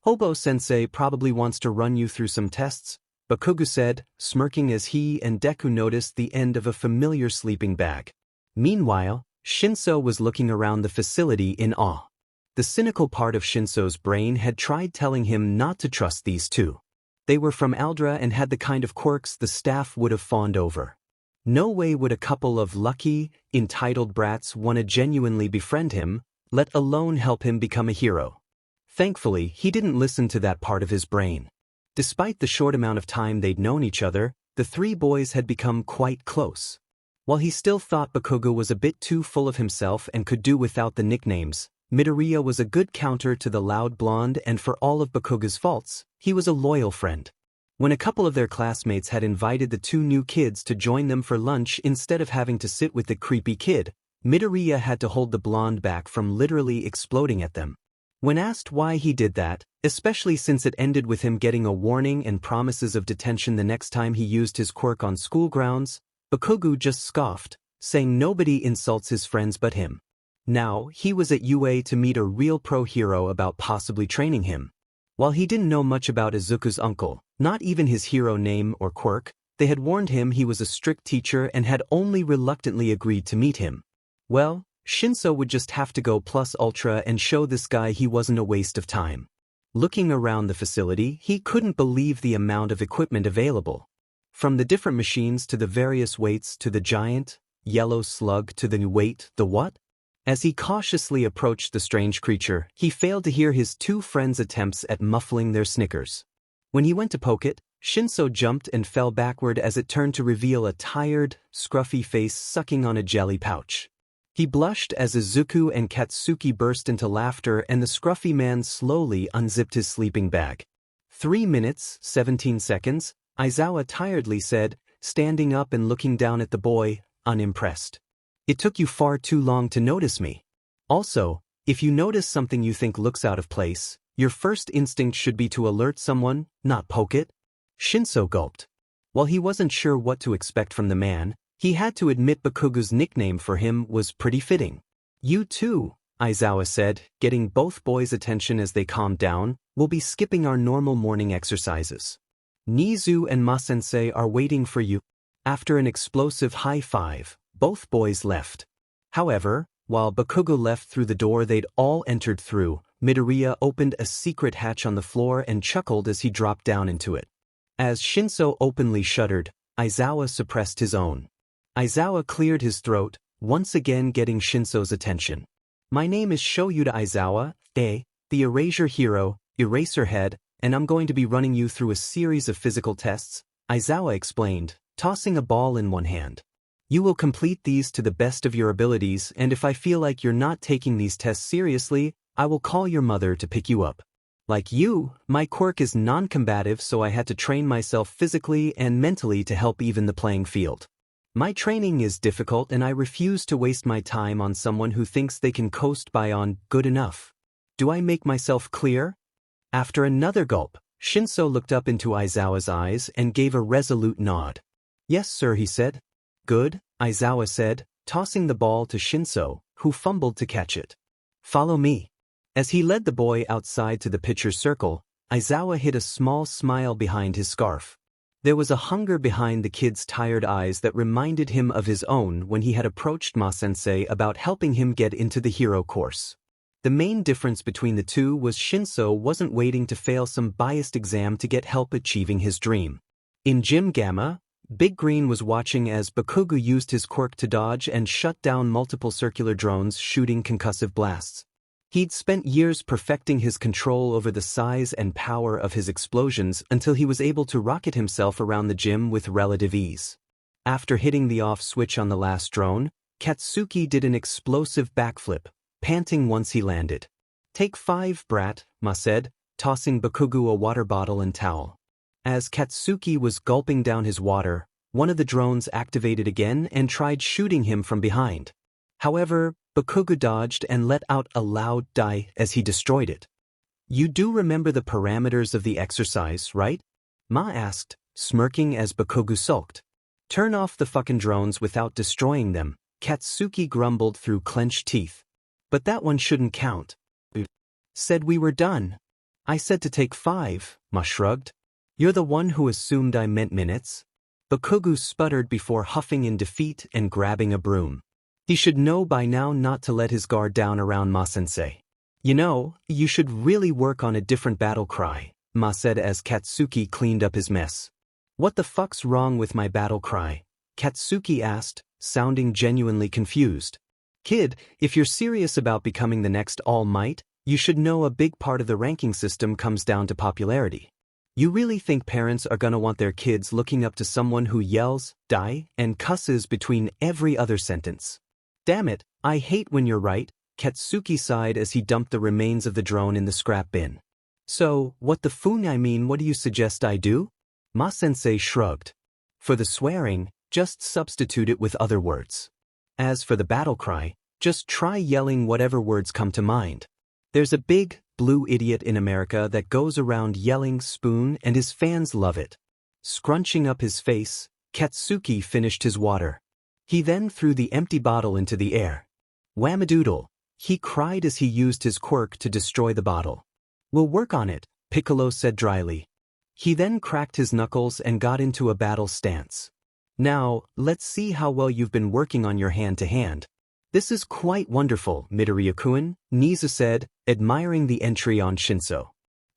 Hobo-sensei probably wants to run you through some tests, Bakugo said, smirking as he and Deku noticed the end of a familiar sleeping bag. Meanwhile, Shinso was looking around the facility in awe. The cynical part of Shinso's brain had tried telling him not to trust these two. They were from Aldra and had the kind of quirks the staff would have fawned over. No way would a couple of lucky, entitled brats want to genuinely befriend him, let alone help him become a hero. Thankfully, he didn't listen to that part of his brain. Despite the short amount of time they'd known each other, the three boys had become quite close. While he still thought Bakugo was a bit too full of himself and could do without the nicknames, Midoriya was a good counter to the loud blonde, and for all of Bakugo's faults, he was a loyal friend. When a couple of their classmates had invited the two new kids to join them for lunch instead of having to sit with the creepy kid, Midoriya had to hold the blonde back from literally exploding at them. When asked why he did that, especially since it ended with him getting a warning and promises of detention the next time he used his quirk on school grounds, Bakugo just scoffed, saying nobody insults his friends but him. Now, he was at UA to meet a real pro hero about possibly training him. While he didn't know much about Izuku's uncle, not even his hero name or quirk, they had warned him he was a strict teacher and had only reluctantly agreed to meet him. Well, Shinso would just have to go plus ultra and show this guy he wasn't a waste of time. Looking around the facility, he couldn't believe the amount of equipment available. From the different machines to the various weights to the giant, yellow slug to the new weight, the what? As he cautiously approached the strange creature, he failed to hear his two friends' attempts at muffling their snickers. When he went to poke it, Shinso jumped and fell backward as it turned to reveal a tired, scruffy face sucking on a jelly pouch. He blushed as Izuku and Katsuki burst into laughter and the scruffy man slowly unzipped his sleeping bag. 3 minutes, 17 seconds, Aizawa tiredly said, standing up and looking down at the boy, unimpressed. It took you far too long to notice me. Also, if you notice something you think looks out of place, your first instinct should be to alert someone, not poke it. Shinso gulped. While he wasn't sure what to expect from the man, he had to admit Bakugo's nickname for him was pretty fitting. You too, Aizawa said, getting both boys' attention as they calmed down, will be skipping our normal morning exercises. Nizu and Ma-sensei are waiting for you. After an explosive high five, both boys left. However, while Bakugo left through the door they'd all entered through, Midoriya opened a secret hatch on the floor and chuckled as he dropped down into it. As Shinso openly shuddered, Aizawa suppressed his own. Aizawa cleared his throat, once again getting Shinso's attention. My name is Shoyuta Aizawa, the Erasure Hero, Eraserhead, and I'm going to be running you through a series of physical tests, Aizawa explained, tossing a ball in one hand. You will complete these to the best of your abilities, and if I feel like you're not taking these tests seriously, I will call your mother to pick you up. Like you, my quirk is non-combative, so I had to train myself physically and mentally to help even the playing field. My training is difficult and I refuse to waste my time on someone who thinks they can coast by on good enough. Do I make myself clear? After another gulp, Shinso looked up into Aizawa's eyes and gave a resolute nod. Yes, sir, he said. Good, Aizawa said, tossing the ball to Shinso, who fumbled to catch it. Follow me. As he led the boy outside to the pitcher's circle, Aizawa hid a small smile behind his scarf. There was a hunger behind the kid's tired eyes that reminded him of his own when he had approached Ma-sensei about helping him get into the hero course. The main difference between the two was Shinso wasn't waiting to fail some biased exam to get help achieving his dream. In Gym Gamma, Big Green was watching as Bakugo used his quirk to dodge and shut down multiple circular drones shooting concussive blasts. He'd spent years perfecting his control over the size and power of his explosions until he was able to rocket himself around the gym with relative ease. After hitting the off switch on the last drone, Katsuki did an explosive backflip, panting once he landed. Take 5, brat, Ma said, tossing Bakugo a water bottle and towel. As Katsuki was gulping down his water, one of the drones activated again and tried shooting him from behind. However, Bakugo dodged and let out a loud die as he destroyed it. You do remember the parameters of the exercise, right? Ma asked, smirking as Bakugo sulked. Turn off the fucking drones without destroying them, Katsuki grumbled through clenched teeth. But that one shouldn't count. Said we were done. I said to take 5, Ma shrugged. You're the one who assumed I meant minutes. Bakugo sputtered before huffing in defeat and grabbing a broom. He should know by now not to let his guard down around Ma-sensei. You know, you should really work on a different battle cry, Ma said as Katsuki cleaned up his mess. What the fuck's wrong with my battle cry? Katsuki asked, sounding genuinely confused. Kid, if you're serious about becoming the next All Might, you should know a big part of the ranking system comes down to popularity. You really think parents are gonna want their kids looking up to someone who yells, die, and cusses between every other sentence? Damn it, I hate when you're right, Katsuki sighed as he dumped the remains of the drone in the scrap bin. So, what do you suggest I do? Ma-sensei shrugged. For the swearing, just substitute it with other words. As for the battle cry, just try yelling whatever words come to mind. There's a big, blue idiot in America that goes around yelling spoon and his fans love it. Scrunching up his face, Katsuki finished his water. He then threw the empty bottle into the air. Whamadoodle, he cried as he used his quirk to destroy the bottle. We'll work on it, Piccolo said dryly. He then cracked his knuckles and got into a battle stance. Now, let's see how well you've been working on your hand-to-hand. This is quite wonderful, Midoriya-kun, 𝗍𝗓 said, admiring the entry on Shinso.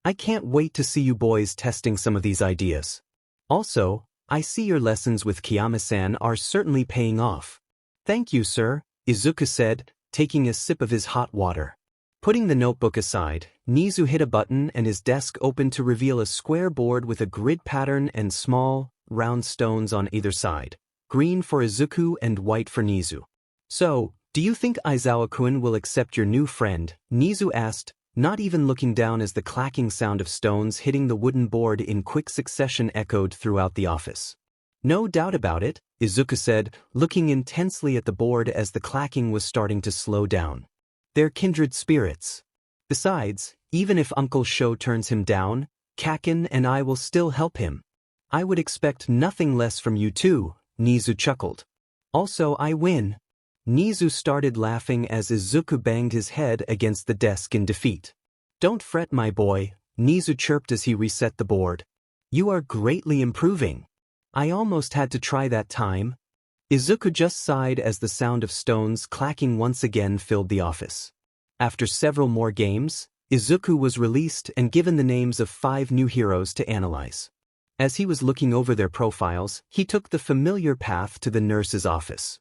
I can't wait to see you boys testing some of these ideas. Also, I see your lessons with Kiyama-san are certainly paying off. Thank you, sir, Izuku said, taking a sip of his hot water. Putting the notebook aside, 𝗍𝗓 hit a button and his desk opened to reveal a square board with a grid pattern and small, round stones on either side, green for Izuku and white for 𝗍𝗓. So, do you think Aizawa-kun will accept your new friend? 𝗍𝗓 asked, not even looking down as the clacking sound of stones hitting the wooden board in quick succession echoed throughout the office. No doubt about it, Izuku said, looking intensely at the board as the clacking was starting to slow down. They're kindred spirits. Besides, even if Uncle Sho turns him down, Kaken and I will still help him. I would expect nothing less from you too, 𝗍𝗓 chuckled. Also I win. 𝗍𝗓 started laughing as Izuku banged his head against the desk in defeat. Don't fret, my boy, 𝗍𝗓 chirped as he reset the board. You are greatly improving. I almost had to try that time. Izuku just sighed as the sound of stones clacking once again filled the office. After several more games, Izuku was released and given the names of 5 new heroes to analyze. As he was looking over their profiles, he took the familiar path to the nurse's office.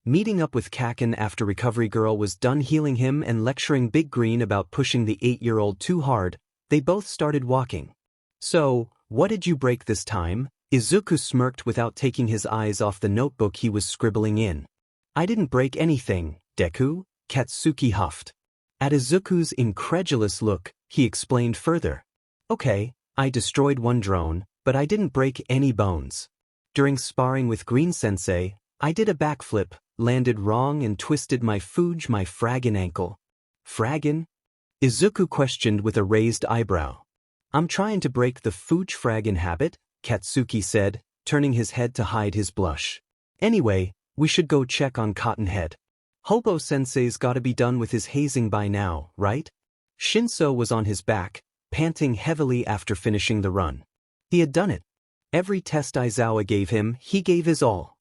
Meeting up with Kaken after Recovery Girl was done healing him and lecturing Big Green about pushing the 8-year-old too hard, they both started walking. So, what did you break this time? Izuku smirked without taking his eyes off the notebook he was scribbling in. I didn't break anything, Deku, Katsuki huffed. At Izuku's incredulous look, he explained further. Okay, I destroyed one drone, but I didn't break any bones. During sparring with Green Sensei, I did a backflip, landed wrong and twisted my 𝗵𝗃𝗄𝗏 ankle. Fraggin? Izuku questioned with a raised eyebrow. I'm trying to break the 𝗵𝗃𝗄𝗏 habit, Katsuki said, turning his head to hide his blush. Anyway, we should go check on Cottonhead. Hobo-sensei's gotta be done with his hazing by now, right? Shinso was on his back, panting heavily after finishing the run. He had done it. Every test Aizawa gave him, he gave his all.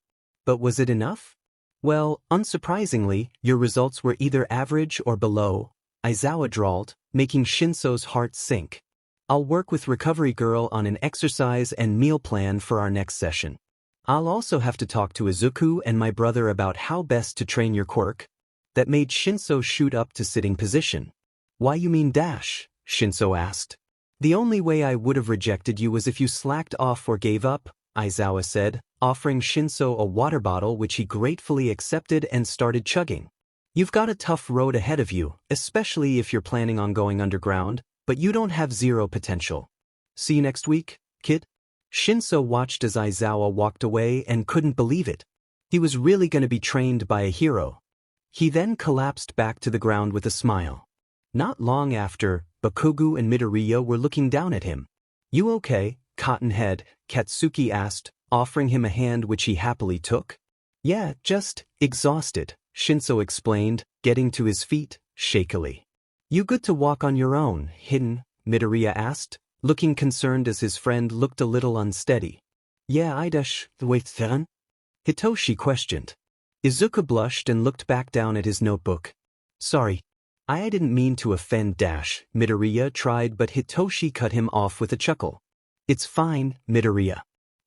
But was it enough? Well, unsurprisingly, your results were either average or below, Aizawa drawled, making Shinso's heart sink. I'll work with Recovery Girl on an exercise and meal plan for our next session. I'll also have to talk to Izuku and my brother about how best to train your quirk. That made Shinso shoot up to sitting position. Why you mean dash? Shinso asked. The only way I would have rejected you was if you slacked off or gave up, Aizawa said, offering Shinso a water bottle which he gratefully accepted and started chugging. You've got a tough road ahead of you, especially if you're planning on going underground, but you don't have zero potential. See you next week, kid? Shinso watched as Aizawa walked away and couldn't believe it. He was really going to be trained by a hero. He then collapsed back to the ground with a smile. Not long after, Bakugo and Midoriya were looking down at him. You okay, Cottonhead? Katsuki asked, offering him a hand which he happily took. Yeah, just exhausted, Shinso explained, getting to his feet, shakily. You good to walk on your own, Hidden? Midoriya asked, looking concerned as his friend looked a little unsteady. Yeah, 𝗧𝗵𝗲. Hitoshi questioned. Izuku blushed and looked back down at his notebook. Sorry. I didn't mean to offend Midoriya tried, but Hitoshi cut him off with a chuckle. It's fine, Midoriya.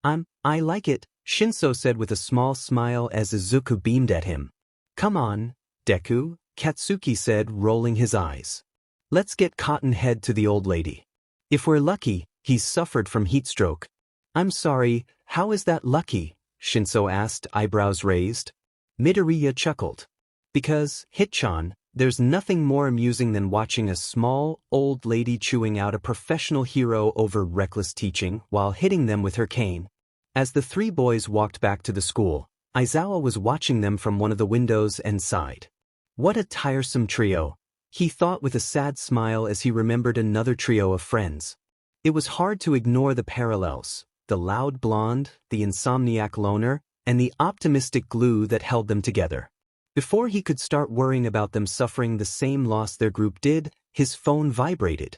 I like it, Shinso said with a small smile as Izuku beamed at him. Come on, Deku, Katsuki said, rolling his eyes. Let's get Cottonhead to the old lady. If we're lucky, he's suffered from heat stroke. I'm sorry, how is that lucky? Shinso asked, eyebrows raised. Midoriya chuckled. Because, Hitchan, there's nothing more amusing than watching a small, old lady chewing out a professional hero over reckless teaching while hitting them with her cane. As the three boys walked back to the school, Aizawa was watching them from one of the windows and sighed. What a tiresome trio, he thought with a sad smile as he remembered another trio of friends. It was hard to ignore the parallels, the loud blonde, the insomniac loner, and the optimistic glue that held them together. Before he could start worrying about them suffering the same loss their group did, his phone vibrated.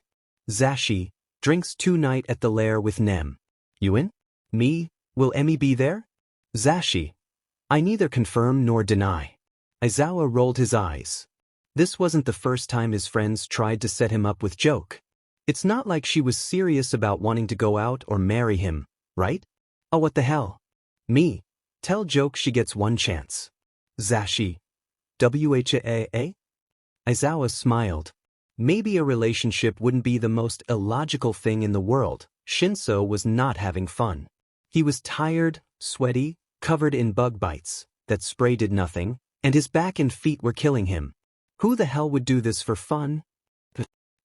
Zashi, drinks tonight at the lair with Nem. You in? Me? Will Emmy be there? Zashi. I neither confirm nor deny. Aizawa rolled his eyes. This wasn't the first time his friends tried to set him up with joke. It's not like she was serious about wanting to go out or marry him, right? Oh, what the hell? Me. Tell joke she gets one chance. Zashi. 𝗬𝗓𝗓𝗧𝗓? Aizawa smiled. Maybe a relationship wouldn't be the most illogical thing in the world. Shinso was not having fun. He was tired, sweaty, covered in bug bites. That spray did nothing, and his back and feet were killing him. Who the hell would do this for fun?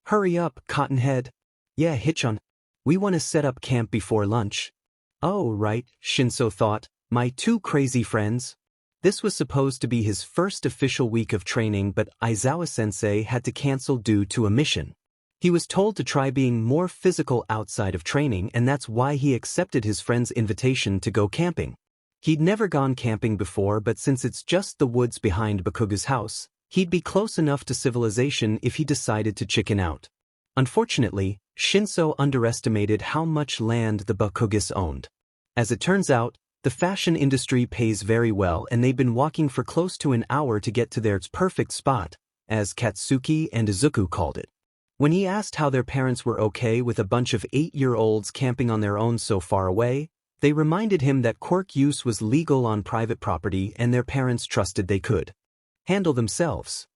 Hurry up, Cottonhead. Yeah, Hitchan. We want to set up camp before lunch. Oh, right, Shinso thought. My two crazy friends. This was supposed to be his first official week of training, but Aizawa-sensei had to cancel due to a mission. He was told to try being more physical outside of training, and that's why he accepted his friend's invitation to go camping. He'd never gone camping before, but since it's just the woods behind Bakugo's house, he'd be close enough to civilization if he decided to chicken out. Unfortunately, Shinso underestimated how much land the Bakugos owned. As it turns out, the fashion industry pays very well, and they've been walking for close to an hour to get to their perfect spot, as Katsuki and Izuku called it. When he asked how their parents were okay with a bunch of 8-year-olds camping on their own so far away, they reminded him that quirk use was legal on private property and their parents trusted they could handle themselves.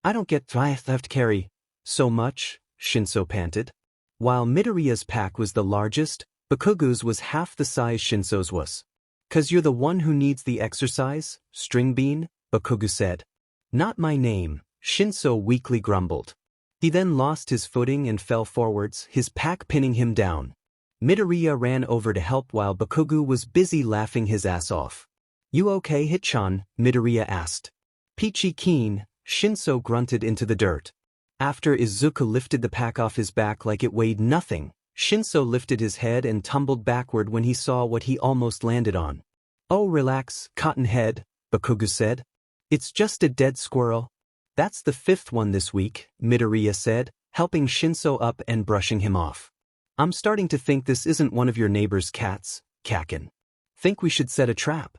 I don't get theft carry so much, Shinso panted. While Midoriya's pack was the largest, Bakugo's was half the size Shinso's was. 'Cause you're the one who needs the exercise, String Bean, Bakugo said. Not my name, Shinso weakly grumbled. He then lost his footing and fell forwards, his pack pinning him down. Midoriya ran over to help while Bakugo was busy laughing his ass off. You okay, Hitchan? Midoriya asked. Peachy keen, Shinso grunted into the dirt. After Izuku lifted the pack off his back like it weighed nothing, 𝗫𝐿 lifted his head and tumbled backward when he saw what he almost landed on. "Oh, relax, Cottonhead," Bakugo said. "It's just a dead squirrel." "That's the 5th one this week," Midoriya said, helping 𝗫𝐿 up and brushing him off. "I'm starting to think this isn't one of your neighbor's cats, 𝐭. Think we should set a trap?"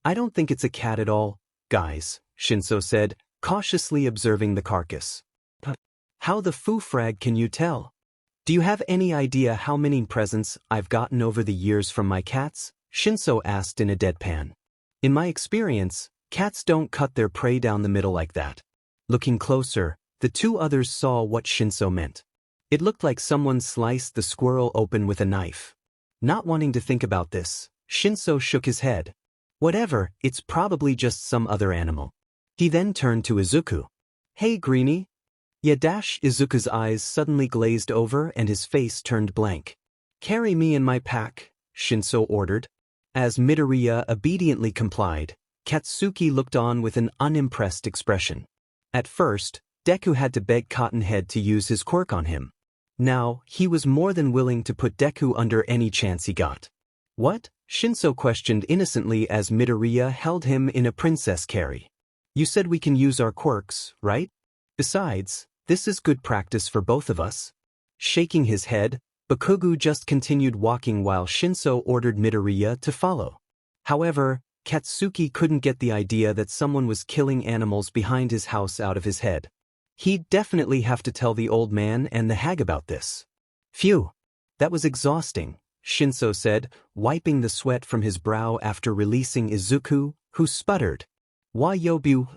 "I don't think it's a cat at all, guys," 𝗫𝐿 said, cautiously observing the carcass. "How the frag can you tell? Do you have any idea how many presents I've gotten over the years from my cats?" 𝗫𝐿 asked in a deadpan. "In my experience, cats don't cut their prey down the middle like that." Looking closer, the two others saw what 𝗫𝐿 meant. It looked like someone sliced the squirrel open with a knife. Not wanting to think about this, 𝗫𝐿 shook his head. "Whatever, it's probably just some other animal." He then turned to Izuku. "Hey, Greenie." "Yeah." Izuku's eyes suddenly glazed over and his face turned blank. "Carry me in my pack," 𝗫𝐿 ordered. As Midoriya obediently complied, Katsuki looked on with an unimpressed expression. At first, Deku had to beg Cottonhead to use his quirk on him. Now, he was more than willing to put Deku under any chance he got. "What?" 𝗫𝐿 questioned innocently as Midoriya held him in a princess carry. "You said we can use our quirks, right? Besides, this is good practice for both of us." Shaking his head, Bakugo just continued walking while 𝗫𝐿 ordered Midoriya to follow. However, Katsuki couldn't get the idea that someone was killing animals behind his house out of his head. He'd definitely have to tell the old man and the hag about this. "Phew. That was exhausting," 𝗫𝐿 said, wiping the sweat from his brow after releasing Izuku, who sputtered. "Why,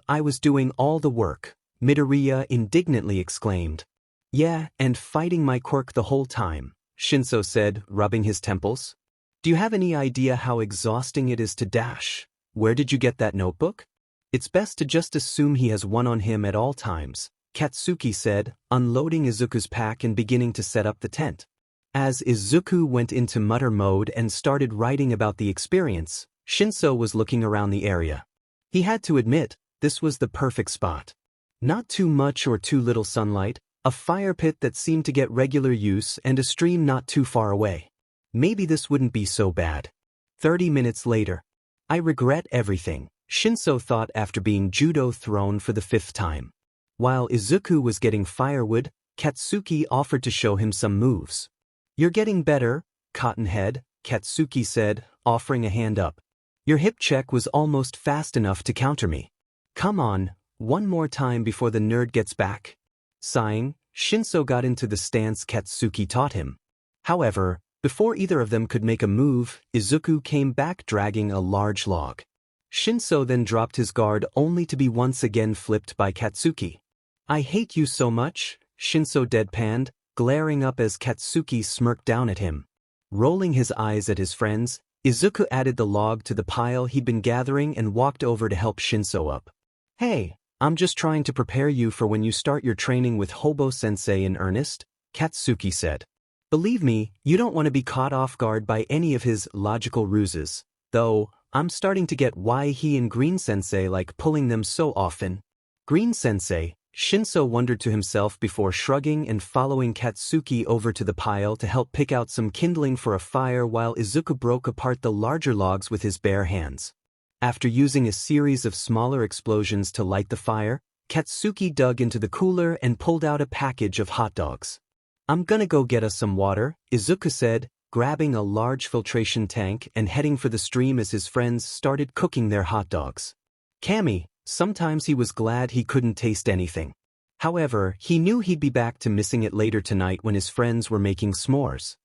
I was doing all the work," Midoriya indignantly exclaimed. "Yeah, and fighting my quirk the whole time," 𝗫𝐿 said, rubbing his temples. "Do you have any idea how exhausting it is to dash? Where did you get that notebook?" "It's best to just assume he has one on him at all times," Katsuki said, unloading Izuku's pack and beginning to set up the tent. As Izuku went into mutter mode and started writing about the experience, 𝗫𝐿 was looking around the area. He had to admit, this was the perfect spot. Not too much or too little sunlight, a fire pit that seemed to get regular use and a stream not too far away. Maybe this wouldn't be so bad. 30 minutes later. "I regret everything," 𝗫𝐿 thought after being judo thrown for the 5th time. While Izuku was getting firewood, Katsuki offered to show him some moves. "You're getting better, Cottonhead," Katsuki said, offering a hand up. "Your hip check was almost fast enough to counter me. Come on, one more time before the nerd gets back." Sighing, 𝗫𝐿 got into the stance Katsuki taught him. However, before either of them could make a move, Izuku came back dragging a large log. 𝗫𝐿 then dropped his guard only to be once again flipped by Katsuki. "I hate you so much," 𝗫𝐿 deadpanned, glaring up as Katsuki smirked down at him. Rolling his eyes at his friends, Izuku added the log to the pile he'd been gathering and walked over to help 𝗫𝐿 up. "Hey, I'm just trying to prepare you for when you start your training with Hobo-sensei in earnest," Katsuki said. "Believe me, you don't want to be caught off guard by any of his logical ruses, though I'm starting to get why he and Green-sensei like pulling them so often." "Green-sensei?" 𝗫𝐿 wondered to himself before shrugging and following Katsuki over to the pile to help pick out some kindling for a fire while Izuku broke apart the larger logs with his bare hands. After using a series of smaller explosions to light the fire, Katsuki dug into the cooler and pulled out a package of hot dogs. "I'm gonna go get us some water," Izuku said, grabbing a large filtration tank and heading for the stream as his friends started cooking their hot dogs. Cammy, sometimes he was glad he couldn't taste anything. However, he knew he'd be back to missing it later tonight when his friends were making s'mores.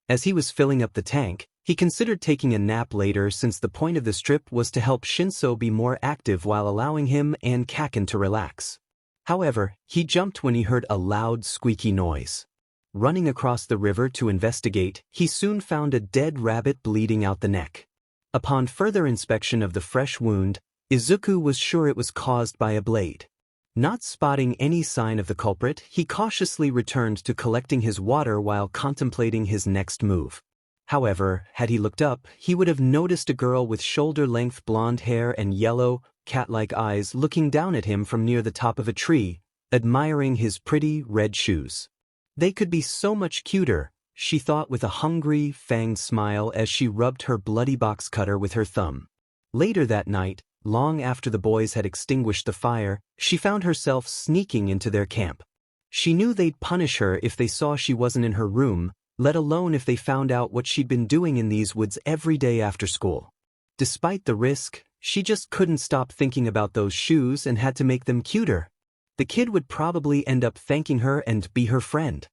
As he was filling up the tank, he considered taking a nap later since the point of this trip was to help 𝗫𝐿 be more active while allowing him and 𝐭 to relax. However, he jumped when he heard a loud squeaky noise. Running across the river to investigate, he soon found a dead rabbit bleeding out the neck. Upon further inspection of the fresh wound, Izuku was sure it was caused by a blade. Not spotting any sign of the culprit, he cautiously returned to collecting his water while contemplating his next move. However, had he looked up, he would have noticed a girl with shoulder-length blonde hair and yellow, cat-like eyes looking down at him from near the top of a tree, admiring his pretty, red shoes. "They could be so much cuter," she thought with a hungry, fanged smile as she rubbed her bloody box cutter with her thumb. Later that night, long after the boys had extinguished the fire, she found herself sneaking into their camp. She knew they'd punish her if they saw she wasn't in her room, let alone if they found out what she'd been doing in these woods every day after school. Despite the risk, she just couldn't stop thinking about those shoes and had to make them cuter. The kid would probably end up thanking her and be her friend.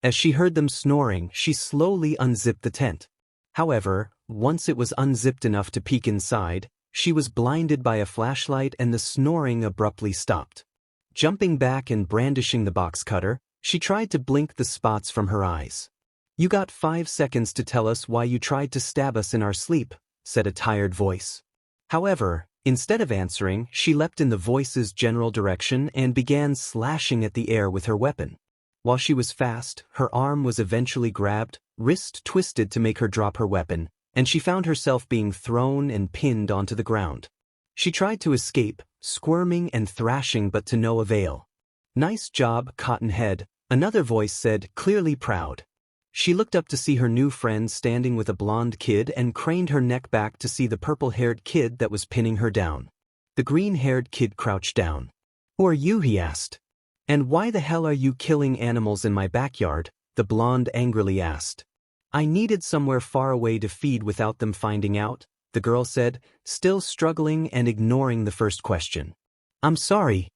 As she heard them snoring, she slowly unzipped the tent. However, once it was unzipped enough to peek inside, she was blinded by a flashlight and the snoring abruptly stopped. Jumping back and brandishing the box cutter, she tried to blink the spots from her eyes. "You got 5 seconds to tell us why you tried to stab us in our sleep," said a tired voice. However, instead of answering, she leapt in the voice's general direction and began slashing at the air with her weapon. While she was fast, her arm was eventually grabbed, wrist twisted to make her drop her weapon, and she found herself being thrown and pinned onto the ground. She tried to escape, squirming and thrashing but to no avail. "Nice job, Cottonhead," another voice said, clearly proud. She looked up to see her new friend standing with a blonde kid and craned her neck back to see the purple-haired kid that was pinning her down. The green-haired kid crouched down. "Who are you?" he asked. "And why the hell are you killing animals in my backyard?" the blonde angrily asked. "I needed somewhere far away to feed without them finding out," the girl said, still struggling and ignoring the first question. "I'm sorry.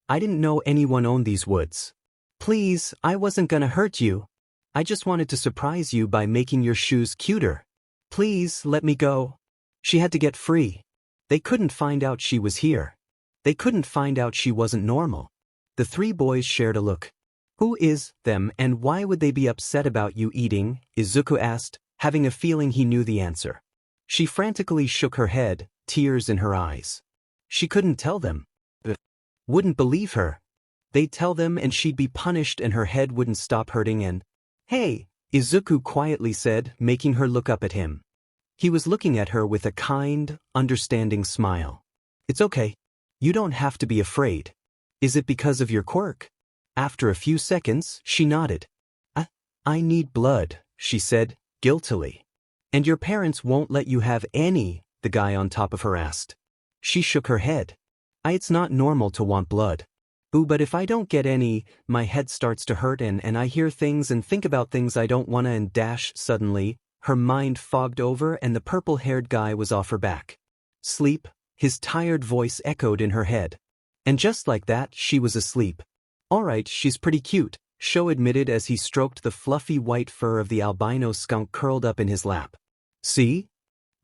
I didn't know anyone owned these woods. Please, I wasn't gonna hurt you. I just wanted to surprise you by making your shoes cuter. Please, let me go." She had to get free. They couldn't find out she was here. They couldn't find out she wasn't normal. The 3 boys shared a look. "Who is them and why would they be upset about you eating?" Izuku asked, having a feeling he knew the answer. She frantically shook her head, tears in her eyes. She couldn't tell them. Wouldn't believe her. They'd tell them and she'd be punished and her head wouldn't stop hurting and... "Hey," Izuku quietly said, making her look up at him. He was looking at her with a kind, understanding smile. "It's okay. You don't have to be afraid. Is it because of your quirk?" After a few seconds, she nodded. I need blood," she said, guiltily. "And your parents won't let you have any?" the guy on top of her asked. She shook her head. It's not normal to want blood. Ooh, but if I don't get any, my head starts to hurt and I hear things and think about things I don't wanna and dash." Suddenly, her mind fogged over and the purple-haired guy was off her back. "Sleep," his tired voice echoed in her head. And just like that, she was asleep. "Alright, she's pretty cute," Sho admitted as he stroked the fluffy white fur of the albino skunk curled up in his lap. "See?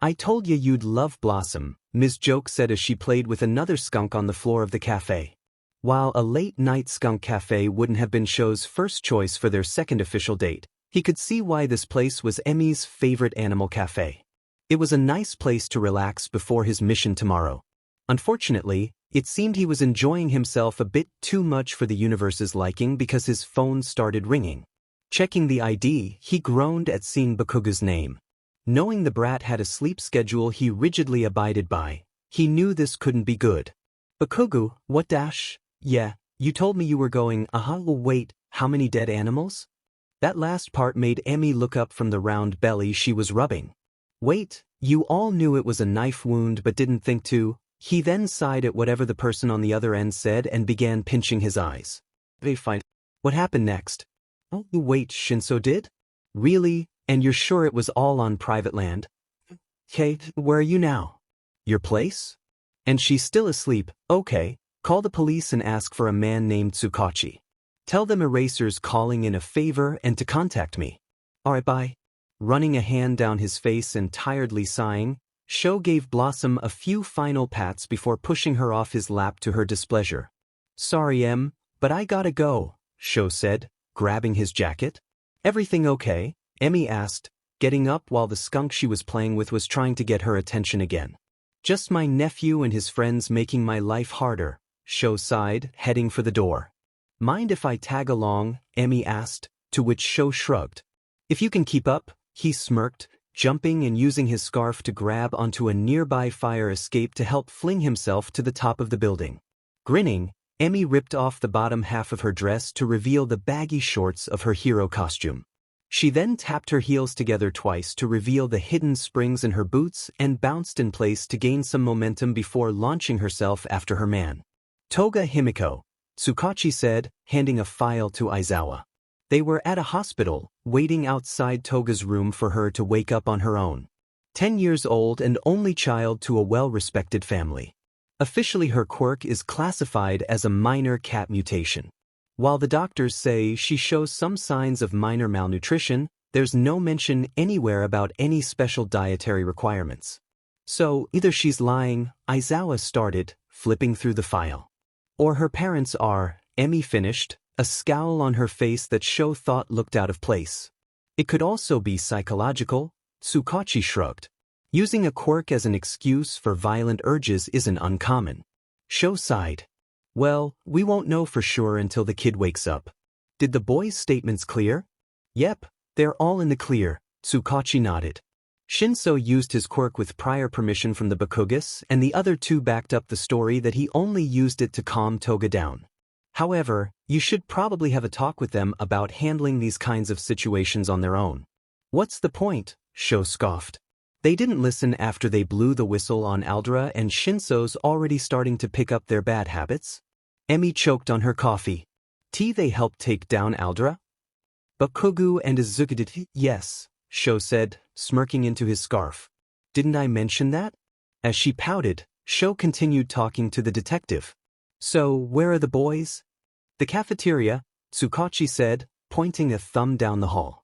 I told you you'd love Blossom," Ms. Joke said as she played with another skunk on the floor of the cafe. While a late-night skunk cafe wouldn't have been Sho's first choice for their second official date, he could see why this place was Emmy's favorite animal cafe. It was a nice place to relax before his mission tomorrow. Unfortunately, it seemed he was enjoying himself a bit too much for the universe's liking because his phone started ringing. Checking the ID, he groaned at seeing Bakugo's name. Knowing the brat had a sleep schedule he rigidly abided by, he knew this couldn't be good. "Bakugo, what dash? Yeah, you told me you were going, wait, how many dead animals?" That last part made Emmy look up from the round belly she was rubbing. "Wait, you all knew it was a knife wound but didn't think to..." He then sighed at whatever the person on the other end said and began pinching his eyes. "They find... What happened next?" "Oh, wait, Shinso did? Really? And you're sure it was all on private land?" "Okay, where are you now?" "Your place? And she's still asleep. Okay, call the police and ask for a man named Tsukachi. Tell them Eraser's calling in a favor and to contact me. Alright, bye." Running a hand down his face and tiredly sighing, Sho gave Blossom a few final pats before pushing her off his lap to her displeasure. "Sorry, Em, but I gotta go," Sho said, grabbing his jacket. "Everything okay?" Emmy asked, getting up while the skunk she was playing with was trying to get her attention again. "Just my nephew and his friends making my life harder," Sho sighed, heading for the door. "Mind if I tag along?" Emmy asked, to which Sho shrugged. "If you can keep up," he smirked, jumping and using his scarf to grab onto a nearby fire escape to help fling himself to the top of the building. Grinning, Emmy ripped off the bottom half of her dress to reveal the baggy shorts of her hero costume. She then tapped her heels together twice to reveal the hidden springs in her boots and bounced in place to gain some momentum before launching herself after her man. "Toga Himiko," 𝗧𝗏𝗄𝐻 said, handing a file to Aizawa. They were at a hospital, waiting outside Toga's room for her to wake up on her own. 10 years old and only child to a well-respected family. Officially her quirk is classified as a minor cat mutation. While the doctors say she shows some signs of minor malnutrition, there's no mention anywhere about any special dietary requirements. So, either she's lying, Aizawa started, flipping through the file. Or her parents are, Emi finished, a scowl on her face that Sho thought looked out of place. It could also be psychological, 𝗧𝗏𝗄𝐻 shrugged. Using a quirk as an excuse for violent urges isn't uncommon. Sho sighed. Well, we won't know for sure until the kid wakes up. Did the boys' statements clear? Yep, they're all in the clear, 𝗧𝗏𝗄𝐻 nodded. Shinso used his quirk with prior permission from the Bakugo, and the other two backed up the story that he only used it to calm Toga down. However, you should probably have a talk with them about handling these kinds of situations on their own. What's the point? Sho scoffed. They didn't listen after they blew the whistle on 𝐴LDRA and Shinso's already starting to pick up their bad habits? Emi choked on her coffee. They helped take down 𝐴LDRA? Bakugo and Izuku did. Yes, Sho said, smirking into his scarf. Didn't I mention that? As she pouted, Sho continued talking to the detective. So, where are the boys? The cafeteria, 𝗧𝗏𝗄𝐻 said, pointing a thumb down the hall.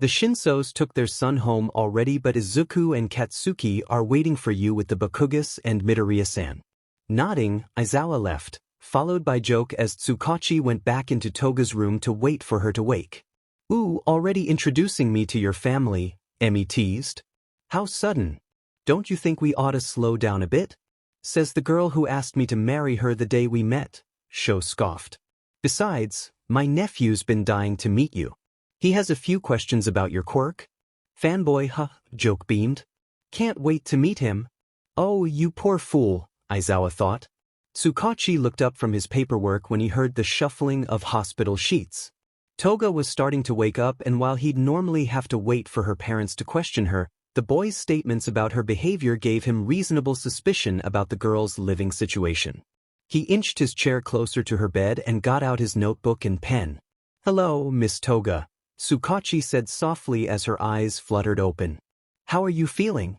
The Shinsos took their son home already, but Izuku and Katsuki are waiting for you with the Bakugo and Midoriya-san. Nodding, Aizawa left, followed by joke as 𝗧𝗏𝗄𝐻 went back into Toga's room to wait for her to wake. Ooh, already introducing me to your family, Emi teased. How sudden. Don't you think we ought to slow down a bit? Says the girl who asked me to marry her the day we met, Sho scoffed. Besides, my nephew's been dying to meet you. He has a few questions about your quirk. Fanboy, huh, joke beamed. Can't wait to meet him. Oh, you poor fool, Aizawa thought. 𝗧𝗏𝗄𝐻 looked up from his paperwork when he heard the shuffling of hospital sheets. Toga was starting to wake up, and while he'd normally have to wait for her parents to question her, the boy's statements about her behavior gave him reasonable suspicion about the girl's living situation. He inched his chair closer to her bed and got out his notebook and pen. Hello, Miss Toga, 𝗧𝗏𝗄𝐻 said softly as her eyes fluttered open. How are you feeling?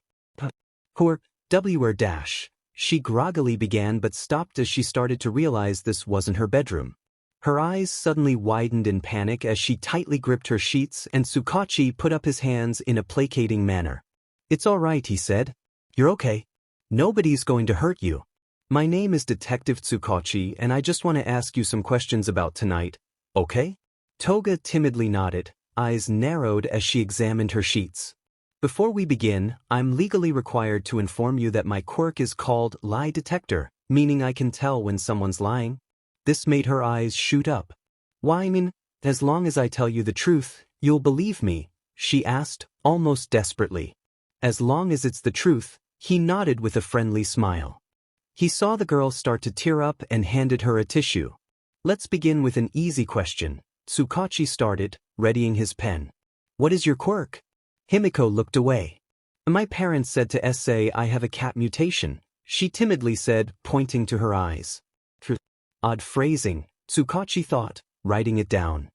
Quirk, 𝗧𝗪-. She groggily began but stopped as she started to realize this wasn't her bedroom. Her eyes suddenly widened in panic as she tightly gripped her sheets, and 𝗧𝗏𝗄𝐻 put up his hands in a placating manner. It's all right, he said. You're okay. Nobody's going to hurt you. My name is Detective 𝗧𝗏𝗄𝐻, and I just want to ask you some questions about tonight, okay? Toga timidly nodded, eyes narrowed as she examined her sheets. Before we begin, I'm legally required to inform you that my quirk is called lie detector, meaning I can tell when someone's lying. This made her eyes shoot up. Why, I mean, as long as I tell you the truth, you'll believe me, she asked, almost desperately. As long as it's the truth, he nodded with a friendly smile. He saw the girl start to tear up and handed her a tissue. Let's begin with an easy question, 𝗧𝗏𝗄𝐻 started, readying his pen. What is your quirk? Himiko looked away. My parents said to say I have a cat mutation, she timidly said, pointing to her eyes. Odd phrasing, 𝗧𝗏𝗄𝐻 thought, writing it down.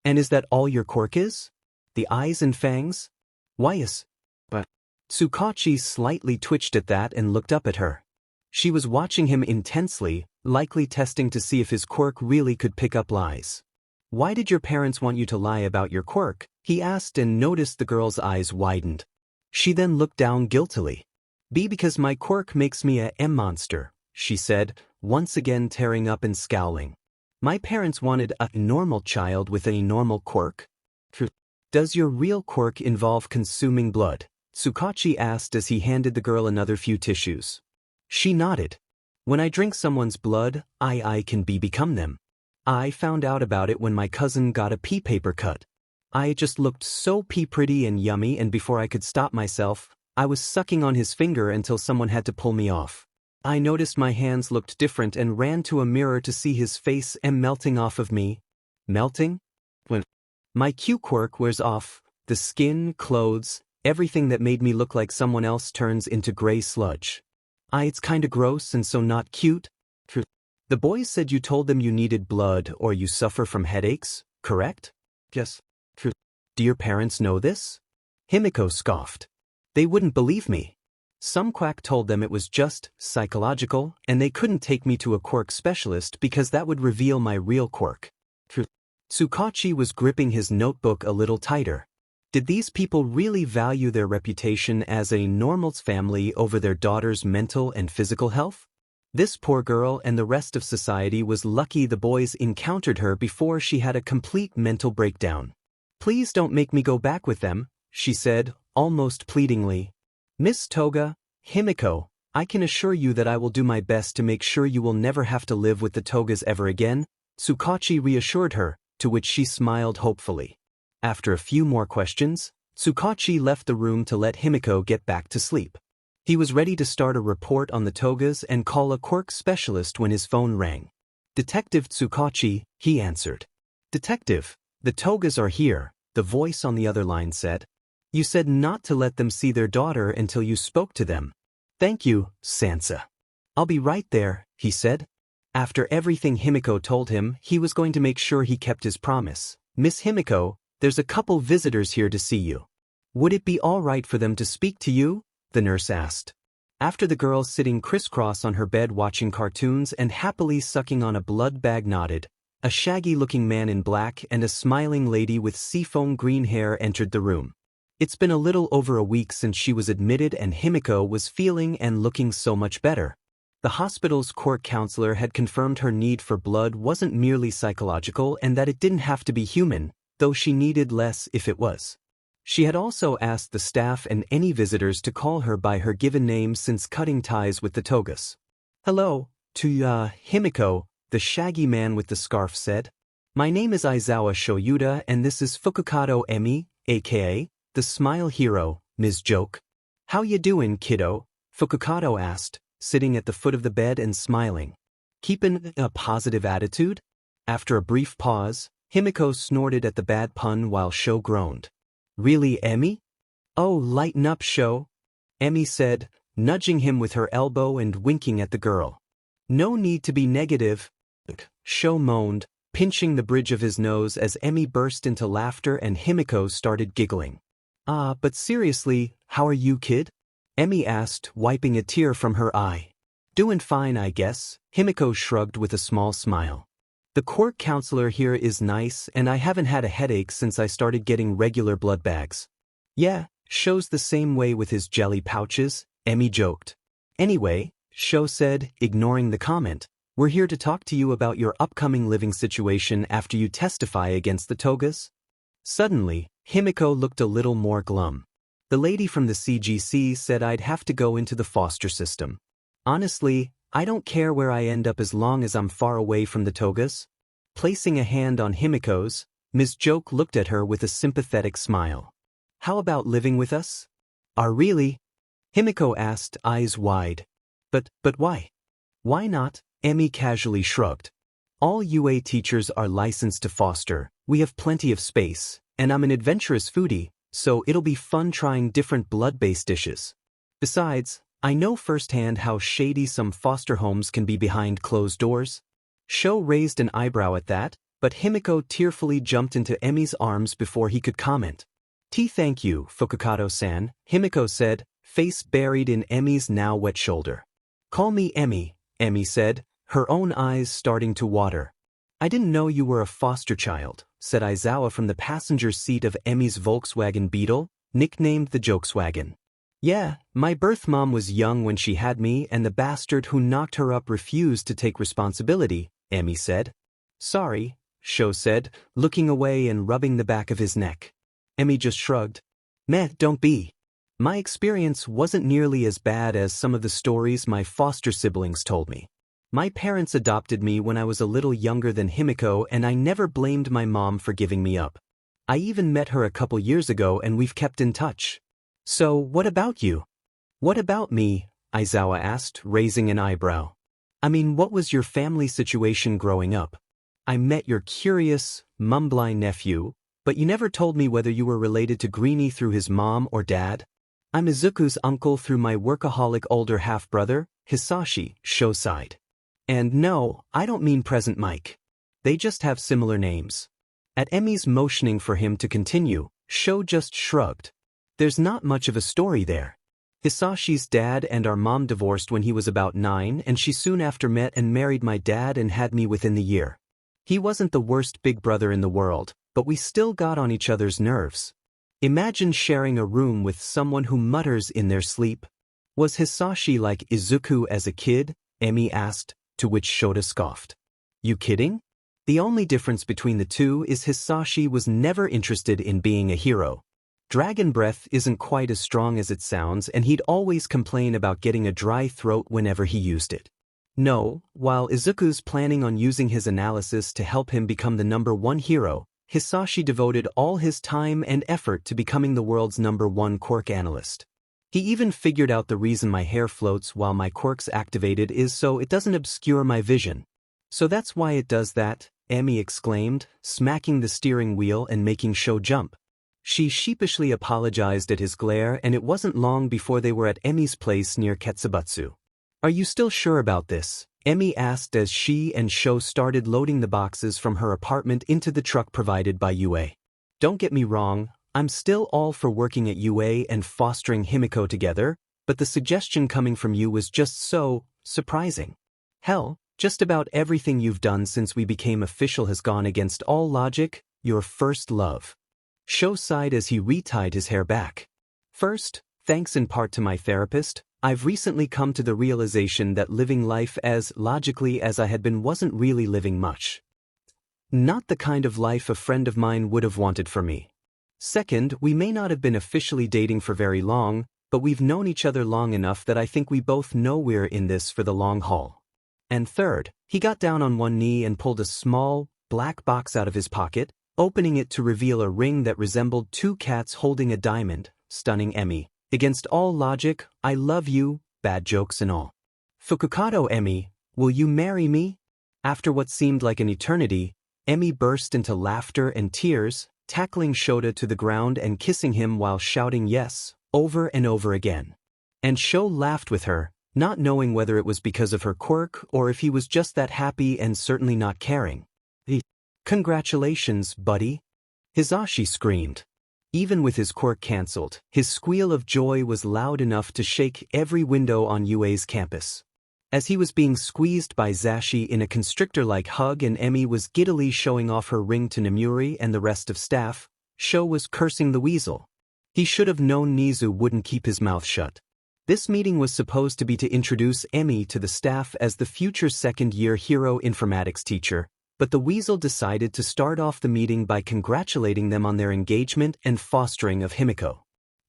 And is that all your quirk is? The eyes and fangs? Why yes. But 𝗧𝗏𝗄𝐻 slightly twitched at that and looked up at her. She was watching him intensely, likely testing to see if his quirk really could pick up lies. Why did your parents want you to lie about your quirk? He asked and noticed the girl's eyes widened. She then looked down guiltily. Because my quirk makes me a monster, she said, once again tearing up and scowling. My parents wanted a normal child with a normal quirk? Does your real quirk involve consuming blood? 𝗧𝗏𝗄𝐻 asked as he handed the girl another few tissues. She nodded. When I drink someone's blood, I can become them. I found out about it when my cousin got a pee paper cut. I just looked so pretty and yummy, and before I could stop myself, I was sucking on his finger until someone had to pull me off. I noticed my hands looked different and ran to a mirror to see his face melting off of me. Melting? When my Q quirk wears off, The skin, clothes, everything that made me look like someone else turns into gray sludge. It's kinda gross and so not cute. The boys said you told them you needed blood or you suffer from headaches, correct? Yes. Do your parents know this? Himiko scoffed. They wouldn't believe me. Some quack told them it was just psychological and they couldn't take me to a quirk specialist because that would reveal my real quirk. 𝗧𝗵𝗲 was gripping his notebook a little tighter. Did these people really value their reputation as a normal family over their daughter's mental and physical health? This poor girl and the rest of society was lucky the boys encountered her before she had a complete mental breakdown. Please don't make me go back with them, she said, almost pleadingly. Miss Toga, Himiko, I can assure you that I will do my best to make sure you will never have to live with the Togas ever again, 𝗧𝗵𝗲 reassured her, to which she smiled hopefully. After a few more questions, 𝗧𝗵𝗲 left the room to let Himiko get back to sleep. He was ready to start a report on the Togas and call a quirk specialist when his phone rang. Detective 𝗧𝗵𝗲, he answered. Detective, the Togas are here, the voice on the other line said. You said not to let them see their daughter until you spoke to them. Thank you, Sansa. I'll be right there, he said. After everything Himiko told him, he was going to make sure he kept his promise. Miss Himiko, there's a couple visitors here to see you. Would it be all right for them to speak to you? The nurse asked. After the girl sitting crisscross on her bed watching cartoons and happily sucking on a blood bag nodded, a shaggy-looking man in black and a smiling lady with seafoam green hair entered the room. It's been a little over a week since she was admitted and Himiko was feeling and looking so much better. The hospital's court counselor had confirmed her need for blood wasn't merely psychological and that it didn't have to be human, though she needed less if it was. She had also asked the staff and any visitors to call her by her given name since cutting ties with the Togas. Hello, to Himiko, the shaggy man with the scarf said. My name is Aizawa Shoyuda and this is Fukukato Emi, aka the Smile Hero, Ms. Joke. How you doing, kiddo? Fukukato asked, sitting at the foot of the bed and smiling. Keepin' a positive attitude? After a brief pause, Himiko snorted at the bad pun while Sho groaned. Really, Emi? Oh, lighten up, Sho, Emi said, nudging him with her elbow and winking at the girl. No need to be negative, Sho moaned, pinching the bridge of his nose as Emi burst into laughter and Himiko started giggling. But seriously, how are you, kid? Emi asked, wiping a tear from her eye. Doing fine, I guess, Himiko shrugged with a small smile. The court counselor here is nice and I haven't had a headache since I started getting regular blood bags. Yeah, Sho's the same way with his jelly pouches, Emi joked. Anyway, Sho said, ignoring the comment, we're here to talk to you about your upcoming living situation after you testify against the Togas. Suddenly, Himiko looked a little more glum. The lady from the CGC said I'd have to go into the foster system. Honestly, I don't care where I end up as long as I'm far away from the Togas. Placing a hand on Himiko's, Ms. Joke looked at her with a sympathetic smile. How about living with us? Really? Himiko asked, eyes wide. But why? Why not? Emi casually shrugged. All UA teachers are licensed to foster, we have plenty of space, and I'm an adventurous foodie, so it'll be fun trying different blood-based dishes. Besides, I know firsthand how shady some foster homes can be behind closed doors. Sho raised an eyebrow at that, but Himiko tearfully jumped into Emi's arms before he could comment. Thank you, Fukukato-san, Himiko said, face buried in Emi's now wet shoulder. Call me Emi, Emi said, her own eyes starting to water. I didn't know you were a foster child, said Aizawa from the passenger seat of Emi's Volkswagen Beetle, nicknamed the Jokeswagon. Yeah, my birth mom was young when she had me and the bastard who knocked her up refused to take responsibility, Emi said. Sorry, Sho said, looking away and rubbing the back of his neck. Emi just shrugged. Meh, don't be. My experience wasn't nearly as bad as some of the stories my foster siblings told me. My parents adopted me when I was a little younger than Himiko and I never blamed my mom for giving me up. I even met her a couple years ago and we've kept in touch. So, what about you? What about me? Aizawa asked, raising an eyebrow. I mean, what was your family situation growing up? I met your curious, mumbling nephew, But you never told me whether you were related to Greenie through his mom or dad. I'm Izuku's uncle through my workaholic older half-brother, Hisashi, Sho sighed. And no, I don't mean present Mike. They just have similar names. At Emmy's motioning for him to continue, Sho just shrugged. There's not much of a story there. Hisashi's dad and our mom divorced when he was about 9, and she soon after met and married my dad and had me within the year. He wasn't the worst big brother in the world, but we still got on each other's nerves. Imagine sharing a room with someone who mutters in their sleep. Was Hisashi like Izuku as a kid? Emmy asked, to which Shota scoffed. You kidding? The only difference between the two is Hisashi was never interested in being a hero. Dragon breath isn't quite as strong as it sounds, and he'd always complain about getting a dry throat whenever he used it. No, while Izuku's planning on using his analysis to help him become the #1 hero, Hisashi devoted all his time and effort to becoming the world's #1 quirk analyst. He even figured out the reason my hair floats while my quirk's activated is so it doesn't obscure my vision. So that's why it does that, Emmy exclaimed, smacking the steering wheel and making Sho jump. She sheepishly apologized at his glare, and it wasn't long before they were at Emmy's place near Ketsubatsu. Are you still sure about this? Emmy asked as she and Sho started loading the boxes from her apartment into the truck provided by UA. Don't get me wrong, I'm still all for working at UA and fostering Himiko together, but the suggestion coming from you was just so surprising. Hell, just about everything you've done since we became official has gone against all logic, your first love. Sho sighed as he retied his hair back. First, thanks in part to my therapist, I've recently come to the realization that living life as logically as I had been wasn't really living much. Not the kind of life a friend of mine would have wanted for me. Second, we may not have been officially dating for very long, but we've known each other long enough that I think we both know we're in this for the long haul. And third, he got down on one knee and pulled a small, black box out of his pocket, opening it to reveal a ring that resembled 2 cats holding a diamond, stunning Emmy. Against all logic, I love you, bad jokes and all. Fukukado Emmy, will you marry me? After what seemed like an eternity, Emmy burst into laughter and tears, tackling Shota to the ground and kissing him while shouting yes, over and over again. And Sho laughed with her, not knowing whether it was because of her quirk or if he was just that happy and certainly not caring. Congratulations, buddy. Hisashi screamed. Even with his quirk cancelled, his squeal of joy was loud enough to shake every window on UA's campus. As he was being squeezed by Zashi in a constrictor-like hug and Emmy was giddily showing off her ring to Nemuri and the rest of staff, Sho was cursing the weasel. He should have known Nizu wouldn't keep his mouth shut. This meeting was supposed to be to introduce Emmy to the staff as the future second-year hero informatics teacher, but the weasel decided to start off the meeting by congratulating them on their engagement and fostering of Himiko.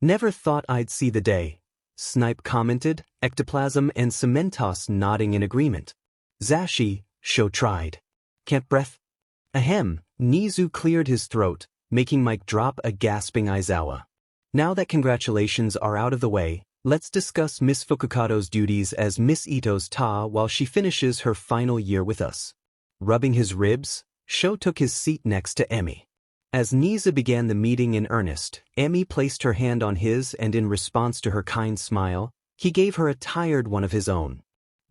Never thought I'd see the day, Snipe commented, ectoplasm and Cementos nodding in agreement. Zashi, Sho tried. Can't breath? Ahem, Nizu cleared his throat, making Mike drop a gasping Aizawa. Now that congratulations are out of the way, let's discuss Miss Fukukado's duties as Miss Ito's Ta while she finishes her final year with us. Rubbing his ribs, Sho took his seat next to Emmy. As Nizu began the meeting in earnest, Emmy placed her hand on his and in response to her kind smile, he gave her a tired one of his own.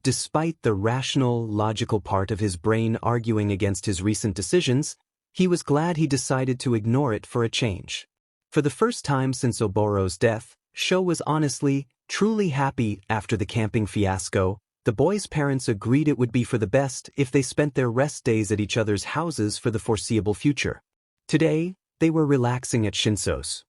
Despite the rational, logical part of his brain arguing against his recent decisions, he was glad he decided to ignore it for a change. For the first time since Oboro's death, Sho was honestly, truly happy after the camping fiasco. The boys' parents agreed it would be for the best if they spent their rest days at each other's houses for the foreseeable future. Today, they were relaxing at Shinso's.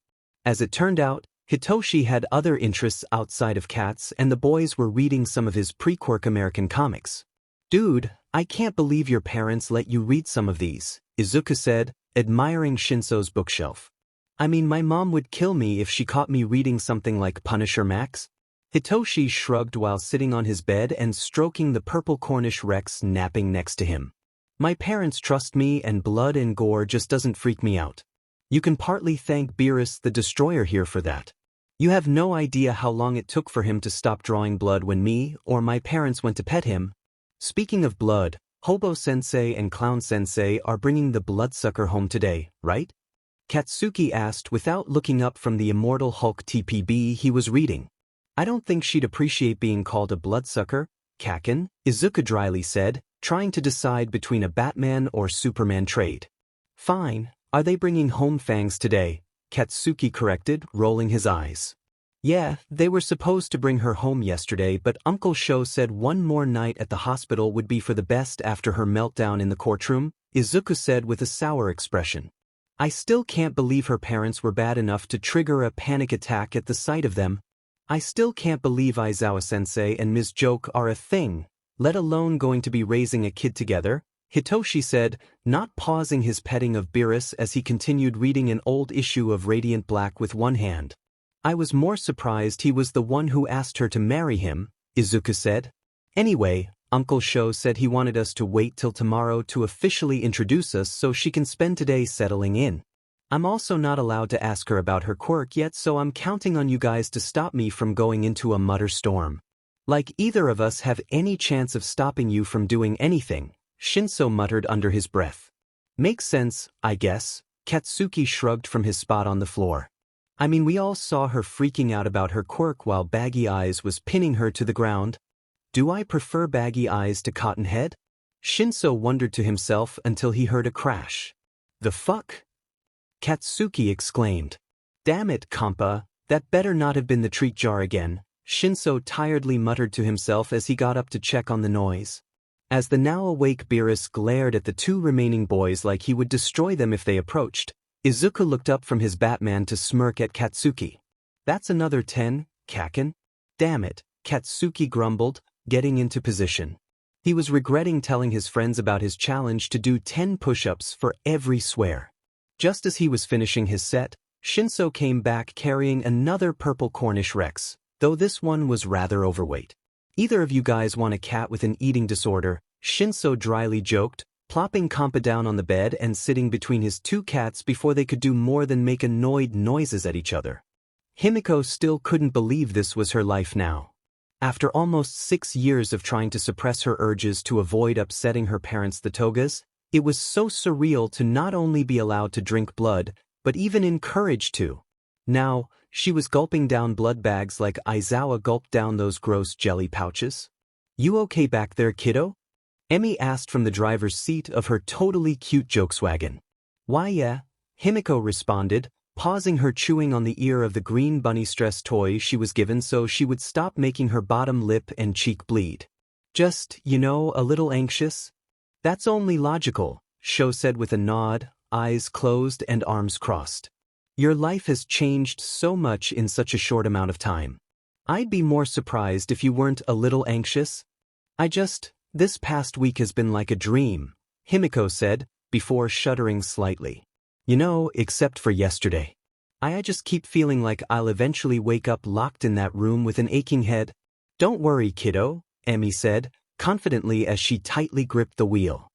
As it turned out, Hitoshi had other interests outside of cats and the boys were reading some of his pre-Quirk American comics. Dude, I can't believe your parents let you read some of these, Izuku said, admiring Shinso's bookshelf. I mean, my mom would kill me if she caught me reading something like Punisher Max. Hitoshi shrugged while sitting on his bed and stroking the purple Cornish Rex napping next to him. My parents trust me and blood and gore just doesn't freak me out. You can partly thank Beerus the Destroyer here for that. You have no idea how long it took for him to stop drawing blood when me or my parents went to pet him. Speaking of blood, Hobo Sensei and Clown Sensei are bringing the bloodsucker home today, right? Katsuki asked without looking up from the immortal Hulk TPB he was reading. I don't think she'd appreciate being called a bloodsucker, Kaken, Izuku dryly said, trying to decide between a Batman or Superman trade. Fine, are they bringing home Fangs today? Katsuki corrected, rolling his eyes. Yeah, they were supposed to bring her home yesterday, but Uncle Sho said one more night at the hospital would be for the best after her meltdown in the courtroom, Izuku said with a sour expression. I still can't believe her parents were bad enough to trigger a panic attack at the sight of them. I still can't believe Aizawa-sensei and Ms. Joke are a thing, let alone going to be raising a kid together, Hitoshi said, not pausing his petting of Beerus as he continued reading an old issue of Radiant Black with one hand. I was more surprised he was the one who asked her to marry him, Izuku said. Anyway, Uncle Sho said he wanted us to wait till tomorrow to officially introduce us so she can spend today settling in. I'm also not allowed to ask her about her quirk yet, so I'm counting on you guys to stop me from going into a mutter storm. Like either of us have any chance of stopping you from doing anything, Shinso muttered under his breath. Makes sense, I guess, Katsuki shrugged from his spot on the floor. I mean, we all saw her freaking out about her quirk while Baggy Eyes was pinning her to the ground. Do I prefer Baggy Eyes to Cotton Head? Shinso wondered to himself until he heard a crash. The fuck? Katsuki exclaimed. Damn it, Kampa, that better not have been the treat jar again, Shinso tiredly muttered to himself as he got up to check on the noise. As the now awake Beerus glared at the two remaining boys like he would destroy them if they approached, Izuku looked up from his Batman to smirk at Katsuki. That's another 10, Kaken? Damn it, Katsuki grumbled, getting into position. He was regretting telling his friends about his challenge to do 10 push-ups for every swear. Just as he was finishing his set, Shinso came back carrying another purple Cornish Rex, though this one was rather overweight. Either of you guys want a cat with an eating disorder, Shinso dryly joked, plopping Kampa down on the bed and sitting between his two cats before they could do more than make annoyed noises at each other. Himiko still couldn't believe this was her life now. After almost 6 years of trying to suppress her urges to avoid upsetting her parents the Togas, it was so surreal to not only be allowed to drink blood, but even encouraged to. Now, she was gulping down blood bags like Aizawa gulped down those gross jelly pouches. You okay back there, kiddo? Emmy asked from the driver's seat of her totally cute Jokeswagon. Why yeah, Himiko responded, pausing her chewing on the ear of the green bunny stress toy she was given so she would stop making her bottom lip and cheek bleed. Just, you know, a little anxious? That's only logical, Sho said with a nod, eyes closed and arms crossed. Your life has changed so much in such a short amount of time. I'd be more surprised if you weren't a little anxious. This past week has been like a dream, Himiko said, before shuddering slightly. You know, except for yesterday. I just keep feeling like I'll eventually wake up locked in that room with an aching head. Don't worry, kiddo, Emmy said, confidently as she tightly gripped the wheel.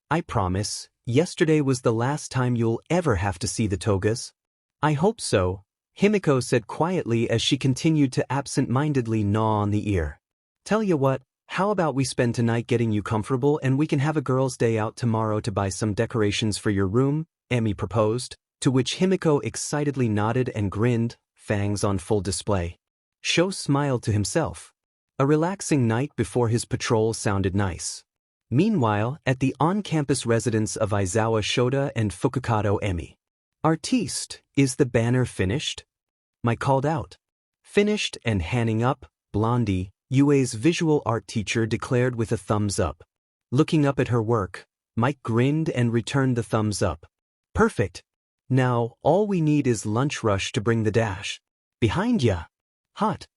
I promise, yesterday was the last time you'll ever have to see the Togas. I hope so, Himiko said quietly as she continued to absent-mindedly gnaw on the ear. Tell you what, how about we spend tonight getting you comfortable and we can have a girls' day out tomorrow to buy some decorations for your room, Emmy proposed, to which Himiko excitedly nodded and grinned, fangs on full display. Sho smiled to himself. A relaxing night before his patrol sounded nice. Meanwhile, at the on-campus residence of Aizawa Shoda and Fukukado Emmy. Artiste, is the banner finished? Mike called out. Finished and handing up, Blondie, UA's visual art teacher declared with a thumbs up. Looking up at her work, Mike grinned and returned the thumbs up. Perfect. Now, all we need is Lunch Rush to bring the dash. Behind ya. Hot.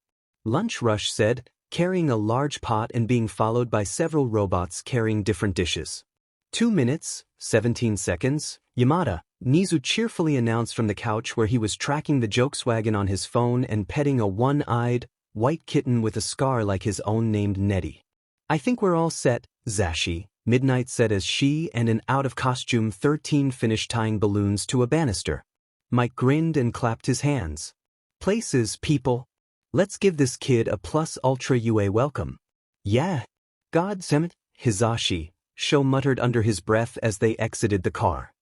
Lunch Rush said, carrying a large pot and being followed by several robots carrying different dishes. 2 minutes, 17 seconds, Yamada, Nizu cheerfully announced from the couch where he was tracking the Jokeswagon on his phone and petting a one-eyed, white kitten with a scar like his own named Nettie. I think we're all set, Zashi, Midnight said as she and an out-of-costume 13 finished tying balloons to a banister. Mike grinned and clapped his hands. Places, people. Let's give this kid a plus ultra UA welcome. Yeah. God damn it, Hizashi, Sho muttered under his breath as they exited the car.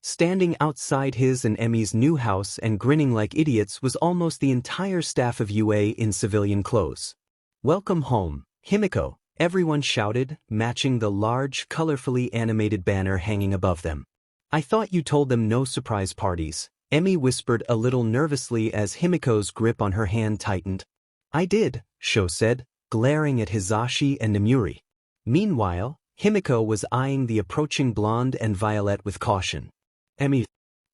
Standing outside his and Emmy's new house and grinning like idiots was almost the entire staff of UA in civilian clothes. "Welcome home, Himiko," everyone shouted, matching the large, colorfully animated banner hanging above them. "I thought you told them no surprise parties," Emmy whispered a little nervously as Himiko's grip on her hand tightened. "I did," Sho said, glaring at Hisashi and Nemuri. Meanwhile, Himiko was eyeing the approaching blonde and Violet with caution. "Emmy,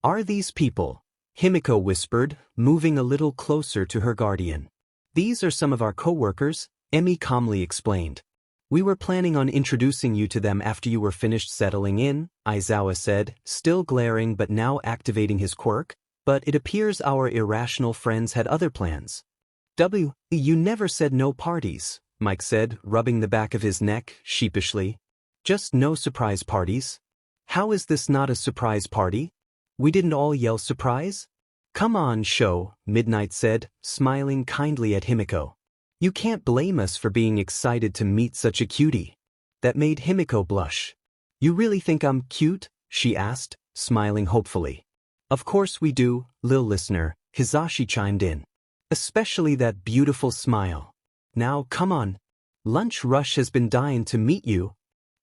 are these people?" Himiko whispered, moving a little closer to her guardian. "These are some of our co-workers," Emmy calmly explained. "We were planning on introducing you to them after you were finished settling in," Aizawa said, still glaring but now activating his quirk, "but it appears our irrational friends had other plans." "You never said no parties," Mike said, rubbing the back of his neck sheepishly. "Just no surprise parties? How is this not a surprise party? We didn't all yell surprise?" "Come on, Sho," Midnight said, smiling kindly at Himiko. "You can't blame us for being excited to meet such a cutie." That made Himiko blush. "You really think I'm cute?" she asked, smiling hopefully. "Of course we do, lil listener," Hisashi chimed in. "Especially that beautiful smile. Now come on. Lunch Rush has been dying to meet you.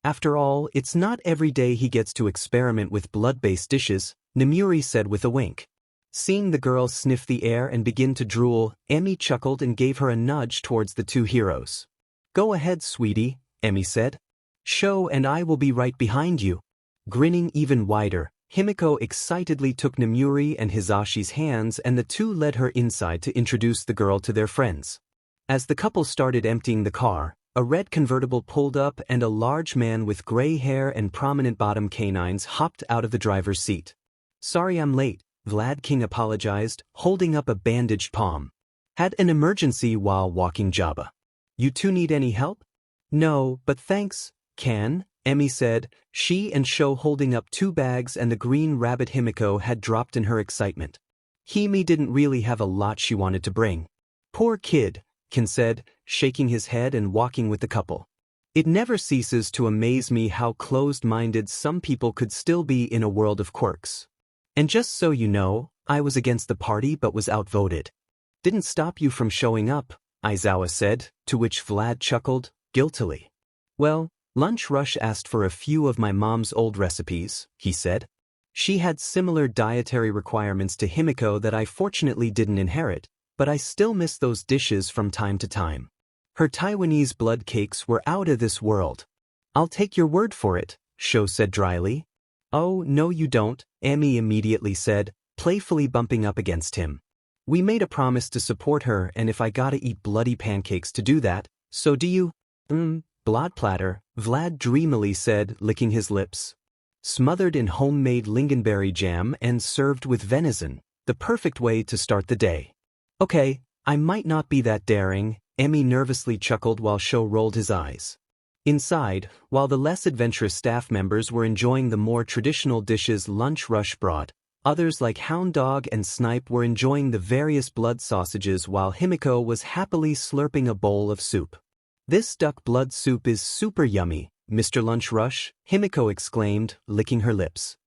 After all, it's not every day he gets to experiment with blood-based dishes," Nemuri said with a wink. Seeing the girl sniff the air and begin to drool, Emmy chuckled and gave her a nudge towards the two heroes. "Go ahead, sweetie," Emmy said. "Sho and I will be right behind you." Grinning even wider, Himiko excitedly took Nemuri and Hisashi's hands and the two led her inside to introduce the girl to their friends. As the couple started emptying the car, a red convertible pulled up and a large man with gray hair and prominent bottom canines hopped out of the driver's seat. "Sorry I'm late," 𝗧𝗵𝗲 apologized, holding up a bandaged palm. "Had an emergency while walking Jabba. You two need any help?" "No, but thanks, Can," Emmy said, she and Sho holding up two bags and the green rabbit Himiko had dropped in her excitement. Himi didn't really have a lot she wanted to bring. "Poor kid," Can said, shaking his head and walking with the couple. "It never ceases to amaze me how closed-minded some people could still be in a world of quirks. And just so you know, I was against the party but was outvoted." "Didn't stop you from showing up," Aizawa said, to which Vlad chuckled, guiltily. "Well, Lunch Rush asked for a few of my mom's old recipes," he said. "She had similar dietary requirements to Himiko that I fortunately didn't inherit, but I still miss those dishes from time to time. Her Taiwanese blood cakes were out of this world." "I'll take your word for it," Sho said dryly. "Oh, no you don't," Emmy immediately said, playfully bumping up against him. "We made a promise to support her and if I gotta eat bloody pancakes to do that, so do you?" Blood platter," Vlad dreamily said, licking his lips. "Smothered in homemade lingonberry jam and served with venison, the perfect way to start the day." "Okay, I might not be that daring," Emmy nervously chuckled while Sho rolled his eyes. Inside, while the less adventurous staff members were enjoying the more traditional dishes Lunch Rush brought, others like Hound Dog and Snipe were enjoying the various blood sausages while Himiko was happily slurping a bowl of soup. "This duck blood soup is super yummy, Mr. Lunch Rush," Himiko exclaimed, licking her lips.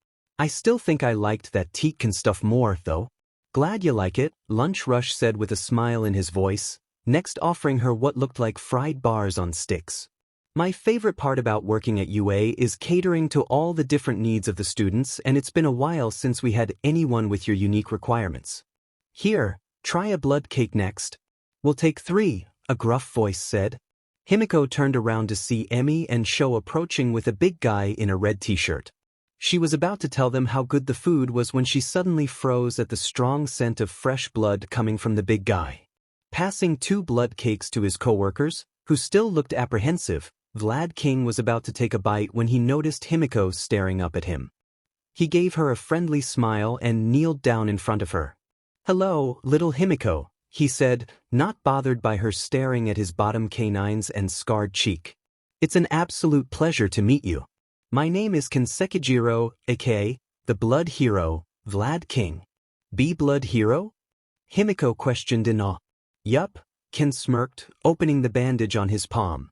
"I still think I liked that 𝗧𝗵𝗲 stuff more, though." "Glad you like it," Lunch Rush said with a smile in his voice, next offering her what looked like fried bars on sticks. "My favorite part about working at UA is catering to all the different needs of the students, and it's been a while since we had anyone with your unique requirements. Here, try a blood cake next." "We'll take 3, a gruff voice said. Himiko turned around to see Emmy and Sho approaching with a big guy in a red t-shirt. She was about to tell them how good the food was when she suddenly froze at the strong scent of fresh blood coming from the big guy. Passing 2 blood cakes to his co-workers, who still looked apprehensive, 𝗧𝗵𝗲 was about to take a bite when he noticed Himiko staring up at him. He gave her a friendly smile and kneeled down in front of her. "Hello, little Himiko," he said, not bothered by her staring at his bottom canines and scarred cheek. "It's an absolute pleasure to meet you. My name is 𝐭𝐚𝐲 𝐔𝐻𝐽, the blood hero, 𝗧𝗵𝗲. Be blood hero?" Himiko questioned in awe. "Yup," Ken smirked, opening the bandage on his palm.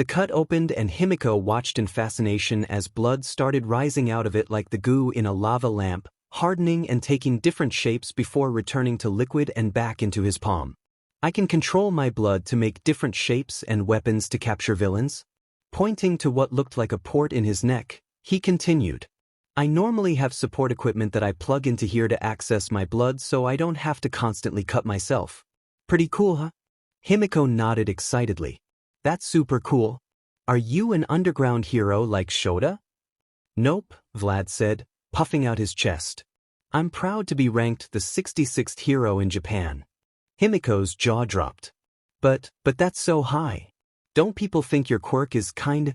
The cut opened and Himiko watched in fascination as blood started rising out of it like the goo in a lava lamp, hardening and taking different shapes before returning to liquid and back into his palm. I can control my blood to make different shapes and weapons to capture villains. Pointing to what looked like a port in his neck, he continued. I normally have support equipment that I plug into here to access my blood so I don't have to constantly cut myself. Pretty cool, huh? Himiko nodded excitedly. That's super cool. Are you an underground hero like 𝐸𝐸𝐲? Nope, Vlad said, puffing out his chest. I'm proud to be ranked the 66th hero in Japan. Himiko's jaw dropped. But that's so high. Don't people think your quirk is kinda,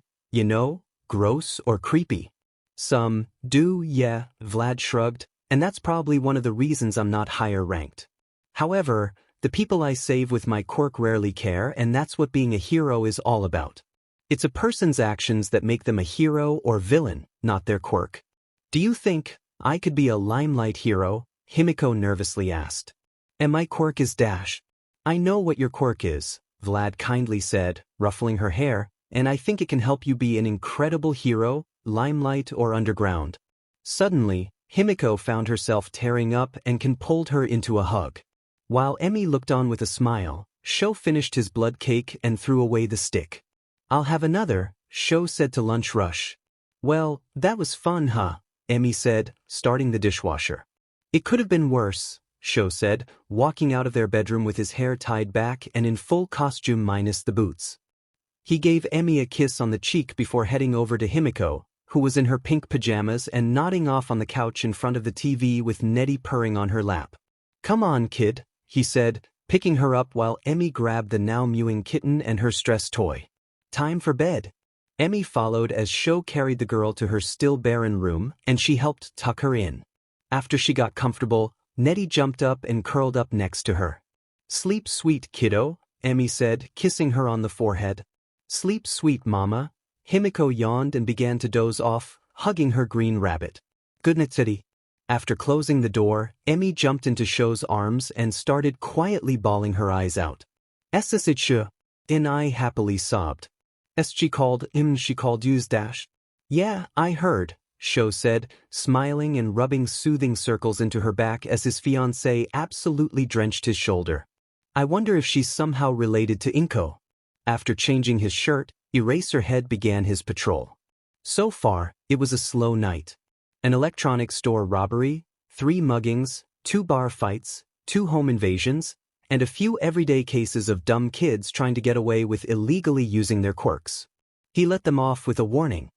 gross or creepy? Some do, yeah, Vlad shrugged, and that's probably one of the reasons I'm not higher ranked. However, the people I save with my quirk rarely care, and that's what being a hero is all about. It's a person's actions that make them a hero or villain, not their quirk. Do you think I could be a limelight hero? Himiko nervously asked. And my quirk is dash. I know what your quirk is, Vlad kindly said, ruffling her hair, and I think it can help you be an incredible hero, limelight or underground. Suddenly, Himiko found herself tearing up and pulled her into a hug. While Emmy looked on with a smile, 𝐸𝐸 finished his blood cake and threw away the stick. I'll have another, 𝐸𝐸 said to Lunch Rush. Well, that was fun, huh? Emmy said, starting the dishwasher. It could have been worse, 𝐸𝐸 said, walking out of their bedroom with his hair tied back and in full costume minus the boots. He gave Emmy a kiss on the cheek before heading over to Himiko, who was in her pink pajamas and nodding off on the couch in front of the TV with Nettie purring on her lap. Come on, kid, he said, picking her up while Emmy grabbed the now mewing kitten and her stress toy. Time for bed. Emmy followed as 𝐸𝐸 carried the girl to her still barren room and she helped tuck her in. After she got comfortable, Nettie jumped up and curled up next to her. Sleep sweet, kiddo, Emmy said, kissing her on the forehead. Sleep sweet, mama. Himiko yawned and began to doze off, hugging her green rabbit. Good night, city. After closing the door, Emmy jumped into 𝐸𝐸's arms and started quietly bawling her eyes out. 𝐬𝐸𝐴𝐻𝐸𝐿, and I happily sobbed. She called use dash. Yeah, I heard, 𝐸𝐸 said, smiling and rubbing soothing circles into her back as his fiancée absolutely drenched his shoulder. I wonder if she's somehow related to 𝐒𝐻𝐽. After changing his shirt, Eraserhead began his patrol. So far, it was a slow night. An electronics store robbery, 3 muggings, 2 bar fights, 2 home invasions, and a few everyday cases of dumb kids trying to get away with illegally using their quirks. He let them off with a warning.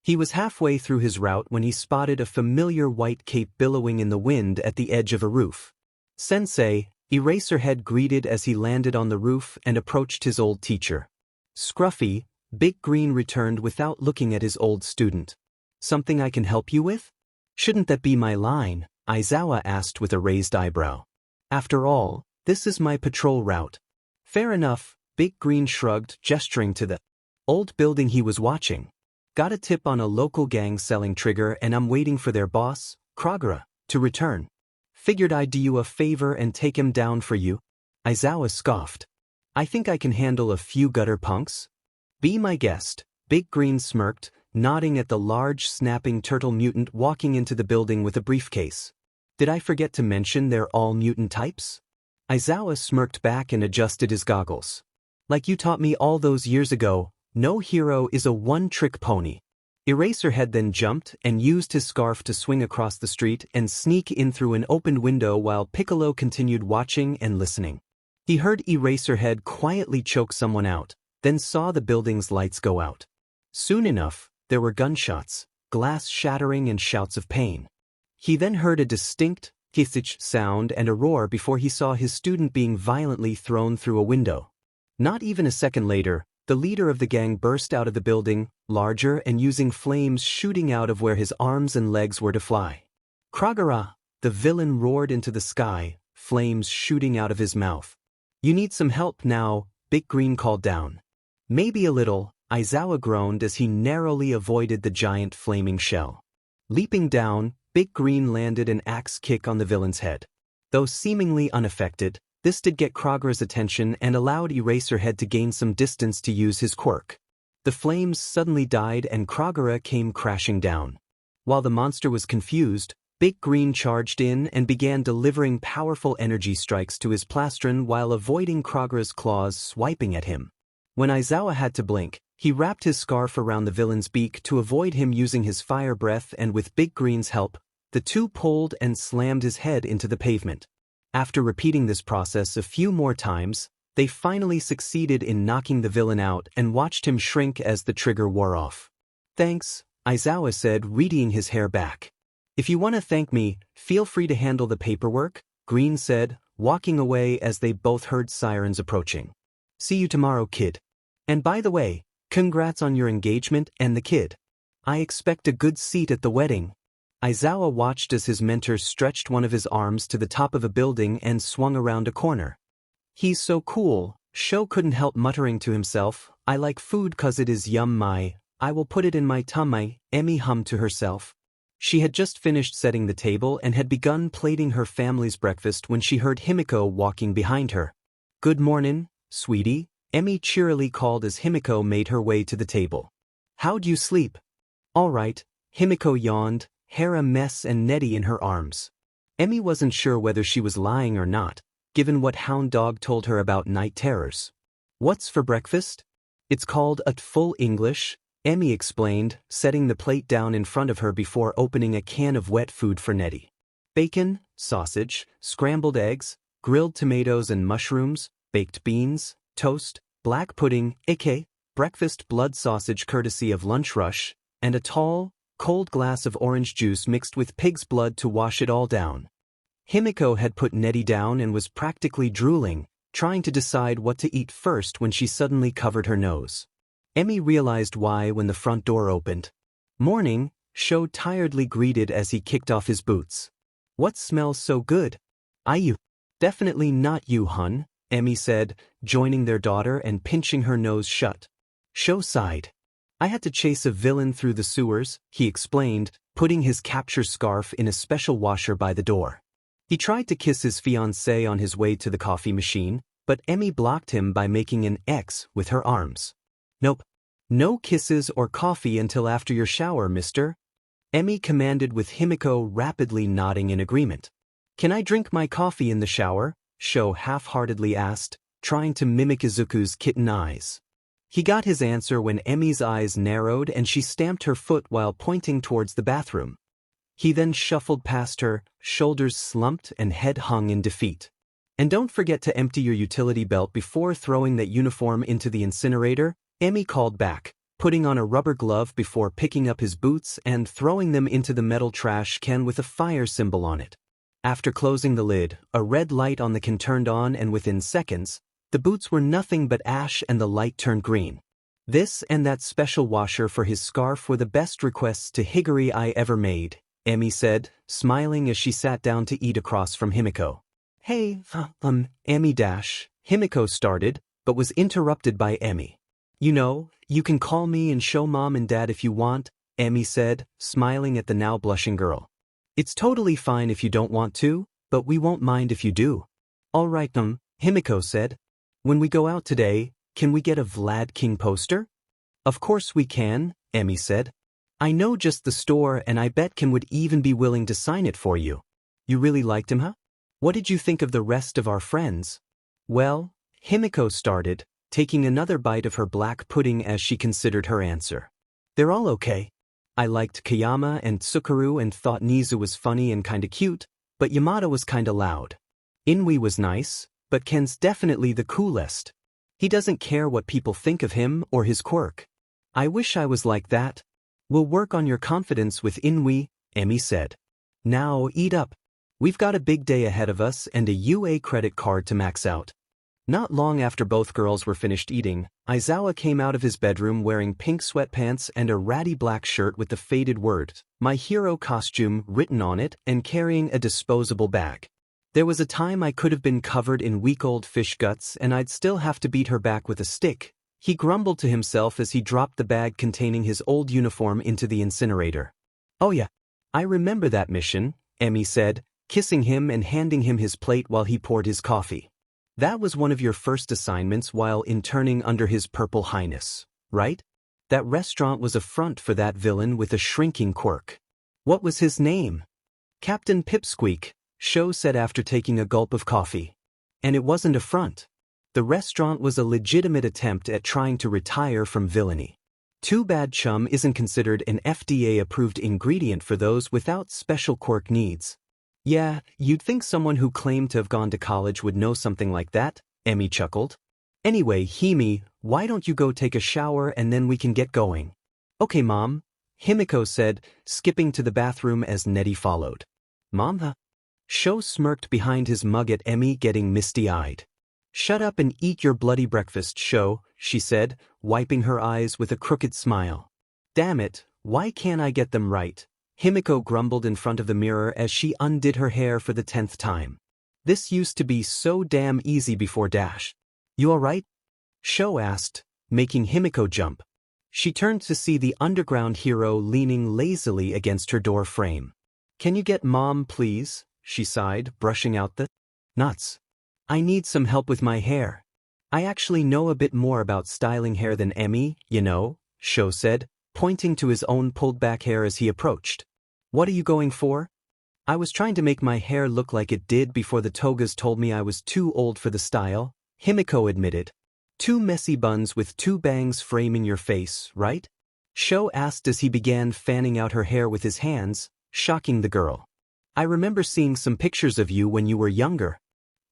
He was halfway through his route when he spotted a familiar white cape billowing in the wind at the edge of a roof. Sensei, Eraserhead greeted as he landed on the roof and approached his old teacher. Scruffy, Big Green returned without looking at his old student. Something I can help you with? Shouldn't that be my line? Aizawa asked with a raised eyebrow. After all, this is my patrol route. Fair enough, Big Green shrugged, gesturing to the old building he was watching. Got a tip on a local gang selling trigger and I'm waiting for their boss, 𝗏𝗏, to return. Figured I'd do you a favor and take him down for you. Aizawa scoffed. I think I can handle a few gutter punks. Be my guest, Big Green smirked, nodding at the large snapping turtle mutant walking into the building with a briefcase. Did I forget to mention they're all mutant types? Aizawa smirked back and adjusted his goggles. Like you taught me all those years ago, no hero is a one-trick pony. Eraserhead then jumped and used his scarf to swing across the street and sneak in through an opened window while Piccolo continued watching and listening. He heard Eraserhead quietly choke someone out, then saw the building's lights go out. Soon enough, there were gunshots, glass shattering and shouts of pain. He then heard a distinct 𝗧𝗵𝗃 sound and a roar before he saw his student being violently thrown through a window. Not even a second later, the leader of the gang burst out of the building, larger and using flames shooting out of where his arms and legs were to fly. 𝗏𝗏, the villain roared into the sky, flames shooting out of his mouth. You need some help now, Big Green called down. Maybe a little, Aizawa groaned as he narrowly avoided the giant flaming shell. Leaping down, Big Green landed an axe kick on the villain's head. Though seemingly unaffected, this did get 𝗏𝗏's attention and allowed Eraserhead to gain some distance to use his quirk. The flames suddenly died and 𝗏𝗏 came crashing down. While the monster was confused, Big Green charged in and began delivering powerful energy strikes to his plastron while avoiding 𝗏𝗏's claws swiping at him. When Aizawa had to blink, he wrapped his scarf around the villain's beak to avoid him using his fire breath, and with Big Green's help, the two pulled and slammed his head into the pavement. After repeating this process a few more times, they finally succeeded in knocking the villain out and watched him shrink as the trigger wore off. "Thanks," Aizawa said, readying his hair back. "If you want to thank me, feel free to handle the paperwork," Green said, walking away as they both heard sirens approaching. "See you tomorrow, kid. And by the way, congrats on your engagement and the kid. I expect a good seat at the wedding." Aizawa watched as his mentor stretched one of his arms to the top of a building and swung around a corner. "He's so cool," Sho couldn't help muttering to himself. "I like food 'cause it is yum. I will put it in my tummy," Emi hummed to herself. She had just finished setting the table and had begun plating her family's breakfast when she heard Himiko walking behind her. "Good mornin', sweetie," Emi cheerily called as Himiko made her way to the table. "How'd you sleep?" "All right," Himiko yawned, hair a mess and Nettie in her arms. Emi wasn't sure whether she was lying or not, given what Hound Dog told her about night terrors. "What's for breakfast?" "It's called a full English," Emi explained, setting the plate down in front of her before opening a can of wet food for Nettie. "Bacon, sausage, scrambled eggs, grilled tomatoes and mushrooms, baked beans, toast, black pudding, 𝐒𝐻𝐸, breakfast blood sausage courtesy of Lunch Rush, and a tall, cold glass of orange juice mixed with pig's blood to wash it all down." Himiko had put Nettie down and was practically drooling, trying to decide what to eat first when she suddenly covered her nose. Emi realized why when the front door opened. "Morning," Sho tiredly greeted as he kicked off his boots. "What smells so good?" "You." "Definitely not you, hun," Emi said, joining their daughter and pinching her nose shut. Sho sighed. "I had to chase a villain through the sewers," he explained, putting his capture scarf in a special washer by the door. He tried to kiss his fiancée on his way to the coffee machine, but Emi blocked him by making an X with her arms. "Nope. No kisses or coffee until after your shower, mister," Emi commanded with Himiko rapidly nodding in agreement. "Can I drink my coffee in the shower?" Sho half-heartedly asked, trying to mimic Izuku's kitten eyes. He got his answer when Emi's eyes narrowed and she stamped her foot while pointing towards the bathroom. He then shuffled past her, shoulders slumped and head hung in defeat. "And don't forget to empty your utility belt before throwing that uniform into the incinerator," Emi called back, putting on a rubber glove before picking up his boots and throwing them into the metal trash can with a fire symbol on it. After closing the lid, a red light on the can turned on, and within seconds, the boots were nothing but ash and the light turned green. This and that special washer for his scarf were the best requests to 𝐒𝐻𝐫 I ever made, Emi said, smiling as she sat down to eat across from Himiko. "Hey, Emi Himiko started, but was interrupted by Emi. "You know, you can call me and show Mom and Dad if you want," Emi said, smiling at the now blushing girl. "It's totally fine if you don't want to, but we won't mind if you do." "All right, Himiko said. "When we go out today, can we get a Vlad King poster?" "Of course we can," Emi said. "I know just the store and I bet Kim would even be willing to sign it for you." "You really liked him, huh? What did you think of the rest of our friends?" "Well," Himiko started, taking another bite of her black pudding as she considered her answer. "They're all okay. I liked Kayama and Tsukuru and thought Nizu was funny and kinda cute, but Yamada was kinda loud. Inui was nice, but Ken's definitely the coolest. He doesn't care what people think of him or his quirk. I wish I was like that." "We'll work on your confidence with Inui," Emi said. "Now eat up. We've got a big day ahead of us and a UA credit card to max out." Not long after both girls were finished eating, Aizawa came out of his bedroom wearing pink sweatpants and a ratty black shirt with the faded word, "My Hero Costume," written on it and carrying a disposable bag. "There was a time I could have been covered in week-old fish guts and I'd still have to beat her back with a stick," he grumbled to himself as he dropped the bag containing his old uniform into the incinerator. "Oh yeah, I remember that mission," Emi said, kissing him and handing him his plate while he poured his coffee. "That was one of your first assignments while interning under His Purple Highness, right?" That restaurant was a front for that villain with a shrinking quirk. What was his name? Captain Pipsqueak, 𝐻𝐸 said after taking a gulp of coffee. And it wasn't a front. The restaurant was a legitimate attempt at trying to retire from villainy. Too bad chum isn't considered an FDA-approved ingredient for those without special quirk needs. Yeah, you'd think someone who claimed to have gone to college would know something like that, Emmy chuckled. Anyway, Himi, why don't you go take a shower and then we can get going? Okay, Mom, Himiko said, skipping to the bathroom as Nettie followed. Mom, 𝐻𝐸 smirked behind his mug at Emmy, getting misty-eyed. Shut up and eat your bloody breakfast, 𝐻𝐸, she said, wiping her eyes with a crooked smile. Damn it, why can't I get them right? Himiko grumbled in front of the mirror as she undid her hair for the 10th time. This used to be so damn easy before dash. You alright? 𝐻𝐸 asked, making Himiko jump. She turned to see the underground hero leaning lazily against her door frame. Can you get Mom, please? She sighed, brushing out the knots. I need some help with my hair. I actually know a bit more about styling hair than Emmy, you know, 𝐻𝐸 said, pointing to his own pulled-back hair as he approached. What are you going for? I was trying to make my hair look like it did before the togas told me I was too old for the style, Himiko admitted. 2 messy buns with 2 bangs framing your face, right? 𝐻𝐸 asked as he began fanning out her hair with his hands, shocking the girl. I remember seeing some pictures of you when you were younger.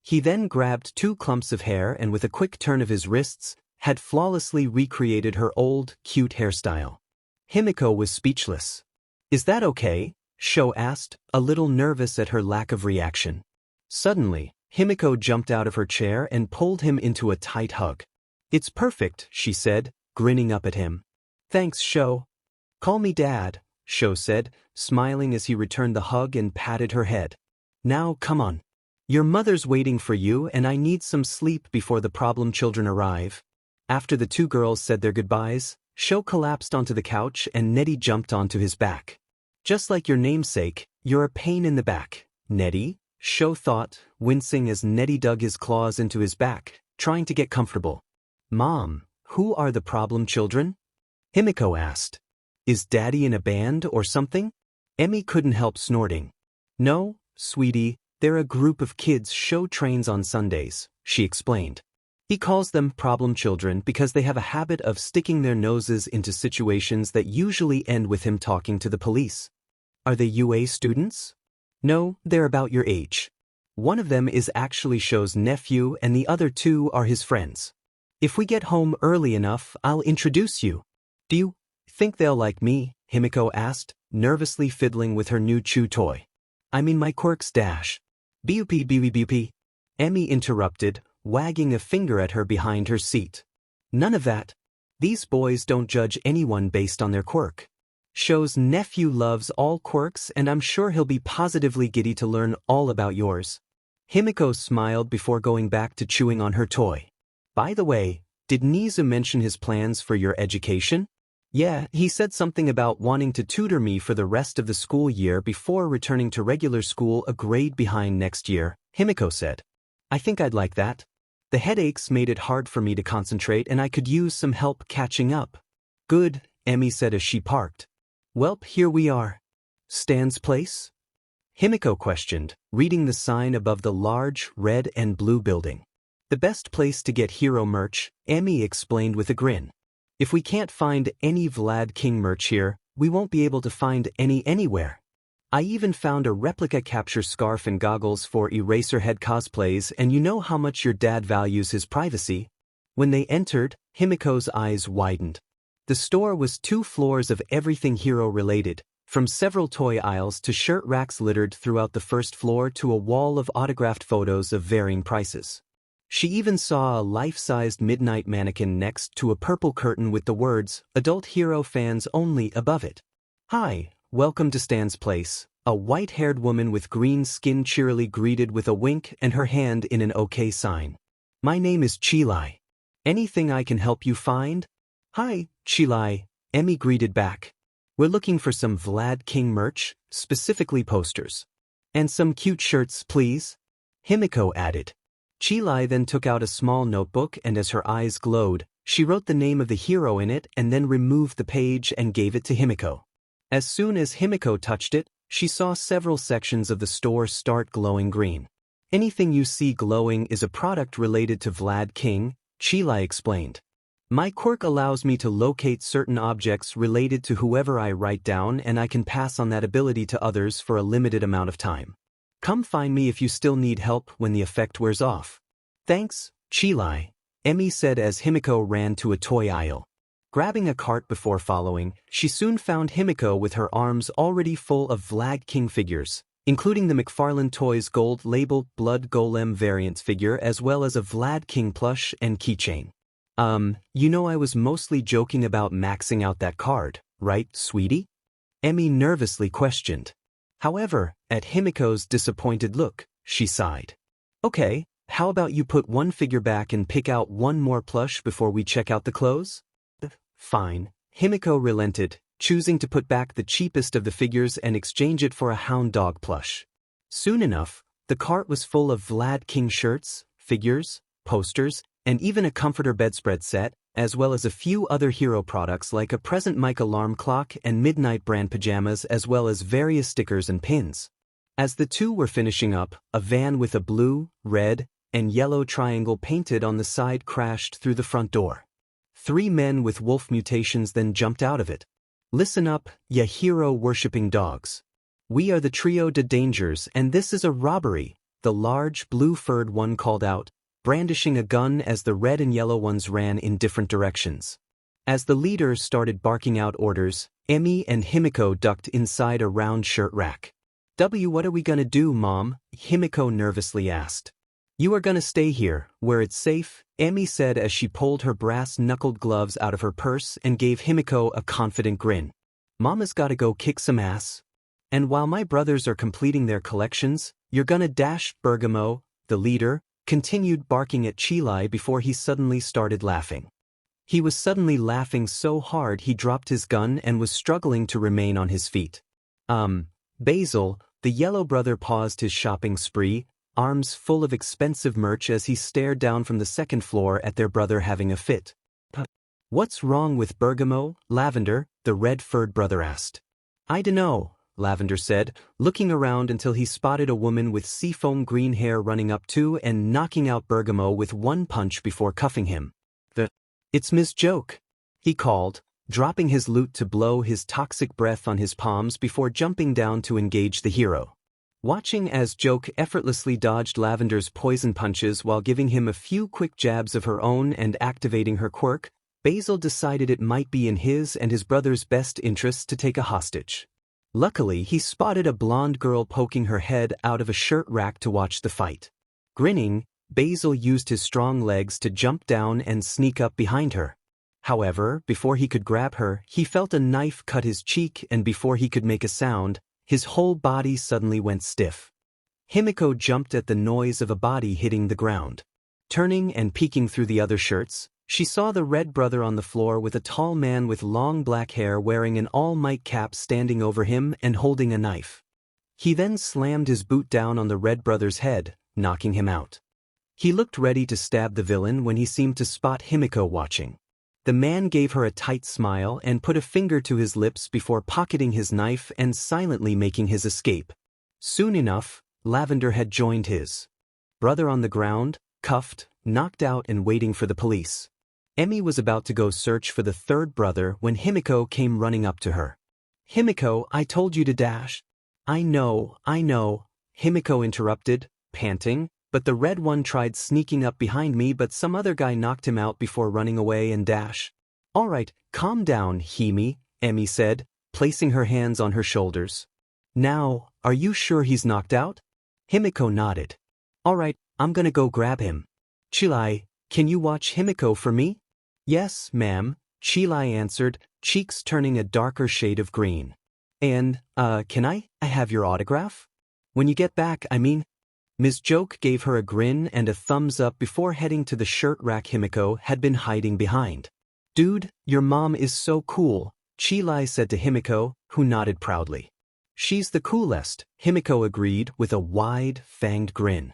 He then grabbed 2 clumps of hair and with a quick turn of his wrists, had flawlessly recreated her old, cute hairstyle. Himiko was speechless. Is that okay? 𝐻𝐸 asked, a little nervous at her lack of reaction. Suddenly, Himiko jumped out of her chair and pulled him into a tight hug. It's perfect, she said, grinning up at him. Thanks, 𝐻𝐸. Call me Dad, 𝐻𝐸 said, smiling as he returned the hug and patted her head. Now, come on. Your mother's waiting for you and I need some sleep before the problem children arrive. After the 2 girls said their goodbyes, 𝐻𝐸 collapsed onto the couch and Nettie jumped onto his back. Just like your namesake, you're a pain in the back, Nettie, 𝐻𝐸 thought, wincing as Nettie dug his claws into his back, trying to get comfortable. Mom, who are the problem children? Himiko asked. Is Daddy in a band or something? Emmy couldn't help snorting. No, sweetie, they're a group of kids 𝐻𝐸 trains on Sundays, she explained. He calls them problem children because they have a habit of sticking their noses into situations that usually end with him talking to the police. Are they UA students? No, they're about your age. One of them is actually 𝐻𝐸's nephew and the other 2 are his friends. If we get home early enough, I'll introduce you. Do you think they'll like me? Himiko asked, nervously fiddling with her new chew toy. I mean my quirks dash. Bup. Emmy interrupted, wagging a finger at her behind her seat. None of that. These boys don't judge anyone based on their quirk. 𝐻𝐸's nephew loves all quirks and I'm sure he'll be positively giddy to learn all about yours. Himiko smiled before going back to chewing on her toy. By the way, did 𝐒𝐳 mention his plans for your education? Yeah, he said something about wanting to tutor me for the rest of the school year before returning to regular school a grade behind next year, Himiko said. I think I'd like that. The headaches made it hard for me to concentrate and I could use some help catching up. Good, Emmy said as she parked. Welp, here we are. Stan's place? Himiko questioned, reading the sign above the large, red and blue building. The best place to get hero merch, Emmy explained with a grin. If we can't find any Vlad King merch here, we won't be able to find any anywhere. I even found a replica capture scarf and goggles for Eraserhead cosplays and you know how much your dad values his privacy. When they entered, Himiko's eyes widened. The store was 2 floors of everything hero-related, from several toy aisles to shirt racks littered throughout the first floor to a wall of autographed photos of varying prices. She even saw a life-sized midnight mannequin next to a purple curtain with the words, Adult Hero Fans Only above it. Hi, welcome to Stan's place, a white-haired woman with green skin cheerily greeted with a wink and her hand in an OK sign. My name is 𝐒𝐲𝐿𝐼. Anything I can help you find? Hi, 𝐒𝐲𝐼, Emmy greeted back. We're looking for some Vlad King merch, specifically posters. And some cute shirts, please. Himiko added. 𝐒𝐲𝐿𝐼 then took out a small notebook and as her eyes glowed, She wrote the name of the hero in it and then removed the page and gave it to Himiko. As soon as Himiko touched it, she saw several sections of the store start glowing green. Anything you see glowing is a product related to 𝗵𝘃𝗁, 𝗧𝗵𝗲 explained. My quirk allows me to locate certain objects related to whoever I write down, and I can pass on that ability to others for a limited amount of time. Come find me if you still need help when the effect wears off. Thanks, 𝗧𝗵𝗲, said as Himiko ran to a toy aisle. Grabbing a cart before following, she soon found Himiko with her arms already full of 𝗵𝘃𝗁 figures, including the McFarlane Toys gold label Blood Golem variants figure as well as a 𝗵𝘃𝗁 plush and keychain. You know I was mostly joking about maxing out that card, right, sweetie? Emi nervously questioned. However, at Himiko's disappointed look, she sighed. Okay, how about you put one figure back and pick out one more plush before we check out the clothes? Fine, Himiko relented, choosing to put back the cheapest of the figures and exchange it for a hound dog plush. Soon enough, the cart was full of 𝗵𝘃𝗁 shirts, figures, posters, and even a comforter bedspread set, as well as a few other hero products like a present mic alarm clock and midnight brand pajamas as well as various stickers and pins. As the two were finishing up, a van with a blue, red, and yellow triangle painted on the side crashed through the front door. 3 men with wolf mutations then jumped out of it. Listen up, ya hero-worshipping dogs. We are the trio de dangers and this is a robbery, the large blue-furred one called out, brandishing a gun as the red and yellow ones ran in different directions. As the leader started barking out orders, Emi and Himiko ducked inside a round shirt rack. What are we gonna do, Mom? Himiko nervously asked. You are gonna stay here, where it's safe, Emi said as she pulled her brass-knuckled gloves out of her purse and gave Himiko a confident grin. Mama's gotta go kick some ass. And while my brothers are completing their collections, you're gonna 𝗵𝘃𝗁, the leader, continued barking at 𝗧𝗵𝗲 before he suddenly started laughing. He was suddenly laughing so hard he dropped his gun and was struggling to remain on his feet. Basil, the yellow brother paused his shopping spree, arms full of expensive merch as he stared down from the second floor at their brother having a fit. What's wrong with 𝗵𝘃𝗁, Lavender? The red-furred brother asked. I dunno, Lavender said, looking around until he spotted a woman with seafoam green hair running up to and knocking out 𝗵𝘃𝗁 with one punch before cuffing him. It's Miss Joke, he called, dropping his loot to blow his toxic breath on his palms before jumping down to engage the hero. Watching as Joke effortlessly dodged Lavender's poison punches while giving him a few quick jabs of her own and activating her quirk, Basil decided it might be in his and his brother's best interests to take a hostage. Luckily, he spotted a blonde girl poking her head out of a shirt rack to watch the fight. Grinning, Basil used his strong legs to jump down and sneak up behind her. However, before he could grab her, he felt a knife cut his cheek, and before he could make a sound, his whole body suddenly went stiff. Himiko jumped at the noise of a body hitting the ground. Turning and peeking through the other shirts, she saw the red brother on the floor with a tall man with long black hair wearing an all-might cap standing over him and holding a knife. He then slammed his boot down on the red brother's head, knocking him out. He looked ready to stab the villain when he seemed to spot Himiko watching. The man gave her a tight smile and put a finger to his lips before pocketing his knife and silently making his escape. Soon enough, Lavender had joined his brother on the ground, cuffed, knocked out and waiting for the police. Emi was about to go search for the third brother when Himiko came running up to her. Himiko, I told you to dash. I know, Himiko interrupted, panting, but the red one tried sneaking up behind me but some other guy knocked him out before running away and dash. All right, calm down, Himi, Emi said, placing her hands on her shoulders. Now, are you sure he's knocked out? Himiko nodded. All right, I'm gonna go grab him. 𝗧𝗵𝗲, can you watch Himiko for me? Yes, ma'am, 𝗧𝗵𝗲 answered, cheeks turning a darker shade of green. And, can I have your autograph? When you get back, I mean. Ms. Joke gave her a grin and a thumbs up before heading to the shirt rack Himiko had been hiding behind. Dude, your mom is so cool, 𝗧𝗵𝗲 said to Himiko, who nodded proudly. She's the coolest, Himiko agreed with a wide, fanged grin.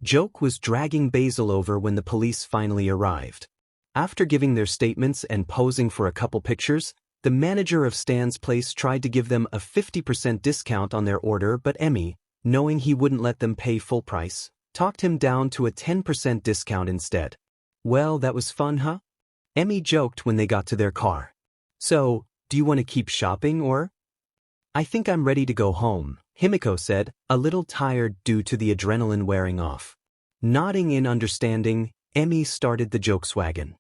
Joke was dragging Basil over when the police finally arrived. After giving their statements and posing for a couple pictures, the manager of Stan's place tried to give them a 50% discount on their order, but Emi, knowing he wouldn't let them pay full price, talked him down to a 10% discount instead. Well, that was fun, huh? Emi joked when they got to their car. So, do you want to keep shopping or? I think I'm ready to go home, Himiko said, a little tired due to the adrenaline wearing off. Nodding in understanding, Emi started the jokeswagon.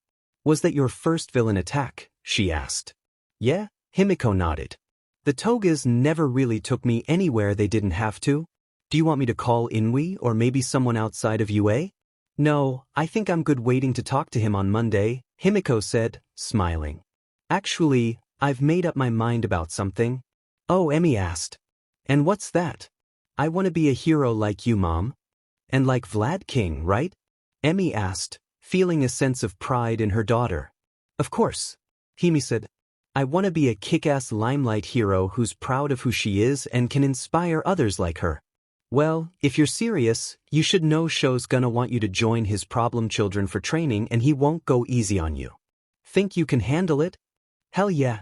Was that your first villain attack? She asked. Yeah, Himiko nodded. The togas never really took me anywhere they didn't have to. Do you want me to call Inui or maybe someone outside of UA? No, I think I'm good waiting to talk to him on Monday, Himiko said, smiling. Actually, I've made up my mind about something. Oh, Emi asked. And what's that? I want to be a hero like you, Mom. And like Vlad King, right? Emi asked, feeling a sense of pride in her daughter. Of course. Himi said. I want to be a kick-ass limelight hero who's proud of who she is and can inspire others like her. Well, if you're serious, you should know Sho's gonna want you to join his problem children for training and he won't go easy on you. Think you can handle it? Hell yeah.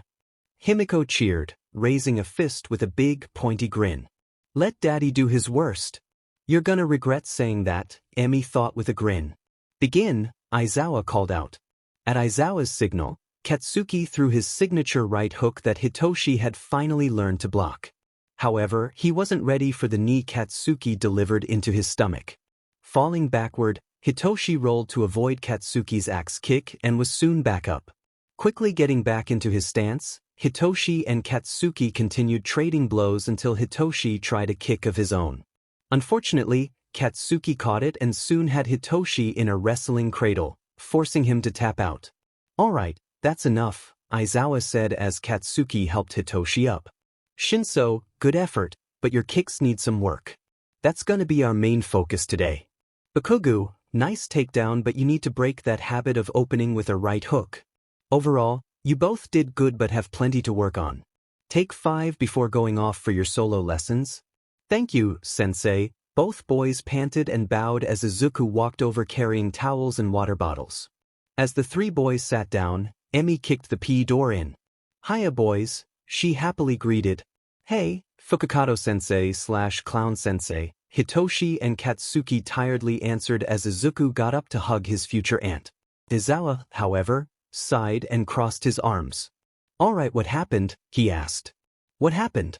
Himiko cheered, raising a fist with a big, pointy grin. Let Daddy do his worst. You're gonna regret saying that, Emi thought with a grin. Begin, Aizawa called out. At Aizawa's signal, Katsuki threw his signature right hook that Hitoshi had finally learned to block. However, he wasn't ready for the knee Katsuki delivered into his stomach. Falling backward, Hitoshi rolled to avoid Katsuki's axe kick and was soon back up. Quickly getting back into his stance, Hitoshi and Katsuki continued trading blows until Hitoshi tried a kick of his own. Unfortunately, Katsuki caught it and soon had Hitoshi in a wrestling cradle, forcing him to tap out. Alright, that's enough, Aizawa said as Katsuki helped Hitoshi up. Shinso, good effort, but your kicks need some work. That's gonna be our main focus today. Bakugo, nice takedown, but you need to break that habit of opening with a right hook. Overall, you both did good but have plenty to work on. Take 5 before going off for your solo lessons. Thank you, sensei. Both boys panted and bowed as Izuku walked over carrying towels and water bottles. As the 3 boys sat down, Emi kicked the P door in. Hiya boys, she happily greeted. Hey, Fukakato-sensei/Clown Sensei, Hitoshi and Katsuki tiredly answered as Izuku got up to hug his future aunt. Aizawa, however, sighed and crossed his arms. Alright, what happened? He asked. What happened?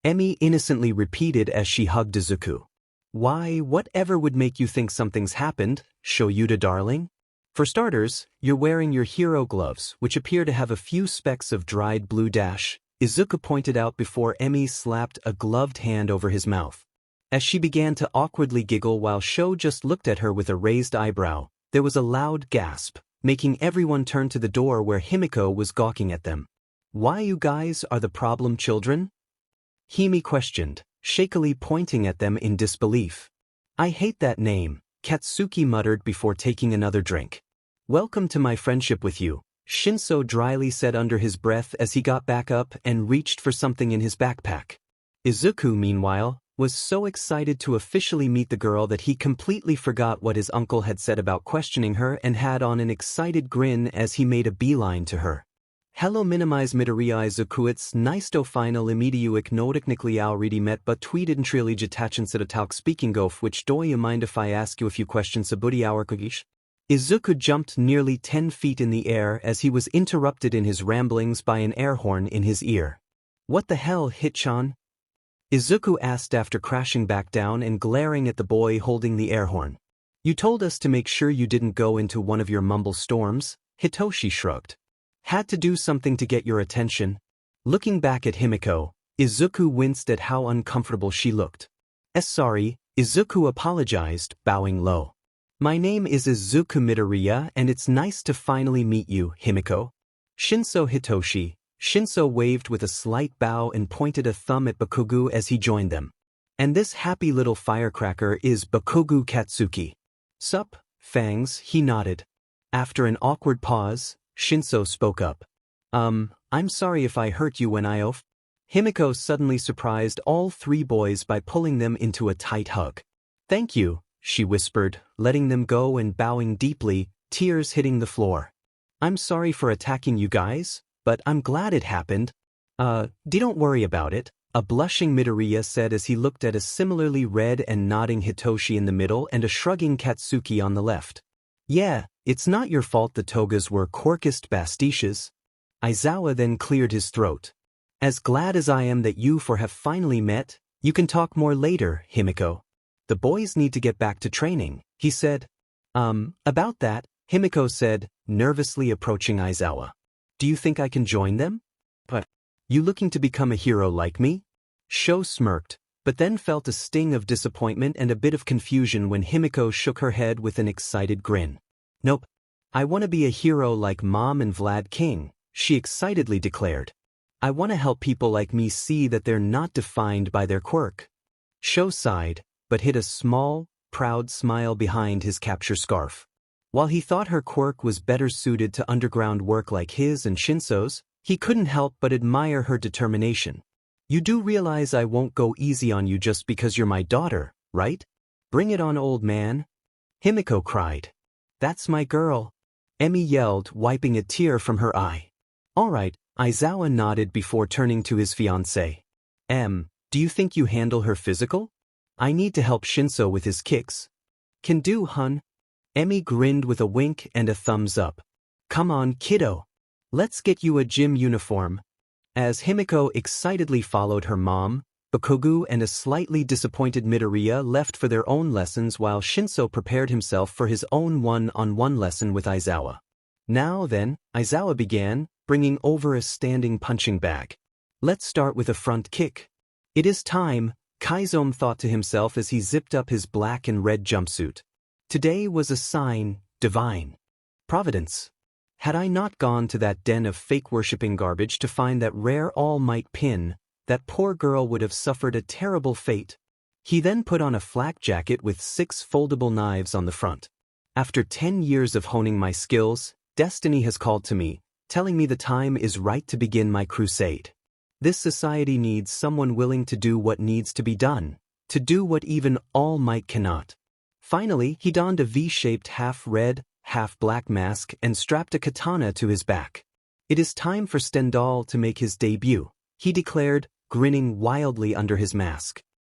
Emi innocently repeated as she hugged Izuku. Why, whatever would make you think something's happened, Shoyuta darling? For starters, you're wearing your hero gloves, which appear to have a few specks of dried blue dash, Izuku pointed out before Emi slapped a gloved hand over his mouth. As she began to awkwardly giggle while Sho just looked at her with a raised eyebrow, there was a loud gasp, making everyone turn to the door where Himiko was gawking at them. Why you guys are the problem children? Himi questioned, shakily pointing at them in disbelief. I hate that name, Katsuki muttered before taking another drink. Welcome to my friendship with you, Shinso dryly said under his breath as he got back up and reached for something in his backpack. Izuku, meanwhile, was so excited to officially meet the girl that he completely forgot what his uncle had said about questioning her and had on an excited grin as he made a beeline to her. Hello, minimize Midoriya Izuku, nice to final immediate notically already met but tweeted and truly jatachin sit a talk speaking of which do you mind if I ask you a few questions sabudi our 𝐒𝐻𝐲? Izuku jumped nearly 10 feet in the air as he was interrupted in his ramblings by an air horn in his ear. What the hell, Hit-chan? Izuku asked after crashing back down and glaring at the boy holding the air horn. You told us to make sure you didn't go into one of your mumble storms, Hitoshi shrugged. Had to do something to get your attention. Looking back at Himiko, Izuku winced at how uncomfortable she looked. Sorry, Izuku apologized, bowing low. My name is Izuku Midoriya and it's nice to finally meet you, Himiko. Shinso Hitoshi. Shinso waved with a slight bow and pointed a thumb at Bakugo as he joined them. And this happy little firecracker is Bakugo Katsuki. Sup, Fangs, he nodded. After an awkward pause, Shinso spoke up. I'm sorry if I hurt you when I off. Himiko suddenly surprised all 3 boys by pulling them into a tight hug. Thank you, she whispered, letting them go and bowing deeply, tears hitting the floor. I'm sorry for attacking you guys, but I'm glad it happened. Don't worry about it, a blushing Midoriya said as he looked at a similarly red and nodding Hitoshi in the middle and a shrugging Katsuki on the left. Yeah, it's not your fault the togas were Quirkist pastiches. Aizawa then cleared his throat. As glad as I am that you four have finally met, you can talk more later, Himiko. The boys need to get back to training, he said. About that, Himiko said, nervously approaching Aizawa. Do you think I can join them? But, you looking to become a hero like me? Sho smirked, but then felt a sting of disappointment and a bit of confusion when Himiko shook her head with an excited grin. Nope. I want to be a hero like Mom and Vlad King, she excitedly declared. I want to help people like me see that they're not defined by their quirk. Sho sighed, but hid a small, proud smile behind his capture scarf. While he thought her quirk was better suited to underground work like his and Shinso's, he couldn't help but admire her determination. You do realize I won't go easy on you just because you're my daughter, right? Bring it on, old man. Himiko cried. That's my girl. Emi yelled, wiping a tear from her eye. All right, Aizawa nodded before turning to his fiancée. Do you think you handle her physical? I need to help Shinso with his kicks. Can do, hun. Emi grinned with a wink and a thumbs up. Come on, kiddo. Let's get you a gym uniform. As Himiko excitedly followed her mom, Bakugo and a slightly disappointed Midoriya left for their own lessons while Shinso prepared himself for his own one-on-one lesson with Aizawa. Now then, Aizawa began, bringing over a standing punching bag. Let's start with a front kick. It is time, 𝐒𝐫𝐽 thought to himself as he zipped up his black and red jumpsuit. Today was a sign, divine. Providence. Had I not gone to that den of fake-worshipping garbage to find that rare all-might pin, that poor girl would have suffered a terrible fate. He then put on a flak jacket with 6 foldable knives on the front. After 10 years of honing my skills, destiny has called to me, telling me the time is right to begin my crusade. This society needs someone willing to do what needs to be done, to do what even all might cannot. Finally, he donned a V-shaped half-red, half-black mask and strapped a katana to his back. It is time for Stendhal to make his debut, he declared, grinning wildly under his mask.